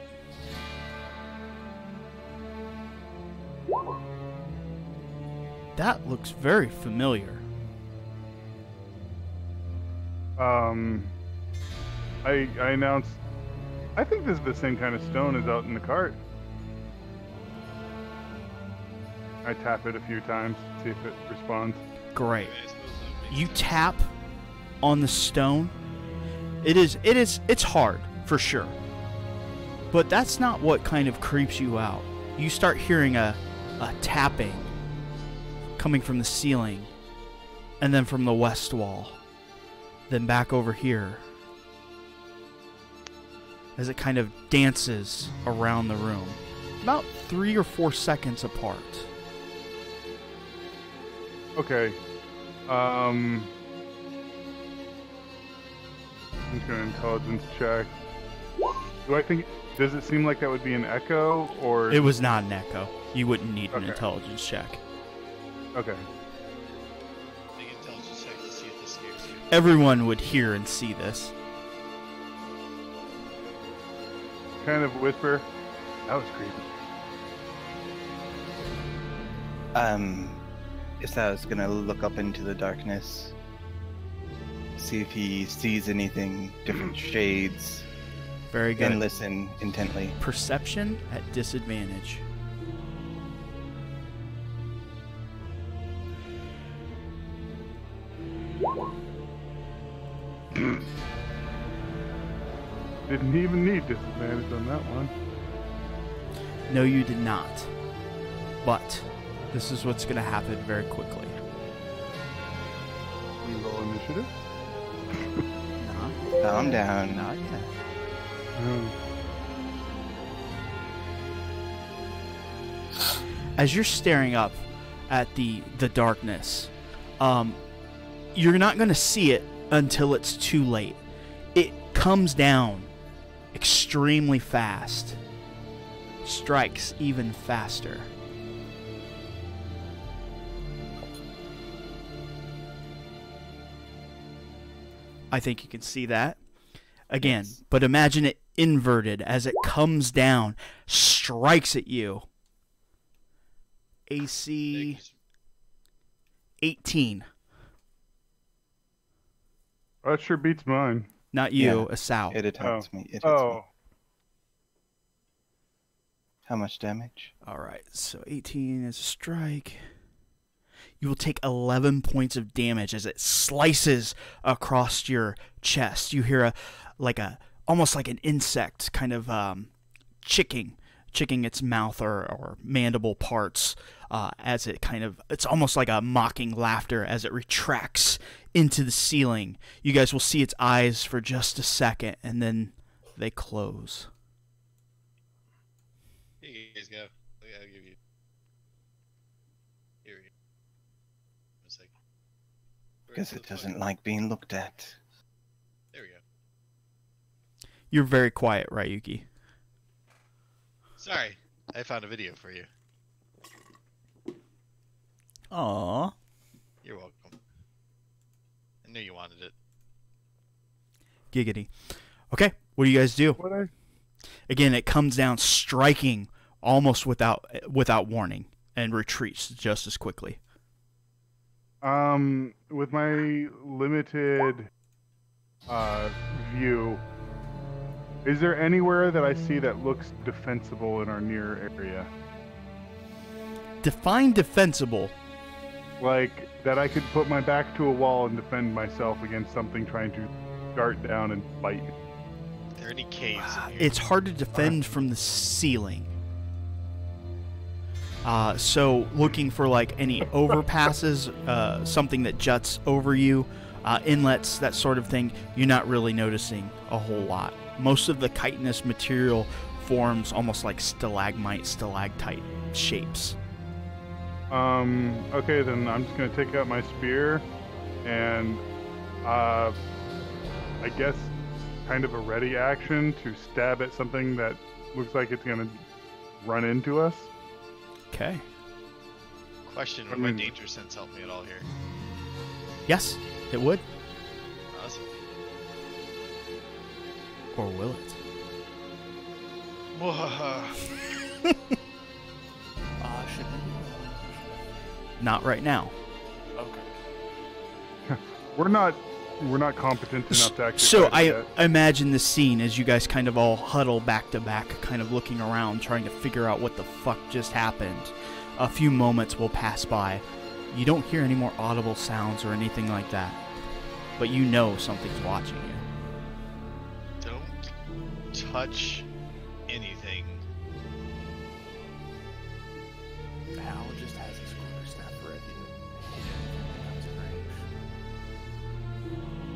Speaker 1: That looks very familiar.
Speaker 5: I announced, I think this is the same kind of stone as out in the cart. I tap it a few times, see if it responds.
Speaker 1: Great.
Speaker 4: I suppose that makes
Speaker 1: You
Speaker 4: sense.
Speaker 1: tap on the stone. It's hard for sure. But that's not what kind of creeps you out. You start hearing a tapping coming from the ceiling, and then from the west wall, then back over here, as it kind of dances around the room, about 3 or 4 seconds apart.
Speaker 5: Okay. I'm just gonna intelligence check. Does it seem like that would be an echo, or?
Speaker 1: It was not an echo. You wouldn't need an
Speaker 5: Okay.
Speaker 1: intelligence check.
Speaker 5: Okay.
Speaker 4: Make an intelligence check to see if this scares you.
Speaker 1: Everyone would hear and see this.
Speaker 5: Kind of whisper. That was creepy.
Speaker 6: Isao is gonna look up into the darkness, see if he sees anything, different shades,
Speaker 1: Very good.
Speaker 6: and listen intently.
Speaker 1: Perception at disadvantage.
Speaker 5: Didn't even need disadvantage on that one.
Speaker 1: No, you did not. But this is what's going to happen very quickly.
Speaker 5: We roll initiative.
Speaker 1: Not,
Speaker 6: Calm down.
Speaker 1: not yet.
Speaker 5: Oh.
Speaker 1: As you're staring up at the darkness, you're not going to see it until it's too late. It comes down extremely fast, strikes even faster. I think you can see that again,
Speaker 6: Yes.
Speaker 1: but imagine it inverted as it comes down, strikes at you. AC
Speaker 4: Thanks.
Speaker 1: 18.
Speaker 5: That sure beats mine.
Speaker 1: Not you,
Speaker 6: Yeah.
Speaker 1: Asao.
Speaker 6: It attacks me. It hits
Speaker 5: Oh,
Speaker 6: me. How much damage?
Speaker 1: All right, so 18 is a strike. You will take 11 points of damage as it slices across your chest. You hear almost like an insect kind of chicking its mouth or mandible parts as it's almost like a mocking laughter as it retracts into the ceiling. You guys will see its eyes for just a second, and then they close.
Speaker 4: Here you guys go. I'll give you. Here we go. One second. Where's
Speaker 6: Because
Speaker 4: the
Speaker 6: it doesn't
Speaker 4: fucking-
Speaker 6: like being looked at.
Speaker 4: There we go.
Speaker 1: You're very quiet, Ryuki.
Speaker 4: Sorry, I found a video for you.
Speaker 1: Aw.
Speaker 4: You're welcome. I knew you wanted it.
Speaker 1: Giggity. Okay, what do you guys do?
Speaker 5: What I
Speaker 1: Again, it comes down striking almost without warning and retreats just as quickly.
Speaker 5: with my limited view, is there anywhere that I see that looks defensible in our near area?
Speaker 1: Define defensible.
Speaker 5: Like that I could put my back to a wall and defend myself against something trying to dart down and bite me.
Speaker 4: Are there any caves in here?
Speaker 1: It's hard to defend from the ceiling. So looking for like any overpasses, something that juts over you, inlets, that sort of thing, you're not really noticing a whole lot. Most of the chitinous material forms almost like stalagmite, stalactite shapes.
Speaker 5: Okay, then I'm just gonna take out my spear and I guess kind of a ready action to stab at something that looks like it's gonna run into us.
Speaker 1: Okay.
Speaker 4: Question, would my danger sense help me at all here?
Speaker 1: Yes, it would.
Speaker 4: Awesome.
Speaker 1: Or will it?
Speaker 2: Should we?
Speaker 1: Not right now.
Speaker 2: Okay.
Speaker 5: We're not competent enough to actually.
Speaker 1: So
Speaker 5: fight it
Speaker 1: I
Speaker 5: yet.
Speaker 1: imagine the scene as you guys kind of all huddle back to back, kind of looking around, trying to figure out what the fuck just happened. A few moments will pass by. You don't hear any more audible sounds or anything like that, but you know something's watching you.
Speaker 4: Don't touch anything.
Speaker 2: Hal just has his quarterstaff ready to hit anything that comes in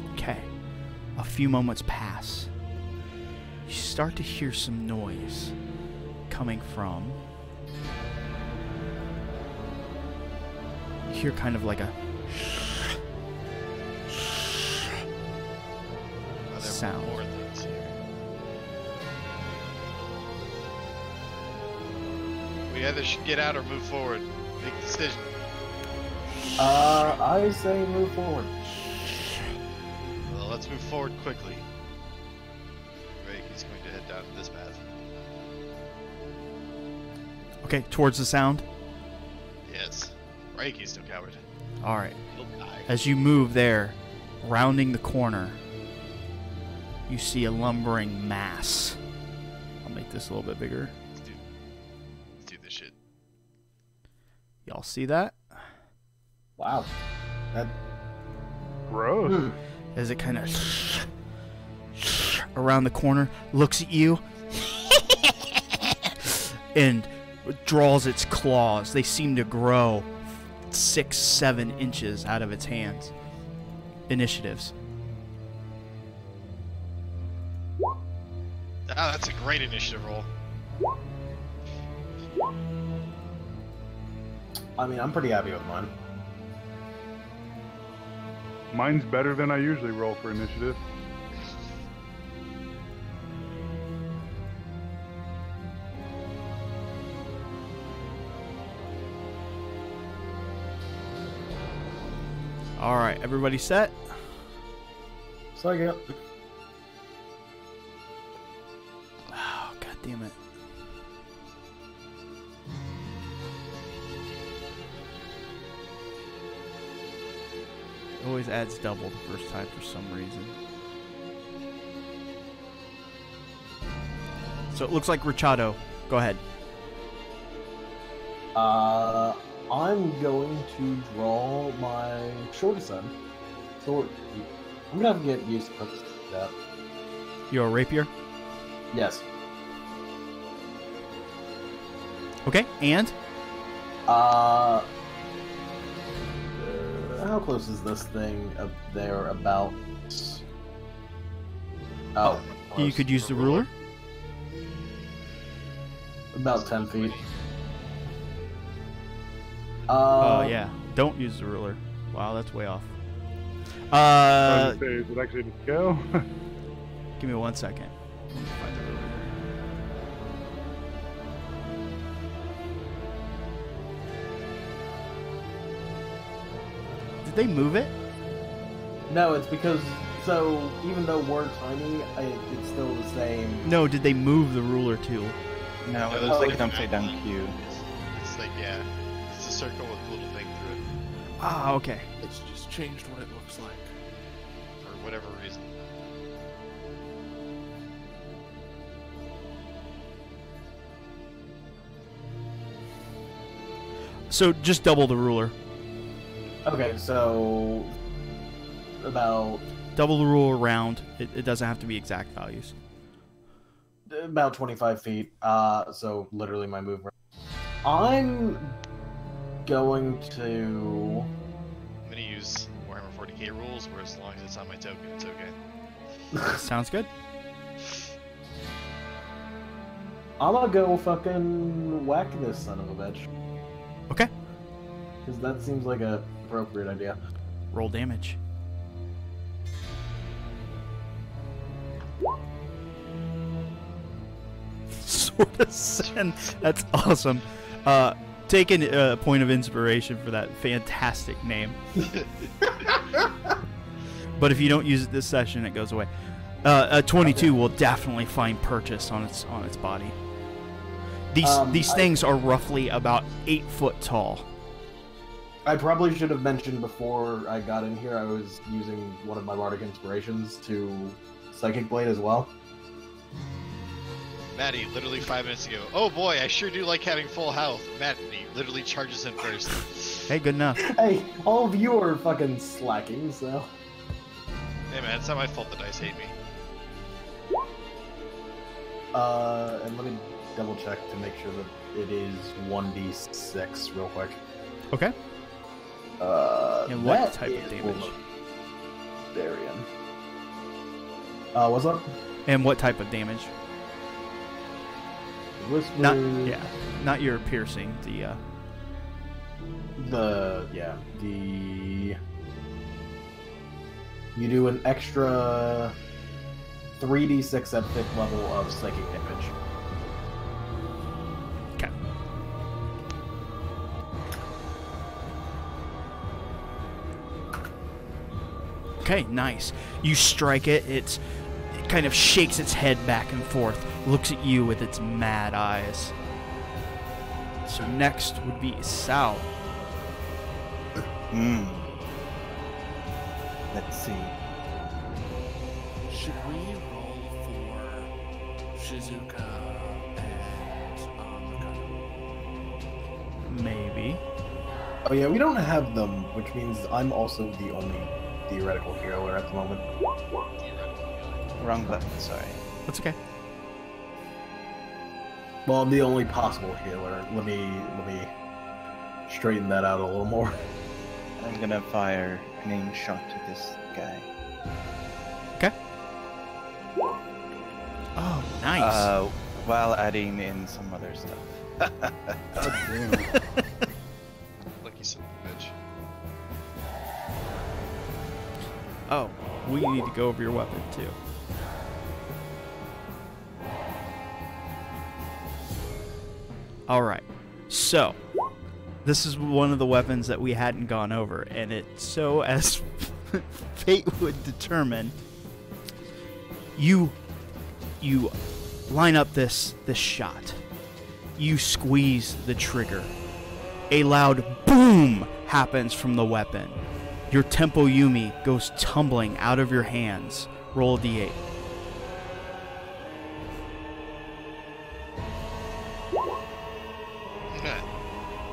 Speaker 2: range.
Speaker 1: Okay. A few moments pass. You start to hear some noise coming from. You hear kind of like a
Speaker 4: Are there
Speaker 1: sound.
Speaker 4: more things here? We either should get out or move forward. Make a decision.
Speaker 3: I say move forward.
Speaker 4: Well, let's move forward quickly. Reiki's going to head down this path.
Speaker 1: Okay, towards the sound.
Speaker 4: Yes. Reiki's no coward.
Speaker 1: All right.
Speaker 4: He'll die.
Speaker 1: As you move there, rounding the corner, you see a lumbering mass. I'll make this a little bit bigger.
Speaker 4: Let's do this shit.
Speaker 1: Y'all see that?
Speaker 3: Wow. That.
Speaker 5: Gross.
Speaker 1: As it kind of around the corner, looks at you, and draws its claws. They seem to grow 6-7 inches out of its hands. Initiatives.
Speaker 4: Ah, that's a great initiative roll.
Speaker 3: I mean, I'm pretty happy with mine.
Speaker 5: Mine's better than I usually roll for initiative.
Speaker 1: All right, everybody set?
Speaker 3: So I get.
Speaker 1: Oh, God damn it. It always adds double the first time for some reason. So it looks like Richado. Go ahead.
Speaker 3: I'm going to draw my shortest end. Sword. I'm gonna have to get used to that.
Speaker 1: You're a rapier?
Speaker 3: Yes.
Speaker 1: Okay, and?
Speaker 3: How close is this thing up there? About. Oh.
Speaker 1: You
Speaker 3: close.
Speaker 1: could use the ruler?
Speaker 3: About 10 feet.
Speaker 1: Oh, yeah. Don't use the ruler. Wow, that's way off.
Speaker 5: I was gonna say, is it actually to scale?
Speaker 1: Give me 1 second. Let me find the ruler. Did they move it?
Speaker 3: No, it's because so even though we're tiny, it's still the same.
Speaker 1: No, did they move the ruler tool?
Speaker 6: No, it
Speaker 4: there's
Speaker 6: looks like
Speaker 4: an
Speaker 6: an upside down
Speaker 4: outline.
Speaker 6: cube.
Speaker 4: It's like, yeah, it's a circle with a little thing through it
Speaker 1: Ah, okay.
Speaker 2: It's just changed what it looks like.
Speaker 4: for whatever reason.
Speaker 1: So just double the ruler.
Speaker 3: Okay, so about
Speaker 1: Double the ruler round. It doesn't have to be exact values.
Speaker 3: 25 feet. So literally my movement. I'm going to.
Speaker 4: I'm gonna use Warhammer 40k rules, where as long as it's on my token, it's okay.
Speaker 1: Sounds good.
Speaker 3: I'm gonna go fucking whack this son of a bitch.
Speaker 1: Okay.
Speaker 3: Because that seems like a appropriate idea.
Speaker 1: Roll damage. Sword Ascend. That's awesome. Taking a point of inspiration for that fantastic name. But if you don't use it this session, it goes away. A 22 will definitely find purchase on its body. These things are roughly about 8 foot tall.
Speaker 3: I probably should have mentioned before I got in here I was using one of my bardic inspirations to Psychic Blade as well.
Speaker 4: Maddie, literally 5 minutes ago. Oh boy, I sure do like having full health. Maddie literally charges in first.
Speaker 1: Hey, good enough.
Speaker 3: Hey, all of you are fucking slacking, so.
Speaker 4: Hey man, it's not my fault the dice hate me.
Speaker 3: And let me double check to make sure that it is 1d6 real quick.
Speaker 1: Okay. And what
Speaker 3: that
Speaker 1: type of
Speaker 3: is
Speaker 1: damage?
Speaker 3: Darian. What's up?
Speaker 1: And what type of damage?
Speaker 3: Whisper.
Speaker 1: Not your piercing.
Speaker 3: You do an extra 3d6 at 5th level of psychic damage.
Speaker 1: Okay. Okay, nice. You strike it. It kind of shakes its head back and forth, looks at you with its mad eyes. So next would be Sal.
Speaker 6: Let's see.
Speaker 2: Should we roll for Shizuka and Makana?
Speaker 1: Maybe.
Speaker 3: Oh yeah, we don't have them, which means I'm also the only theoretical healer at the moment.
Speaker 6: Wrong button, sorry.
Speaker 1: That's okay.
Speaker 3: Well, I'm the only possible healer. Let me straighten that out a little more.
Speaker 6: I'm gonna fire an aim shot to this guy.
Speaker 1: Okay. Oh, nice.
Speaker 6: While adding in some other stuff.
Speaker 4: Lucky son of a bitch.
Speaker 1: Oh, we need to go over your weapon too. All right. So, this is one of the weapons that we hadn't gone over, and so as fate would determine, you line up this shot. You squeeze the trigger. A loud boom happens from the weapon. Your Tempo Yumi goes tumbling out of your hands. Roll a d8.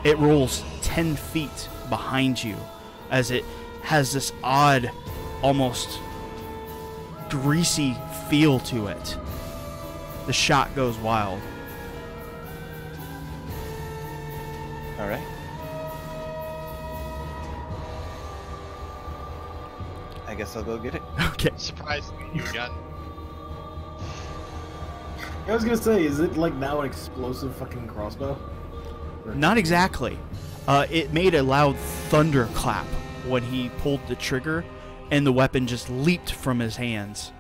Speaker 1: It rolls 10 feet behind you as it has this odd, almost greasy feel to it. The shot goes wild.
Speaker 6: Alright. I guess I'll go get it.
Speaker 1: Okay.
Speaker 4: Surprisingly, you got.
Speaker 3: I was gonna say, is it like now an explosive fucking crossbow? Or-
Speaker 1: Not exactly. It made a loud thunderclap when he pulled the trigger, and the weapon just leaped from his hands.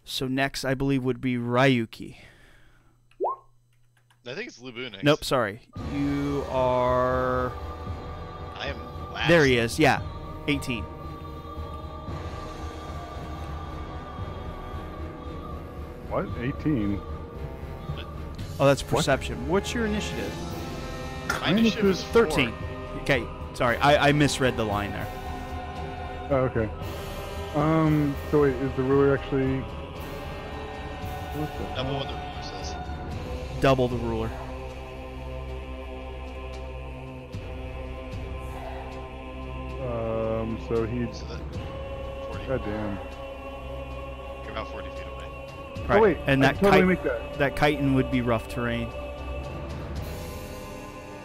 Speaker 1: So next, I believe, would be Ryuki.
Speaker 4: I think it's Lubu next.
Speaker 1: Nope, sorry. You are...
Speaker 4: I am last.
Speaker 1: There he is, yeah. 18.
Speaker 5: What? 18?
Speaker 1: Oh, that's perception. What's your initiative?
Speaker 4: My initiative is
Speaker 1: 13. Okay, sorry. I misread the line there.
Speaker 5: Oh, okay. So wait, is the ruler actually... What the
Speaker 4: Double
Speaker 5: hell?
Speaker 4: what the ruler says.
Speaker 1: Double the ruler.
Speaker 5: So he's...
Speaker 4: So that 40.
Speaker 5: God damn.
Speaker 4: You're about 40 feet away.
Speaker 1: Right.
Speaker 5: Oh wait,
Speaker 1: and
Speaker 5: I
Speaker 1: that
Speaker 5: totally
Speaker 1: kite,
Speaker 5: make that.
Speaker 1: that chitin would be rough terrain.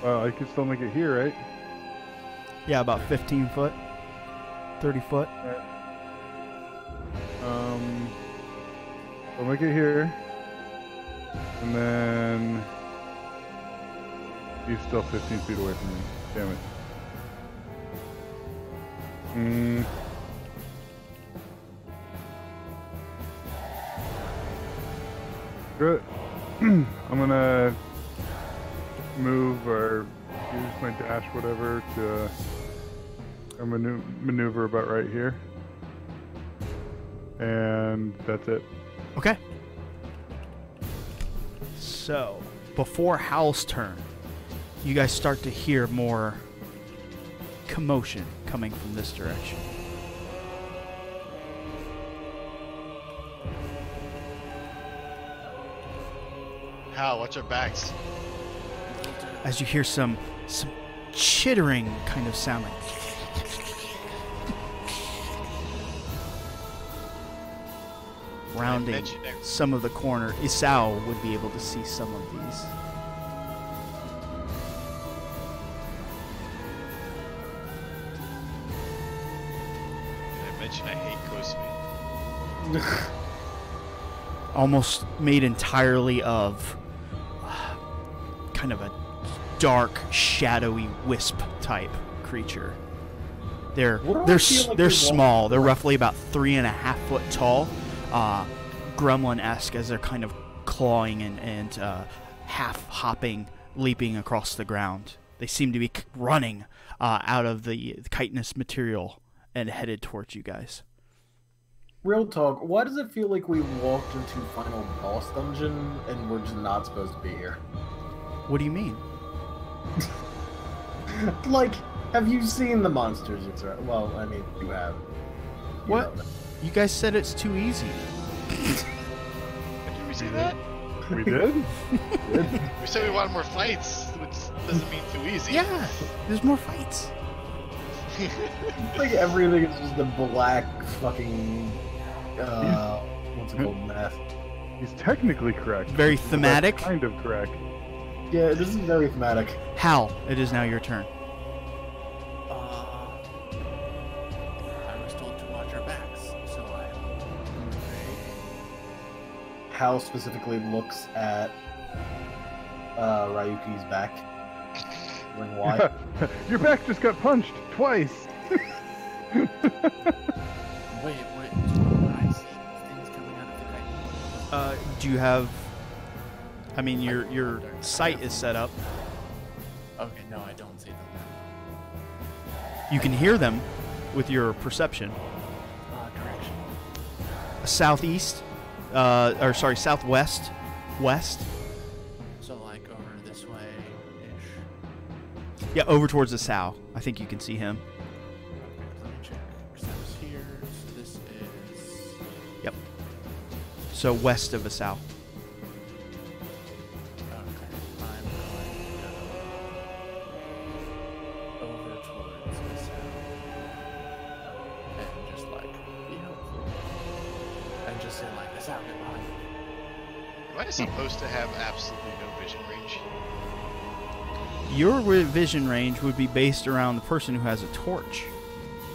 Speaker 5: Well, I could still make it here, right?
Speaker 1: Yeah, about 15 foot. 30 foot.
Speaker 5: I'll make it here. And then... He's still 15 feet away from me. Damn it. Good. I'm gonna move or use my dash, whatever, to maneuver about right here. And that's it.
Speaker 1: Okay. So, before Howl's turn, you guys start to hear more commotion coming from this direction.
Speaker 4: Hal, watch our backs.
Speaker 1: As you hear some chittering kind of sound, like rounding
Speaker 4: mentioned it.
Speaker 1: some of the corner. Isao would be able to see some of these.
Speaker 4: Did I mention I hate Kosume?
Speaker 1: Almost made entirely of kind of a dark, shadowy wisp type creature. They're
Speaker 3: What do I
Speaker 1: they're
Speaker 3: feel
Speaker 1: s-
Speaker 3: like
Speaker 1: they're
Speaker 3: they're
Speaker 1: small. They're roughly about 3.5 foot tall, gremlin-esque as they're kind of clawing and half hopping, leaping across the ground. They seem to be running out of the chitinous material and headed towards you guys.
Speaker 3: Real talk, why does it feel like we walked into final boss dungeon and we're just not supposed to be here?
Speaker 1: What do you mean?
Speaker 3: Like, have you seen the monsters? Well, I mean, you have. You
Speaker 1: What?
Speaker 3: know them.
Speaker 1: You guys said it's too easy.
Speaker 4: Did we say that?
Speaker 5: We did?
Speaker 4: We said we wanted more fights, which doesn't mean too easy.
Speaker 1: Yeah, there's more fights.
Speaker 3: Like everything is just a black fucking what's it called, math.
Speaker 5: He's technically correct.
Speaker 1: Very
Speaker 5: That's
Speaker 1: thematic.
Speaker 5: kind of correct.
Speaker 3: Yeah, this is very thematic.
Speaker 1: Hal, it is now your turn.
Speaker 2: I was told to watch our backs, so I.
Speaker 3: Hal specifically looks at Ryuki's back. Like, why?
Speaker 5: Your back just got punched twice.
Speaker 2: Wait. I see things coming out of the kite.
Speaker 1: Do you have? I mean, your sight is set up.
Speaker 2: Okay, no, I don't see them.
Speaker 1: You can hear them with your perception.
Speaker 2: Direction.
Speaker 1: Southeast, southwest, west.
Speaker 2: So like over this way ish.
Speaker 1: Yeah, over towards the south. I think you can see him.
Speaker 2: Okay, let me check. Because I was here. So this is.
Speaker 1: Yep. So west of the south.
Speaker 2: Okay, I'm going to go over towards the south. And just like be helpful. And just say like the south get behind me.
Speaker 4: Am I supposed to have absolutely no vision range?
Speaker 1: Your vision range would be based around the person who has a torch.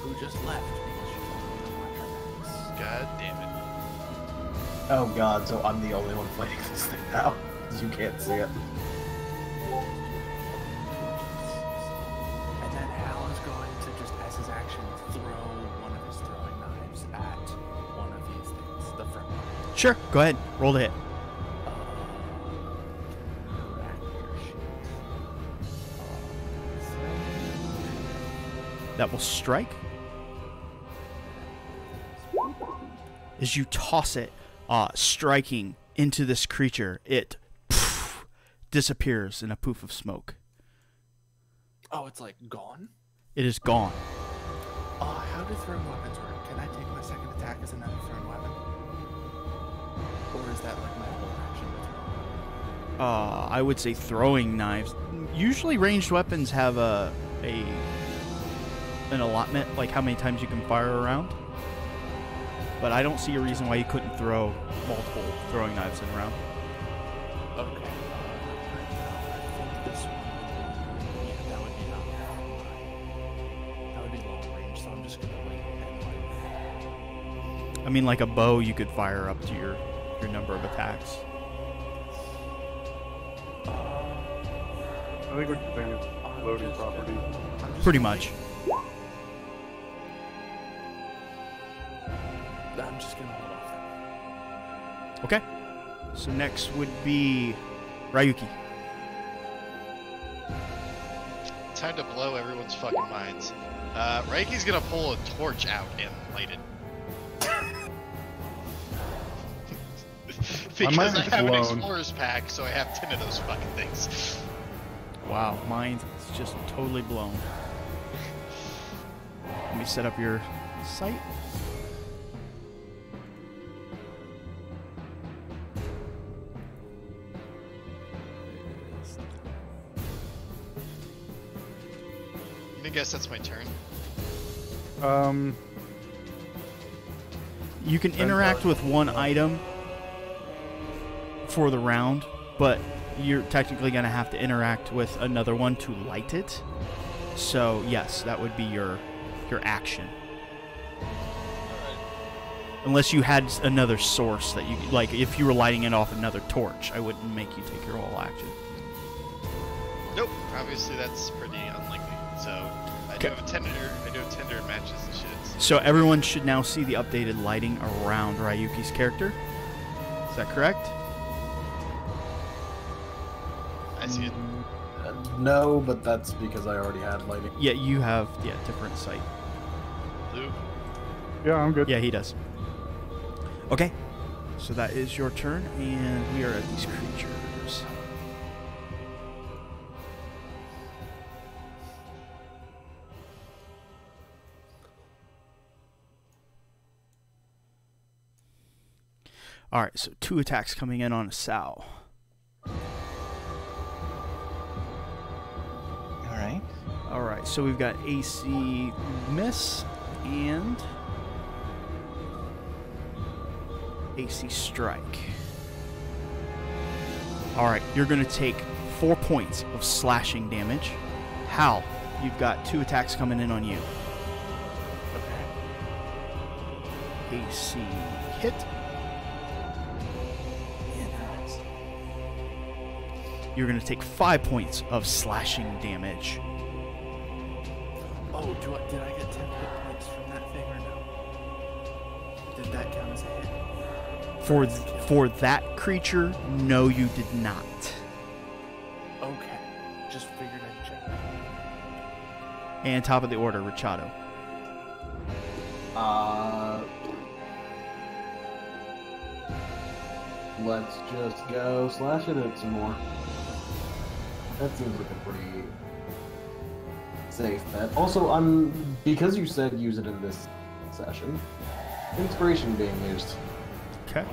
Speaker 2: Who just left because she told me to watch our backs.
Speaker 4: God damn it.
Speaker 3: Oh god, so I'm the only one fighting this thing now. 'Cause you can't see it.
Speaker 2: And then Hal is going to just, as his action, throw one of his throwing knives at one of these things, the front one.
Speaker 1: Sure, go ahead. Roll to hit. that will strike. As you toss it, striking into this creature, it disappears in a poof of smoke.
Speaker 2: Oh, it's like gone?
Speaker 1: It is gone.
Speaker 2: How do throwing weapons work? Can I take my second attack as another throwing weapon? Or is that like my whole action to throw?
Speaker 1: I would say throwing knives. Usually ranged weapons have an allotment, like how many times you can fire around. But I don't see a reason why you couldn't throw multiple throwing knives in a round.
Speaker 2: Okay. I think this one would be, that would be long range, so I'm just gonna like
Speaker 1: I mean, like a bow, you could fire up to your number of attacks.
Speaker 5: I think what you're saying is loading property.
Speaker 1: Pretty much.
Speaker 2: I'm just gonna hold off then.
Speaker 1: Okay. So next would be Ryuki.
Speaker 4: Time to blow everyone's fucking minds. Reiki's gonna pull a torch out and light it. Because
Speaker 5: mind
Speaker 4: I
Speaker 5: is
Speaker 4: have an
Speaker 5: blown.
Speaker 4: explorer's pack, so I have 10 of those fucking things.
Speaker 1: Wow, mine is just totally blown. Let me set up your sight.
Speaker 4: I guess that's my turn.
Speaker 1: You can interact with one item for the round, but you're technically going to have to interact with another one to light it. So, yes, that would be your action. Unless you had another source that you, like, if you were lighting it off another torch, I wouldn't make you take your whole action.
Speaker 4: Nope. Obviously, that's pretty unlikely. So, I do have a tender. I do have tender matches and shit.
Speaker 1: So everyone should now see the updated lighting around Ryuki's character. Is that correct?
Speaker 4: I see it.
Speaker 3: No, but that's because I already had lighting.
Speaker 1: Yeah, you have different sight.
Speaker 4: Blue.
Speaker 5: Yeah, I'm good.
Speaker 1: Yeah, he does. Okay, so that is your turn, and we are at these creatures. Alright, so 2 attacks coming in on a Sao.
Speaker 6: Alright.
Speaker 1: Alright, so we've got AC miss and AC strike. Alright, you're going to take 4 points of slashing damage. Hal, you've got 2 attacks coming in on you. AC hit. You're going to take 5 points of slashing damage.
Speaker 2: Oh, did I get 10 hit points from that thing or no? Did that count as a hit?
Speaker 1: For that creature, no, you did not.
Speaker 2: Okay. Just figured I'd check.
Speaker 1: And top of the order, Richado.
Speaker 3: Let's just go slash it at some more. That seems like a pretty safe bet. Also, because you said use it in this session, inspiration being used.
Speaker 1: Okay.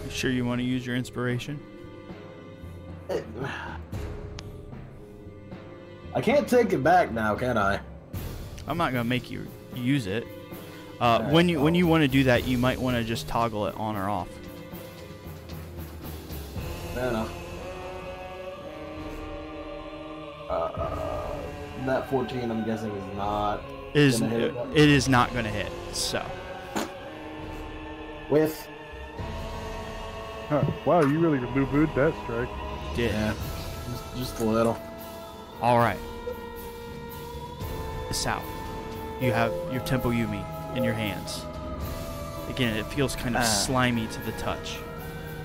Speaker 1: You sure you want to use your inspiration?
Speaker 3: I can't take it back now, can I?
Speaker 1: I'm not going to make you use it. When you want to do that, you might want to just toggle it on or off.
Speaker 3: Fair enough. That 14, I'm guessing, is not.
Speaker 1: It
Speaker 3: gonna hit
Speaker 1: is not going to hit. So
Speaker 3: with.
Speaker 5: Huh. Wow, you really boo-booed that strike.
Speaker 1: did.
Speaker 3: Yeah, just a little.
Speaker 1: All right. South. You have your Tempo Yumi in your hands. Again, it feels kind of slimy to the touch.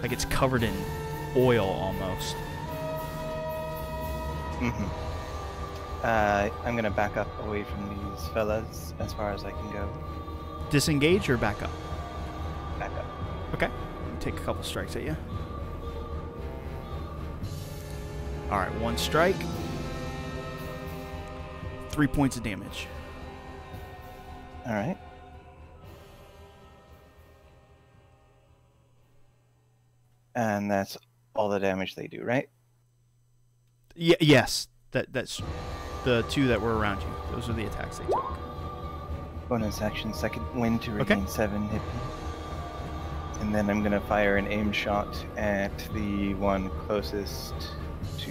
Speaker 1: Like it's covered in oil almost.
Speaker 6: Mm-hmm. I'm gonna back up away from these fellas as far as I can go.
Speaker 1: Disengage or back up?
Speaker 6: Back up.
Speaker 1: Okay. Take a couple strikes at you. Alright, 1 strike. 3 points of damage.
Speaker 6: All right. And that's all the damage they do, right?
Speaker 1: Yes. That's the 2 that were around you. Those are the attacks they took.
Speaker 6: Bonus action, second wind to
Speaker 1: Okay.
Speaker 6: regain 7 hit points. And then I'm gonna fire an aim shot at the one closest to.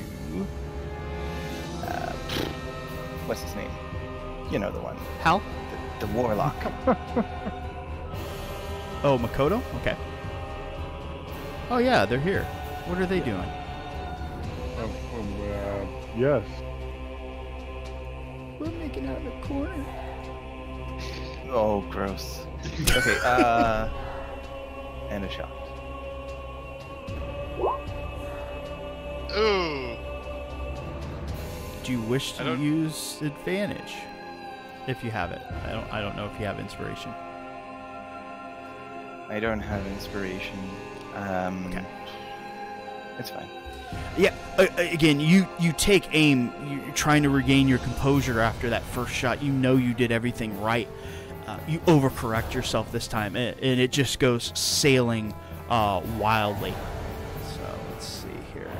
Speaker 6: What's his name? You know the one.
Speaker 1: Hal?
Speaker 6: The warlock.
Speaker 1: Oh, Makoto? Okay. Oh yeah, they're here. What are they doing?
Speaker 5: Yes.
Speaker 1: We're making out in the corner.
Speaker 6: Oh, gross. Okay, and a shot.
Speaker 4: Ooh.
Speaker 1: Do you wish
Speaker 4: I
Speaker 1: to
Speaker 4: don't-
Speaker 1: use advantage? If you have it. I don't know if you have inspiration.
Speaker 6: I don't have inspiration.
Speaker 1: Okay.
Speaker 6: It's fine.
Speaker 1: Yeah, again, you take aim. You're trying to regain your composure after that first shot. You know you did everything right. You overcorrect yourself this time, and it just goes sailing wildly. So let's see here.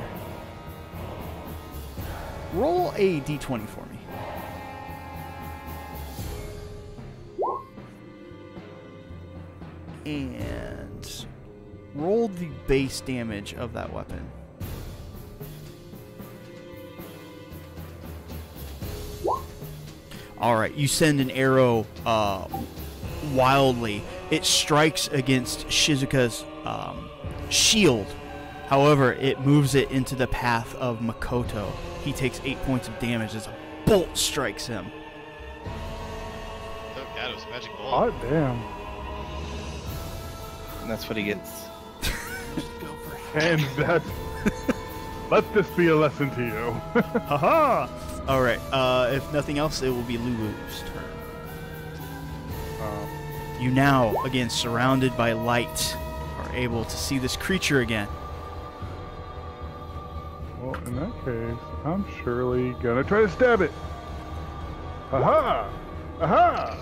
Speaker 1: Roll a d20 for me. And roll the base damage of that weapon. Alright, you send an arrow wildly. It strikes against Shizuka's shield. However, it moves it into the path of Makoto. He takes 8 points of damage as a bolt strikes him.
Speaker 4: Oh god, it was a magic bolt.
Speaker 5: Hot damn.
Speaker 6: And that's what he gets.
Speaker 2: Just go for it.
Speaker 5: And that's. Let this be a lesson to you.
Speaker 1: Haha! Alright, if nothing else, it will be Lulu's turn. You now, again surrounded by light, are able to see this creature again.
Speaker 5: Well, in that case, I'm surely gonna try to stab it. Aha! Aha!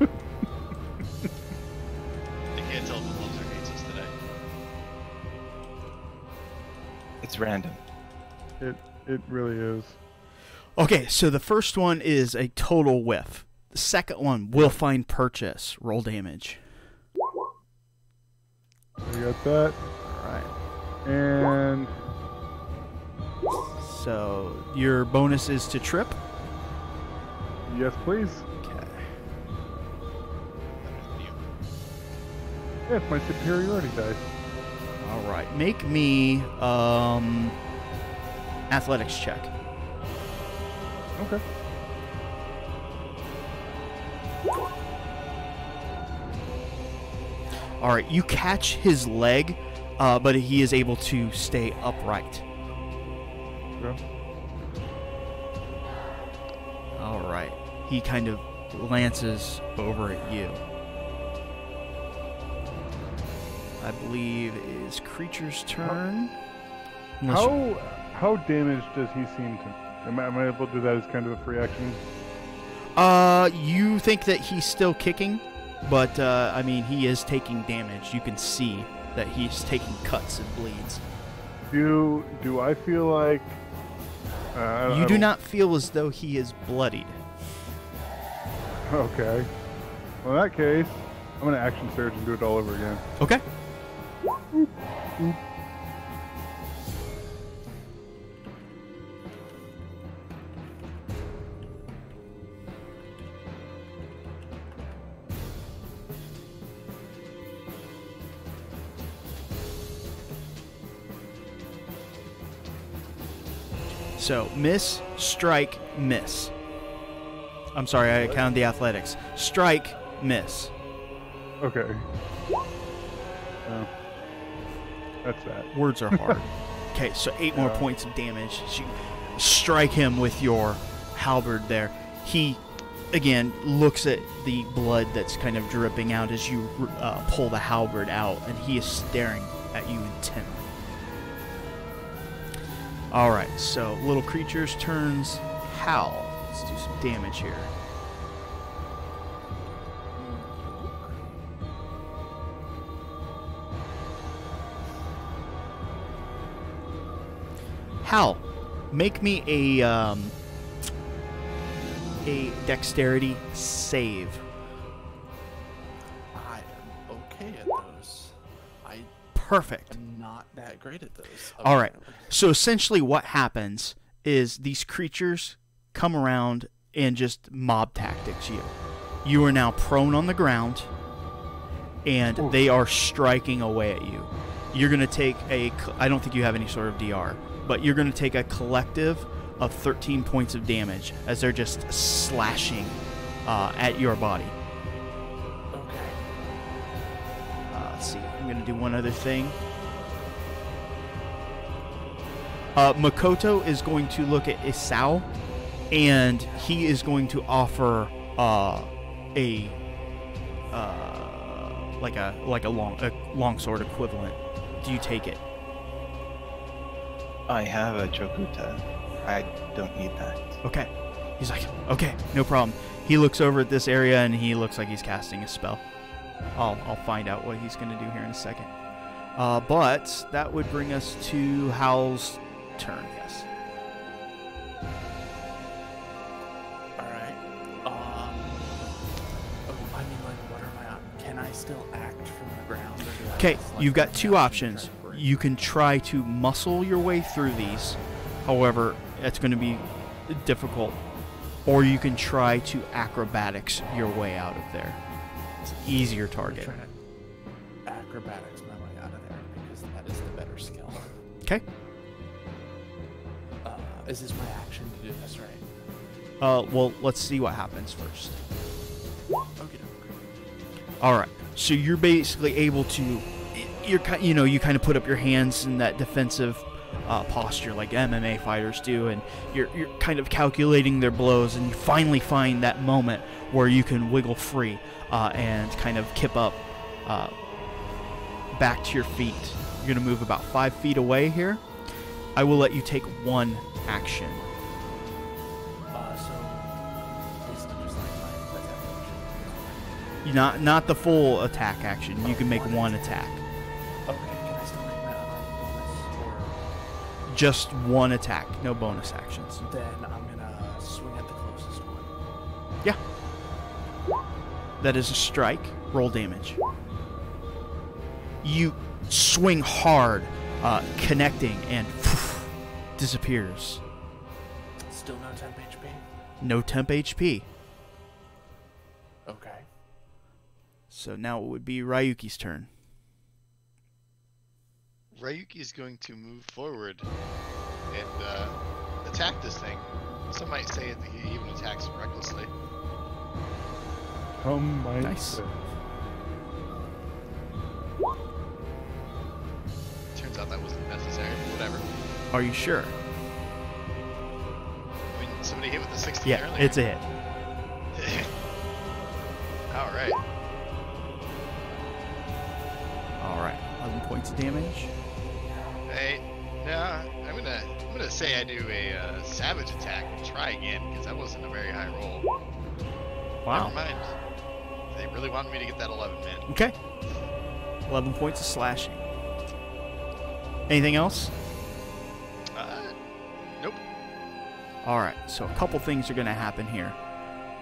Speaker 4: I can't tell if it loves or hates us today.
Speaker 6: It's random.
Speaker 5: It really is.
Speaker 1: Okay, so the first one is a total whiff. The second one will find purchase. Roll damage.
Speaker 5: I got that.
Speaker 1: Alright.
Speaker 5: And
Speaker 1: So your bonus is to trip.
Speaker 5: yes, please.
Speaker 1: Okay.
Speaker 5: Yeah, it's my superiority dice.
Speaker 1: Alright. Make me athletics check.
Speaker 5: Okay.
Speaker 1: Alright, you catch his leg, but he is able to stay upright.
Speaker 5: Okay.
Speaker 1: Alright. He kind of glances over at you. I believe it is creature's turn. Unless you-
Speaker 5: How damaged does he seem to? Am I able to do that as kind of a free action?
Speaker 1: You think that he's still kicking, but I mean, he is taking damage. You can see that he's taking cuts and bleeds.
Speaker 5: Do I feel like
Speaker 1: You do not feel as though he is bloodied.
Speaker 5: Okay. Well, in that case, I'm gonna action surge and do it all over again.
Speaker 1: Okay. So, miss, strike, miss. I'm sorry, I counted the athletics. Strike, miss.
Speaker 5: Okay. Oh. That's that.
Speaker 1: Words are hard. Okay, so 8 more points of damage. So you strike him with your halberd there. He, again, looks at the blood that's kind of dripping out as you pull the halberd out, and he is staring at you intently. Alright, so little creature's turns. Hal. Let's do some damage here. Hal, make me a dexterity save.
Speaker 2: I am okay at those. I
Speaker 1: Perfect.
Speaker 2: am not that great at those.
Speaker 1: All right. So essentially what happens is these creatures come around and just mob tactics you. You are now prone on the ground, and they are striking away at you. You're going to take I don't think you have any sort of DR, but you're going to take a collective of 13 points of damage as they're just slashing at your body.
Speaker 2: Okay.
Speaker 1: Let's see. I'm going to do one other thing. Makoto is going to look at Isao, and he is going to offer a longsword equivalent. Do you take it?
Speaker 6: I have a Chokuta. I don't need that.
Speaker 1: Okay. He's like, okay, no problem. He looks over at this area, and he looks like he's casting a spell. I'll find out what he's going to do here in a second. But that would bring us to Hal's turn, yes.
Speaker 2: Alright. I mean, like, what are my options? Can I still act from the ground? Or do I
Speaker 1: Okay,
Speaker 2: just, like,
Speaker 1: you've got
Speaker 2: take
Speaker 1: two
Speaker 2: action and
Speaker 1: options.
Speaker 2: try to break?
Speaker 1: You can try to muscle your way through these. However, it's going to be difficult. Or you can try to acrobatics your way out of there. It's an easier
Speaker 2: I'm
Speaker 1: target.
Speaker 2: trying to acrobatics my way out of there because that is the better skill.
Speaker 1: Okay.
Speaker 2: Is this my action to do this, right?
Speaker 1: Well, let's see what happens first.
Speaker 2: Okay.
Speaker 1: All right. So you're basically able to, you kind of put up your hands in that defensive posture like MMA fighters do, and you're kind of calculating their blows, and you finally find that moment where you can wiggle free and kind of kip up back to your feet. You're going to move about 5 feet away here. I will let you take one action.
Speaker 2: So basically just like my attack action.
Speaker 1: Not the full attack action. You can make one attack.
Speaker 2: Okay, can I still make my other bonus?
Speaker 1: Just one attack. No bonus actions.
Speaker 2: Or then I'm gonna swing at the closest one.
Speaker 1: Yeah. That is a strike. Roll damage. You swing hard, connecting, and disappears.
Speaker 2: Still no temp HP?
Speaker 1: No temp HP.
Speaker 2: Okay.
Speaker 1: So now it would be Ryuki's turn.
Speaker 4: Ryuki is going to move forward and attack this thing. Some might say that he even attacks recklessly.
Speaker 1: Nice.
Speaker 4: Turns out that wasn't necessary, but whatever.
Speaker 1: Are you sure?
Speaker 4: I mean, somebody hit with a 16
Speaker 1: Yeah,
Speaker 4: earlier.
Speaker 1: it's a hit.
Speaker 4: Alright.
Speaker 1: Alright, 11 points of damage.
Speaker 4: Hey, yeah, I'm gonna say I do a savage attack and try again because that wasn't a very high roll.
Speaker 1: Wow.
Speaker 4: Never mind. They really wanted me to get that 11, man.
Speaker 1: Okay. 11 points of slashing. Anything else?
Speaker 4: Nope.
Speaker 1: Alright, so a couple things are going to happen here.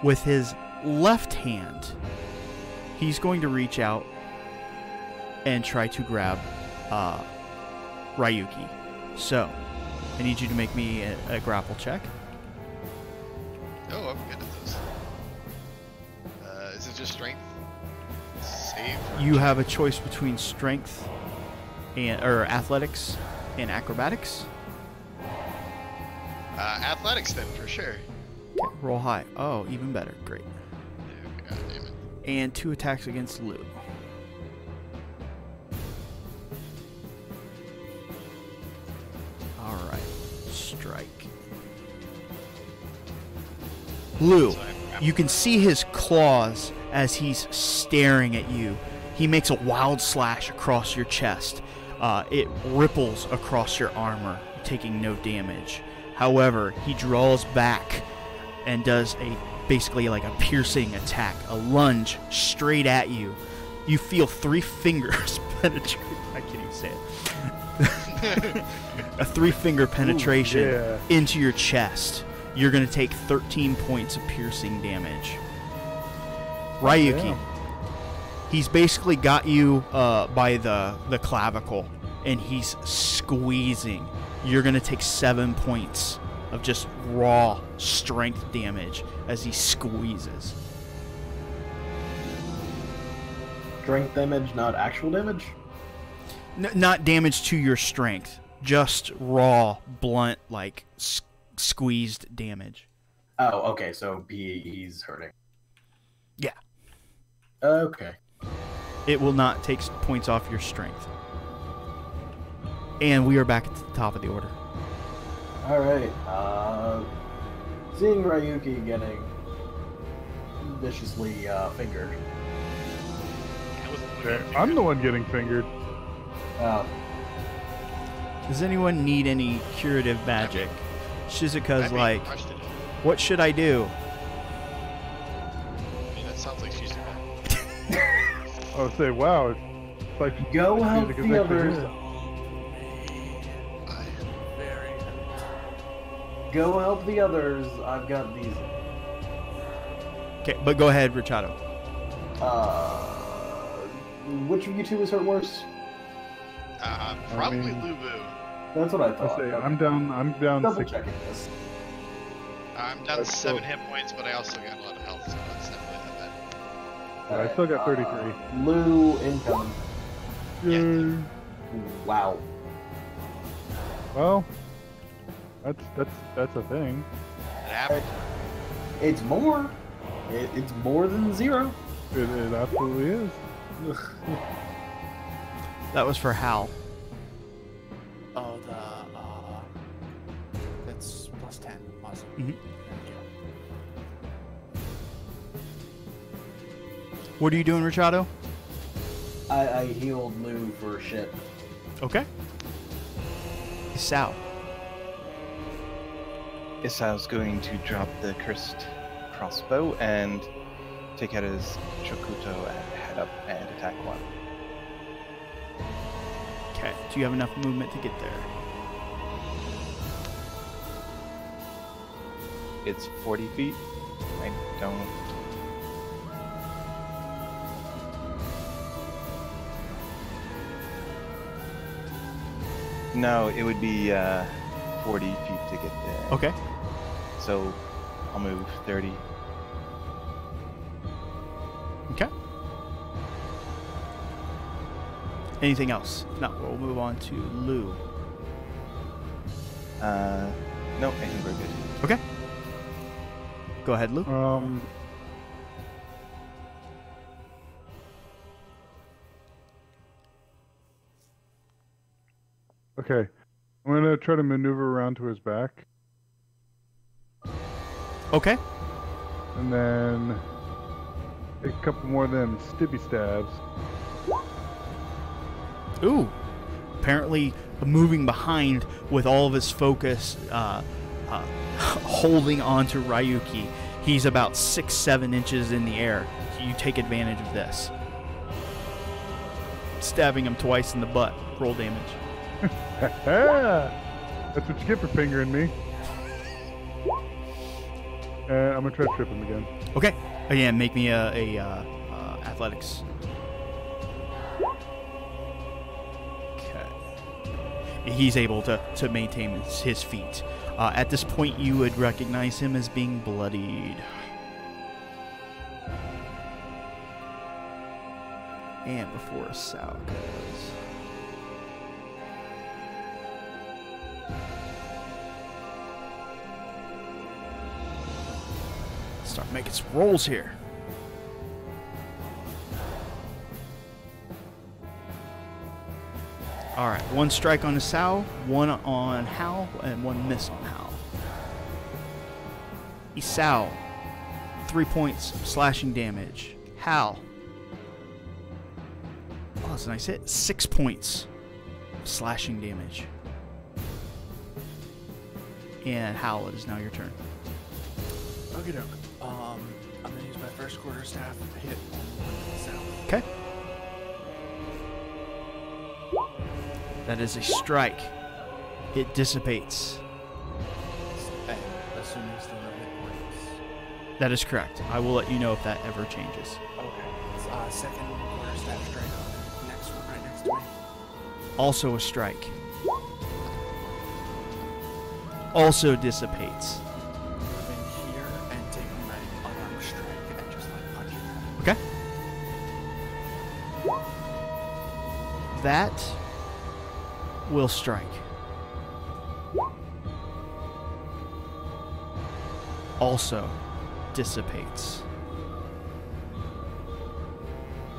Speaker 1: With his left hand, he's going to reach out and try to grab Ryuki. So, I need you to make me a grapple check.
Speaker 4: Oh, I'm good at those. Is it just strength? Save?
Speaker 1: You have a choice between strength or athletics and acrobatics.
Speaker 4: Athletics then, for sure.
Speaker 1: Okay, roll high. Oh, even better. Great.
Speaker 4: Oh, God damn it.
Speaker 1: And 2 attacks against Lou. strike. Lou, you can see his claws as he's staring at you. He makes a wild slash across your chest. It ripples across your armor, taking no damage. However, he draws back and does basically like a piercing attack, a lunge straight at you. You feel 3 fingers penetrate. I can't even say it. A 3-finger penetration into your chest. You're going to take 13 points of piercing damage. Ryuki, he's basically got you by the clavicle, and he's squeezing. You're going to take 7 points of just raw strength damage as he squeezes.
Speaker 3: Strength damage, not actual damage?
Speaker 1: Not damage to your strength, just raw, blunt, like squeezed damage.
Speaker 3: Oh, okay, so he's hurting.
Speaker 1: Yeah.
Speaker 3: Okay.
Speaker 1: It will not take points off your strength. And we are back at the top of the order.
Speaker 3: Alright, seeing Ryuki getting viciously fingered.
Speaker 5: I'm the one getting fingered.
Speaker 3: Oh.
Speaker 1: Does anyone need any curative magic? Shizuka's like, what should I do?
Speaker 4: I mean, that sounds like she's
Speaker 5: I would say, wow. It's like
Speaker 3: Go help
Speaker 5: music is
Speaker 3: the
Speaker 5: actually
Speaker 3: others.
Speaker 5: here.
Speaker 3: Go help the others. I've got these.
Speaker 1: Okay, but go ahead, Richado.
Speaker 3: Which of you two is hurt worse?
Speaker 4: Probably
Speaker 5: I mean,
Speaker 4: Lubu.
Speaker 3: That's what I
Speaker 5: I
Speaker 3: thought.
Speaker 5: say,
Speaker 3: Okay.
Speaker 5: I'm down
Speaker 3: Double
Speaker 5: 6.
Speaker 3: checking this.
Speaker 4: I'm down 7 hit points, but I also got a lot of health, so that's definitely not bad.
Speaker 5: I still got 33.
Speaker 3: Lou incoming.
Speaker 5: Yay.
Speaker 3: Wow.
Speaker 5: Well, that's a thing.
Speaker 4: It happened.
Speaker 3: It's more. It's more than 0.
Speaker 5: It absolutely is.
Speaker 1: That was for Hal.
Speaker 2: Oh, that's plus 10. Awesome.
Speaker 1: Mhm.
Speaker 2: Thank you.
Speaker 1: What are you doing, Richado?
Speaker 3: I healed Lou for shit.
Speaker 1: Okay. Sal.
Speaker 6: Isau's going to drop the cursed crossbow and take out his Shokuto and head up and attack one.
Speaker 1: Okay. Do you have enough movement to get there?
Speaker 6: It's 40 feet. I don't. No, it would be 40 feet to get there.
Speaker 1: Okay.
Speaker 6: So I'll move 30.
Speaker 1: Okay. Anything else? If not, we'll move on to Lou.
Speaker 6: No, I think we're good.
Speaker 1: Okay. Go ahead, Lou.
Speaker 5: Okay. I'm gonna try to maneuver around to his back,
Speaker 1: Okay.
Speaker 5: and then take a couple more of them stibby stabs.
Speaker 1: Ooh. Apparently moving behind with all of his focus, holding on to Ryuki. He's about 6-7 inches in the air. You take advantage of this. Stabbing him twice in the butt. Roll damage.
Speaker 5: That's what you get for fingering me. And I'm gonna try to trip him again.
Speaker 1: Okay. Again, make me a athletics. Okay. He's able to maintain his feet. At this point, you would recognize him as being bloodied. And before Sal goes. Start making some rolls here. All right, 1 strike on Isao, 1 on Hal, and 1 miss on Hal. Isao, 3 points of slashing damage. Hal. Oh, that's a nice hit. 6 points of slashing damage. And Hal, it is now your turn.
Speaker 2: Okay, doke. I'm gonna use my first quarterstaff to hit on Isao.
Speaker 1: Okay. That is a strike. It dissipates.
Speaker 2: And assuming still no hit points.
Speaker 1: That is correct. I will let you know if that ever changes.
Speaker 2: Okay. Second quarterstaff strike on the next one right next to me.
Speaker 1: Also a strike. Also dissipates.
Speaker 2: Moving here and taking my unarmed strike and just like punching it.
Speaker 1: Okay. That will strike. Also dissipates.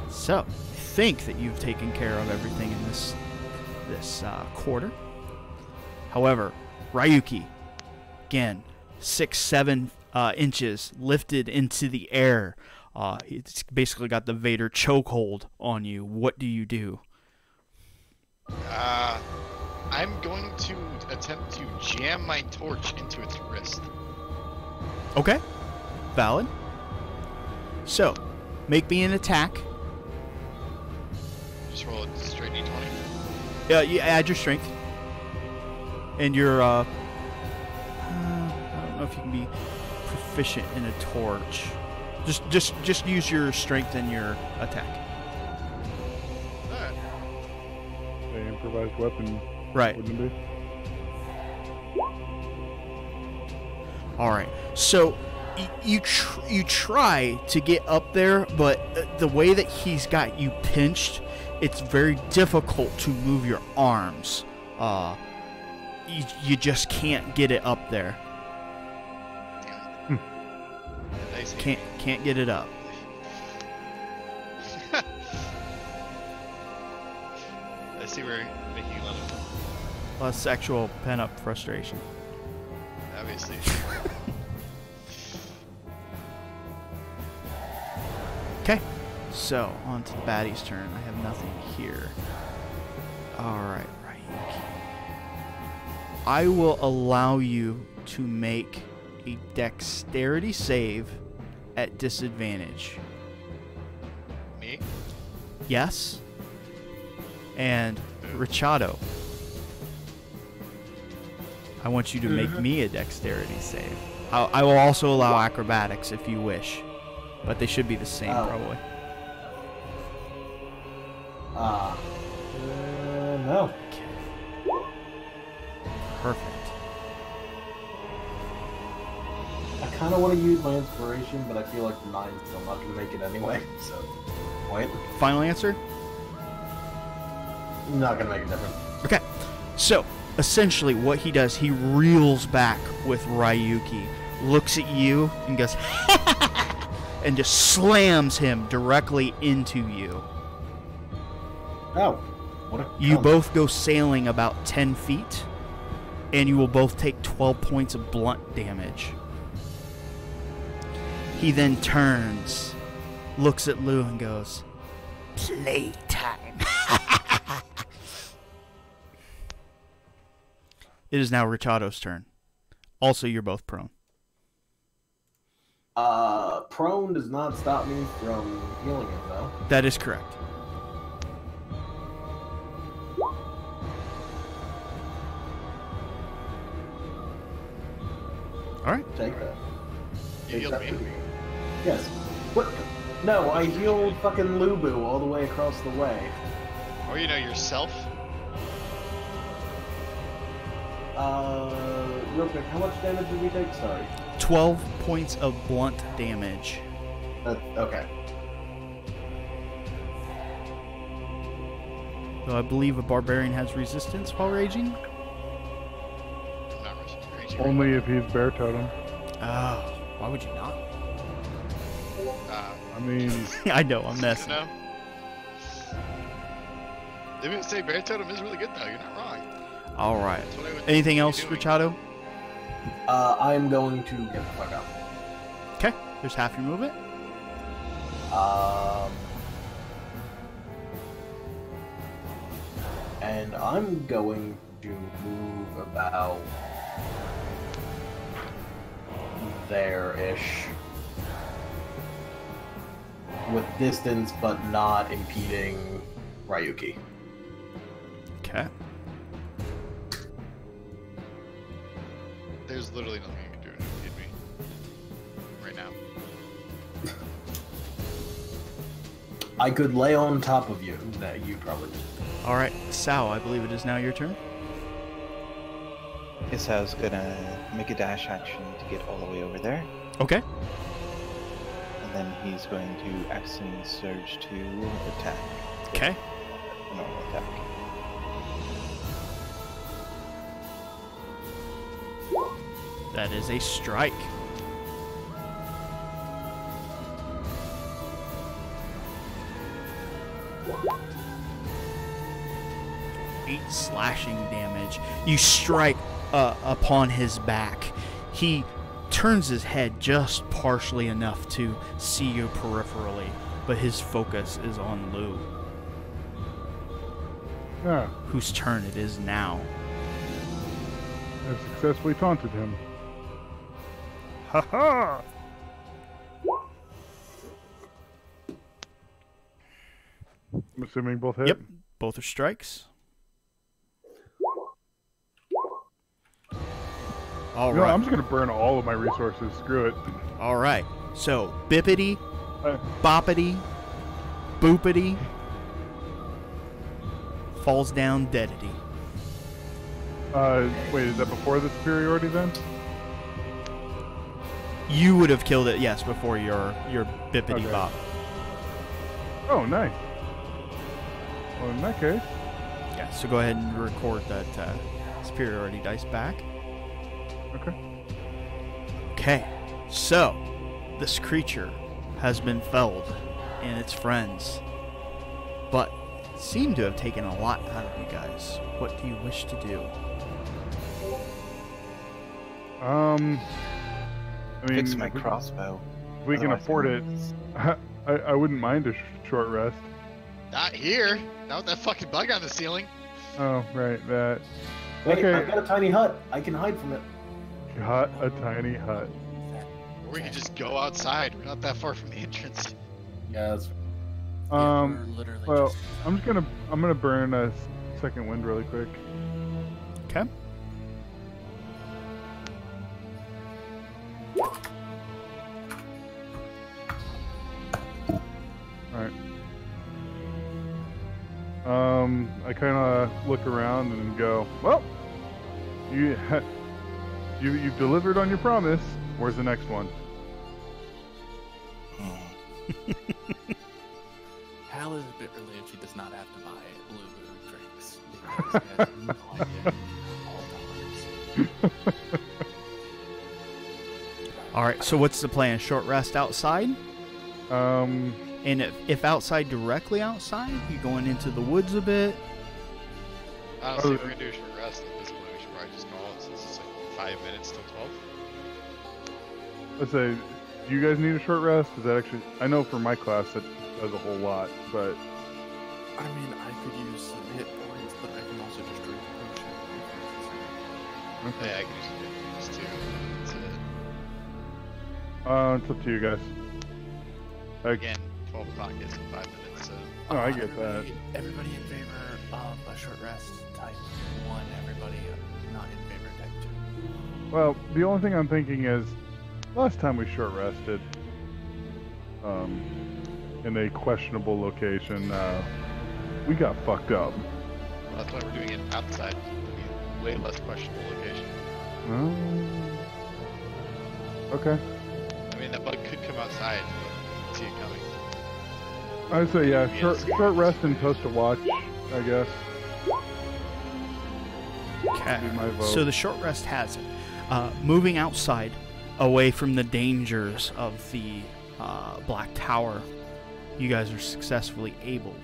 Speaker 1: So, I think that you've taken care of everything in this quarter. However, Ryuki, again, 6-7 inches lifted into the air. It's basically got the Vader chokehold on you. What do you do?
Speaker 4: I'm going to attempt to jam my torch into its wrist.
Speaker 1: Okay, valid. So, make me an attack.
Speaker 4: Just roll a straight d20.
Speaker 1: You add your strength. And your, I don't know if you can be proficient in a torch. Just use your strength and your attack.
Speaker 4: Alright.
Speaker 5: The improvised weapon.
Speaker 1: Right.
Speaker 5: Wouldn't it be?
Speaker 1: All right. So you try to get up there, but the way that he's got you pinched, it's very difficult to move your arms. You just can't get it up there.
Speaker 4: Nice.
Speaker 1: Can't get it up.
Speaker 4: I see where you're making a little.
Speaker 1: Plus sexual pent-up frustration.
Speaker 4: Obviously.
Speaker 1: Okay. So on to the baddie's turn. I have nothing here. All right, Ryuki. I will allow you to make a dexterity save at disadvantage.
Speaker 4: Me?
Speaker 1: Yes. And Richado, I want you to make me a dexterity save. I will also allow acrobatics if you wish, but they should be the same probably.
Speaker 3: No.
Speaker 1: Perfect.
Speaker 3: I kind of want to use my inspiration, but I feel like 9's still not going to make it anyway, so... Wait.
Speaker 1: Final answer?
Speaker 3: Not going to make a difference.
Speaker 1: Okay. So, essentially what he does, he reels back with Ryuki, looks at you, and goes, and just slams him directly into you.
Speaker 3: Oh. What a
Speaker 1: You
Speaker 3: cunt.
Speaker 1: both go sailing about 10 feet, and you will both take 12 points of blunt damage. He then turns, looks at Lou, and goes, "Playtime." It is now Richado's turn. Also, you're both prone.
Speaker 3: Prone does not stop me from healing him, though.
Speaker 1: That is correct. All right.
Speaker 3: Take that.
Speaker 4: You healed me.
Speaker 3: Yes. What? No, I healed fucking Lubu all the way across the way.
Speaker 4: Or you know yourself.
Speaker 3: Real quick, how much damage did we take? Sorry.
Speaker 1: 12 points of blunt damage.
Speaker 3: Okay.
Speaker 1: Though I believe a barbarian has resistance while raging.
Speaker 4: I'm not raging.
Speaker 5: Only if he's bear totem.
Speaker 1: Oh, why would you not?
Speaker 5: I mean,
Speaker 1: I know, I'm messing.
Speaker 4: No. They would say Bear Totem is really good, though. You're not wrong.
Speaker 1: All right.
Speaker 4: That's what I would
Speaker 1: Anything
Speaker 4: be
Speaker 1: else,
Speaker 4: doing.
Speaker 1: Richado?
Speaker 3: I'm going to get the fuck out.
Speaker 1: Okay. There's half your movement.
Speaker 3: And I'm going to move about there-ish. With distance, but not impeding Ryuki.
Speaker 1: Okay.
Speaker 4: There's literally nothing you can do to hit me right now.
Speaker 3: I could lay on top of you. That you probably.
Speaker 1: All right. Sao, I believe it is now your turn.
Speaker 6: Isau's gonna make a dash action to get all the way over there,
Speaker 1: Okay.
Speaker 6: and then he's going to action surge to attack.
Speaker 1: Okay.
Speaker 6: Normal attack.
Speaker 1: That is a strike. Eight slashing damage. You strike upon his back. He turns his head just partially enough to see you peripherally, but his focus is on Lou,
Speaker 5: Yeah,
Speaker 1: whose turn it is now.
Speaker 5: I've successfully taunted him. Ha ha! I'm assuming both hit.
Speaker 1: Yep, both are strikes. All
Speaker 5: You know,
Speaker 1: right.
Speaker 5: I'm just gonna burn all of my resources. Screw it.
Speaker 1: All right. So, bippity,
Speaker 5: Uh,
Speaker 1: boppity, boopity, falls down deadity.
Speaker 5: wait, is that before the superiority then?
Speaker 1: You would have killed it, yes, before your bippity
Speaker 5: Okay.
Speaker 1: bop.
Speaker 5: Oh, nice. Well, in that case,
Speaker 1: Yeah. So go ahead and record that superiority dice back.
Speaker 5: okay.
Speaker 1: Okay. So, this creature has been felled, and its friends, but seem to have taken a lot out of you guys. What do you wish to do?
Speaker 5: I mean,
Speaker 6: Fix my
Speaker 5: if we-
Speaker 6: crossbow.
Speaker 5: If we can
Speaker 6: Otherwise,
Speaker 5: afford it, I wouldn't mind a short rest.
Speaker 4: Not here. Not with that fucking bug on the ceiling.
Speaker 5: Oh, right, that.
Speaker 3: Wait,
Speaker 5: Okay.
Speaker 3: I've got a tiny hut. I can hide from it.
Speaker 5: Got a tiny hut.
Speaker 4: Or we could just go outside. We're not that far from the entrance.
Speaker 3: Yeah, that's
Speaker 2: Yeah, we're literally
Speaker 5: Well,
Speaker 2: just-
Speaker 5: I'm gonna burn a second wind really quick.
Speaker 1: Okay.
Speaker 5: Alright. I kind of look around and go, well, you've delivered on your promise. Where's the next one?
Speaker 6: Hmm.
Speaker 2: Hal is a bit relieved he does not have to buy blue drinks. Because he has no idea all dollars.
Speaker 1: All right. So what's the plan? Short rest outside?
Speaker 5: Um,
Speaker 1: And if outside, directly outside, you going into the woods a bit?
Speaker 4: Honestly, if we're gonna do a short rest at this point, we should probably just call it since it's like 5 minutes till 12.
Speaker 5: let's say, do you guys need a short rest? Is that actually? I know for my class that does a whole lot, but
Speaker 2: I mean, I could use some hit points, but I can also just drink a potion. if necessary.
Speaker 4: Yeah, I can use it too. That's it.
Speaker 5: it's up to you guys. Like,
Speaker 4: Again, 12 o'clock is in 5 minutes, so.
Speaker 5: oh, I get that.
Speaker 2: Everybody in favor of a short rest type 1, everybody not in favor of type 2.
Speaker 5: Well, the only thing I'm thinking is, last time we short rested, in a questionable location, we got fucked up.
Speaker 4: Well, that's why we're doing it outside. It'll be way less questionable location.
Speaker 5: Okay.
Speaker 4: I mean, that bug could come outside. But see it coming.
Speaker 5: I'd say yeah, short rest and post a watch, I guess.
Speaker 1: Okay.
Speaker 5: Be my vote.
Speaker 1: So the short rest has it. Moving outside, away from the dangers of the Black Tower, you guys are successfully able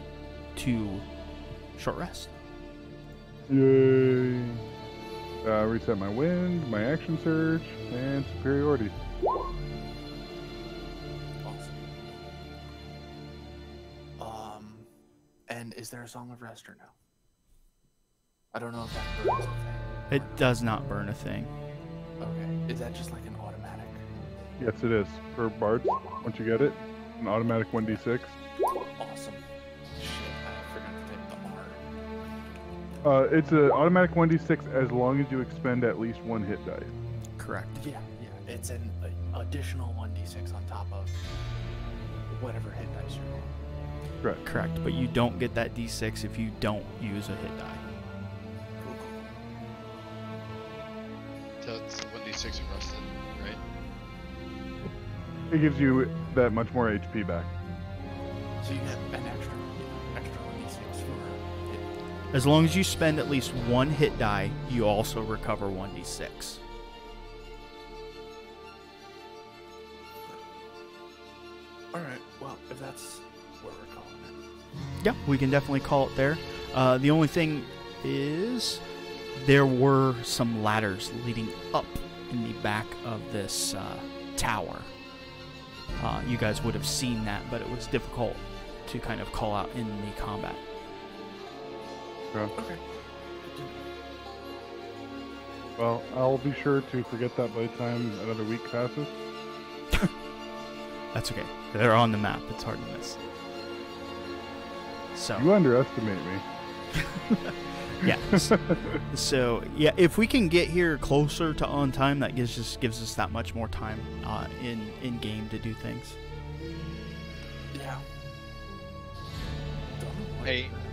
Speaker 1: to short rest.
Speaker 5: Yay. Reset my wind, my action surge, and superiority.
Speaker 2: Awesome. And is there a Song of Rest or no? I don't know if that burns a thing.
Speaker 1: It does not burn a thing.
Speaker 2: Okay. Is that just like an automatic?
Speaker 5: Yes, it is. For bards, once you get it, an automatic 1d6.
Speaker 2: Awesome. Shit, I forgot to take the R.
Speaker 5: It's an automatic 1d6 as long as you expend at least one hit die.
Speaker 1: Correct.
Speaker 2: Yeah. It's an additional 1d6 on top of whatever hit dice you're rolling.
Speaker 5: Correct.
Speaker 1: Correct. But you don't get that d6 if you don't use a hit die.
Speaker 2: Cool.
Speaker 4: So it's 1d6 and rusted, right?
Speaker 5: It gives you that much more HP back.
Speaker 2: So you get an extra 1d6 for hit.
Speaker 1: As long as you spend at least one hit die, you also recover 1d6.
Speaker 2: Alright, well, if that's what we're calling it.
Speaker 1: Yeah, we can definitely call it there. The only thing is there were some ladders leading up in the back of this tower. You guys would have seen that, but it was difficult to kind of call out in the combat.
Speaker 5: Okay.
Speaker 2: Okay.
Speaker 5: Well, I'll be sure to forget that by the time another week passes.
Speaker 1: That's okay. They're on the map. It's hard to miss. So.
Speaker 5: You underestimate me.
Speaker 1: Yeah. So yeah, if we can get here closer to on time, that gives us that much more time in game to do things.
Speaker 2: Yeah. Don't know what
Speaker 4: Hey,
Speaker 2: the-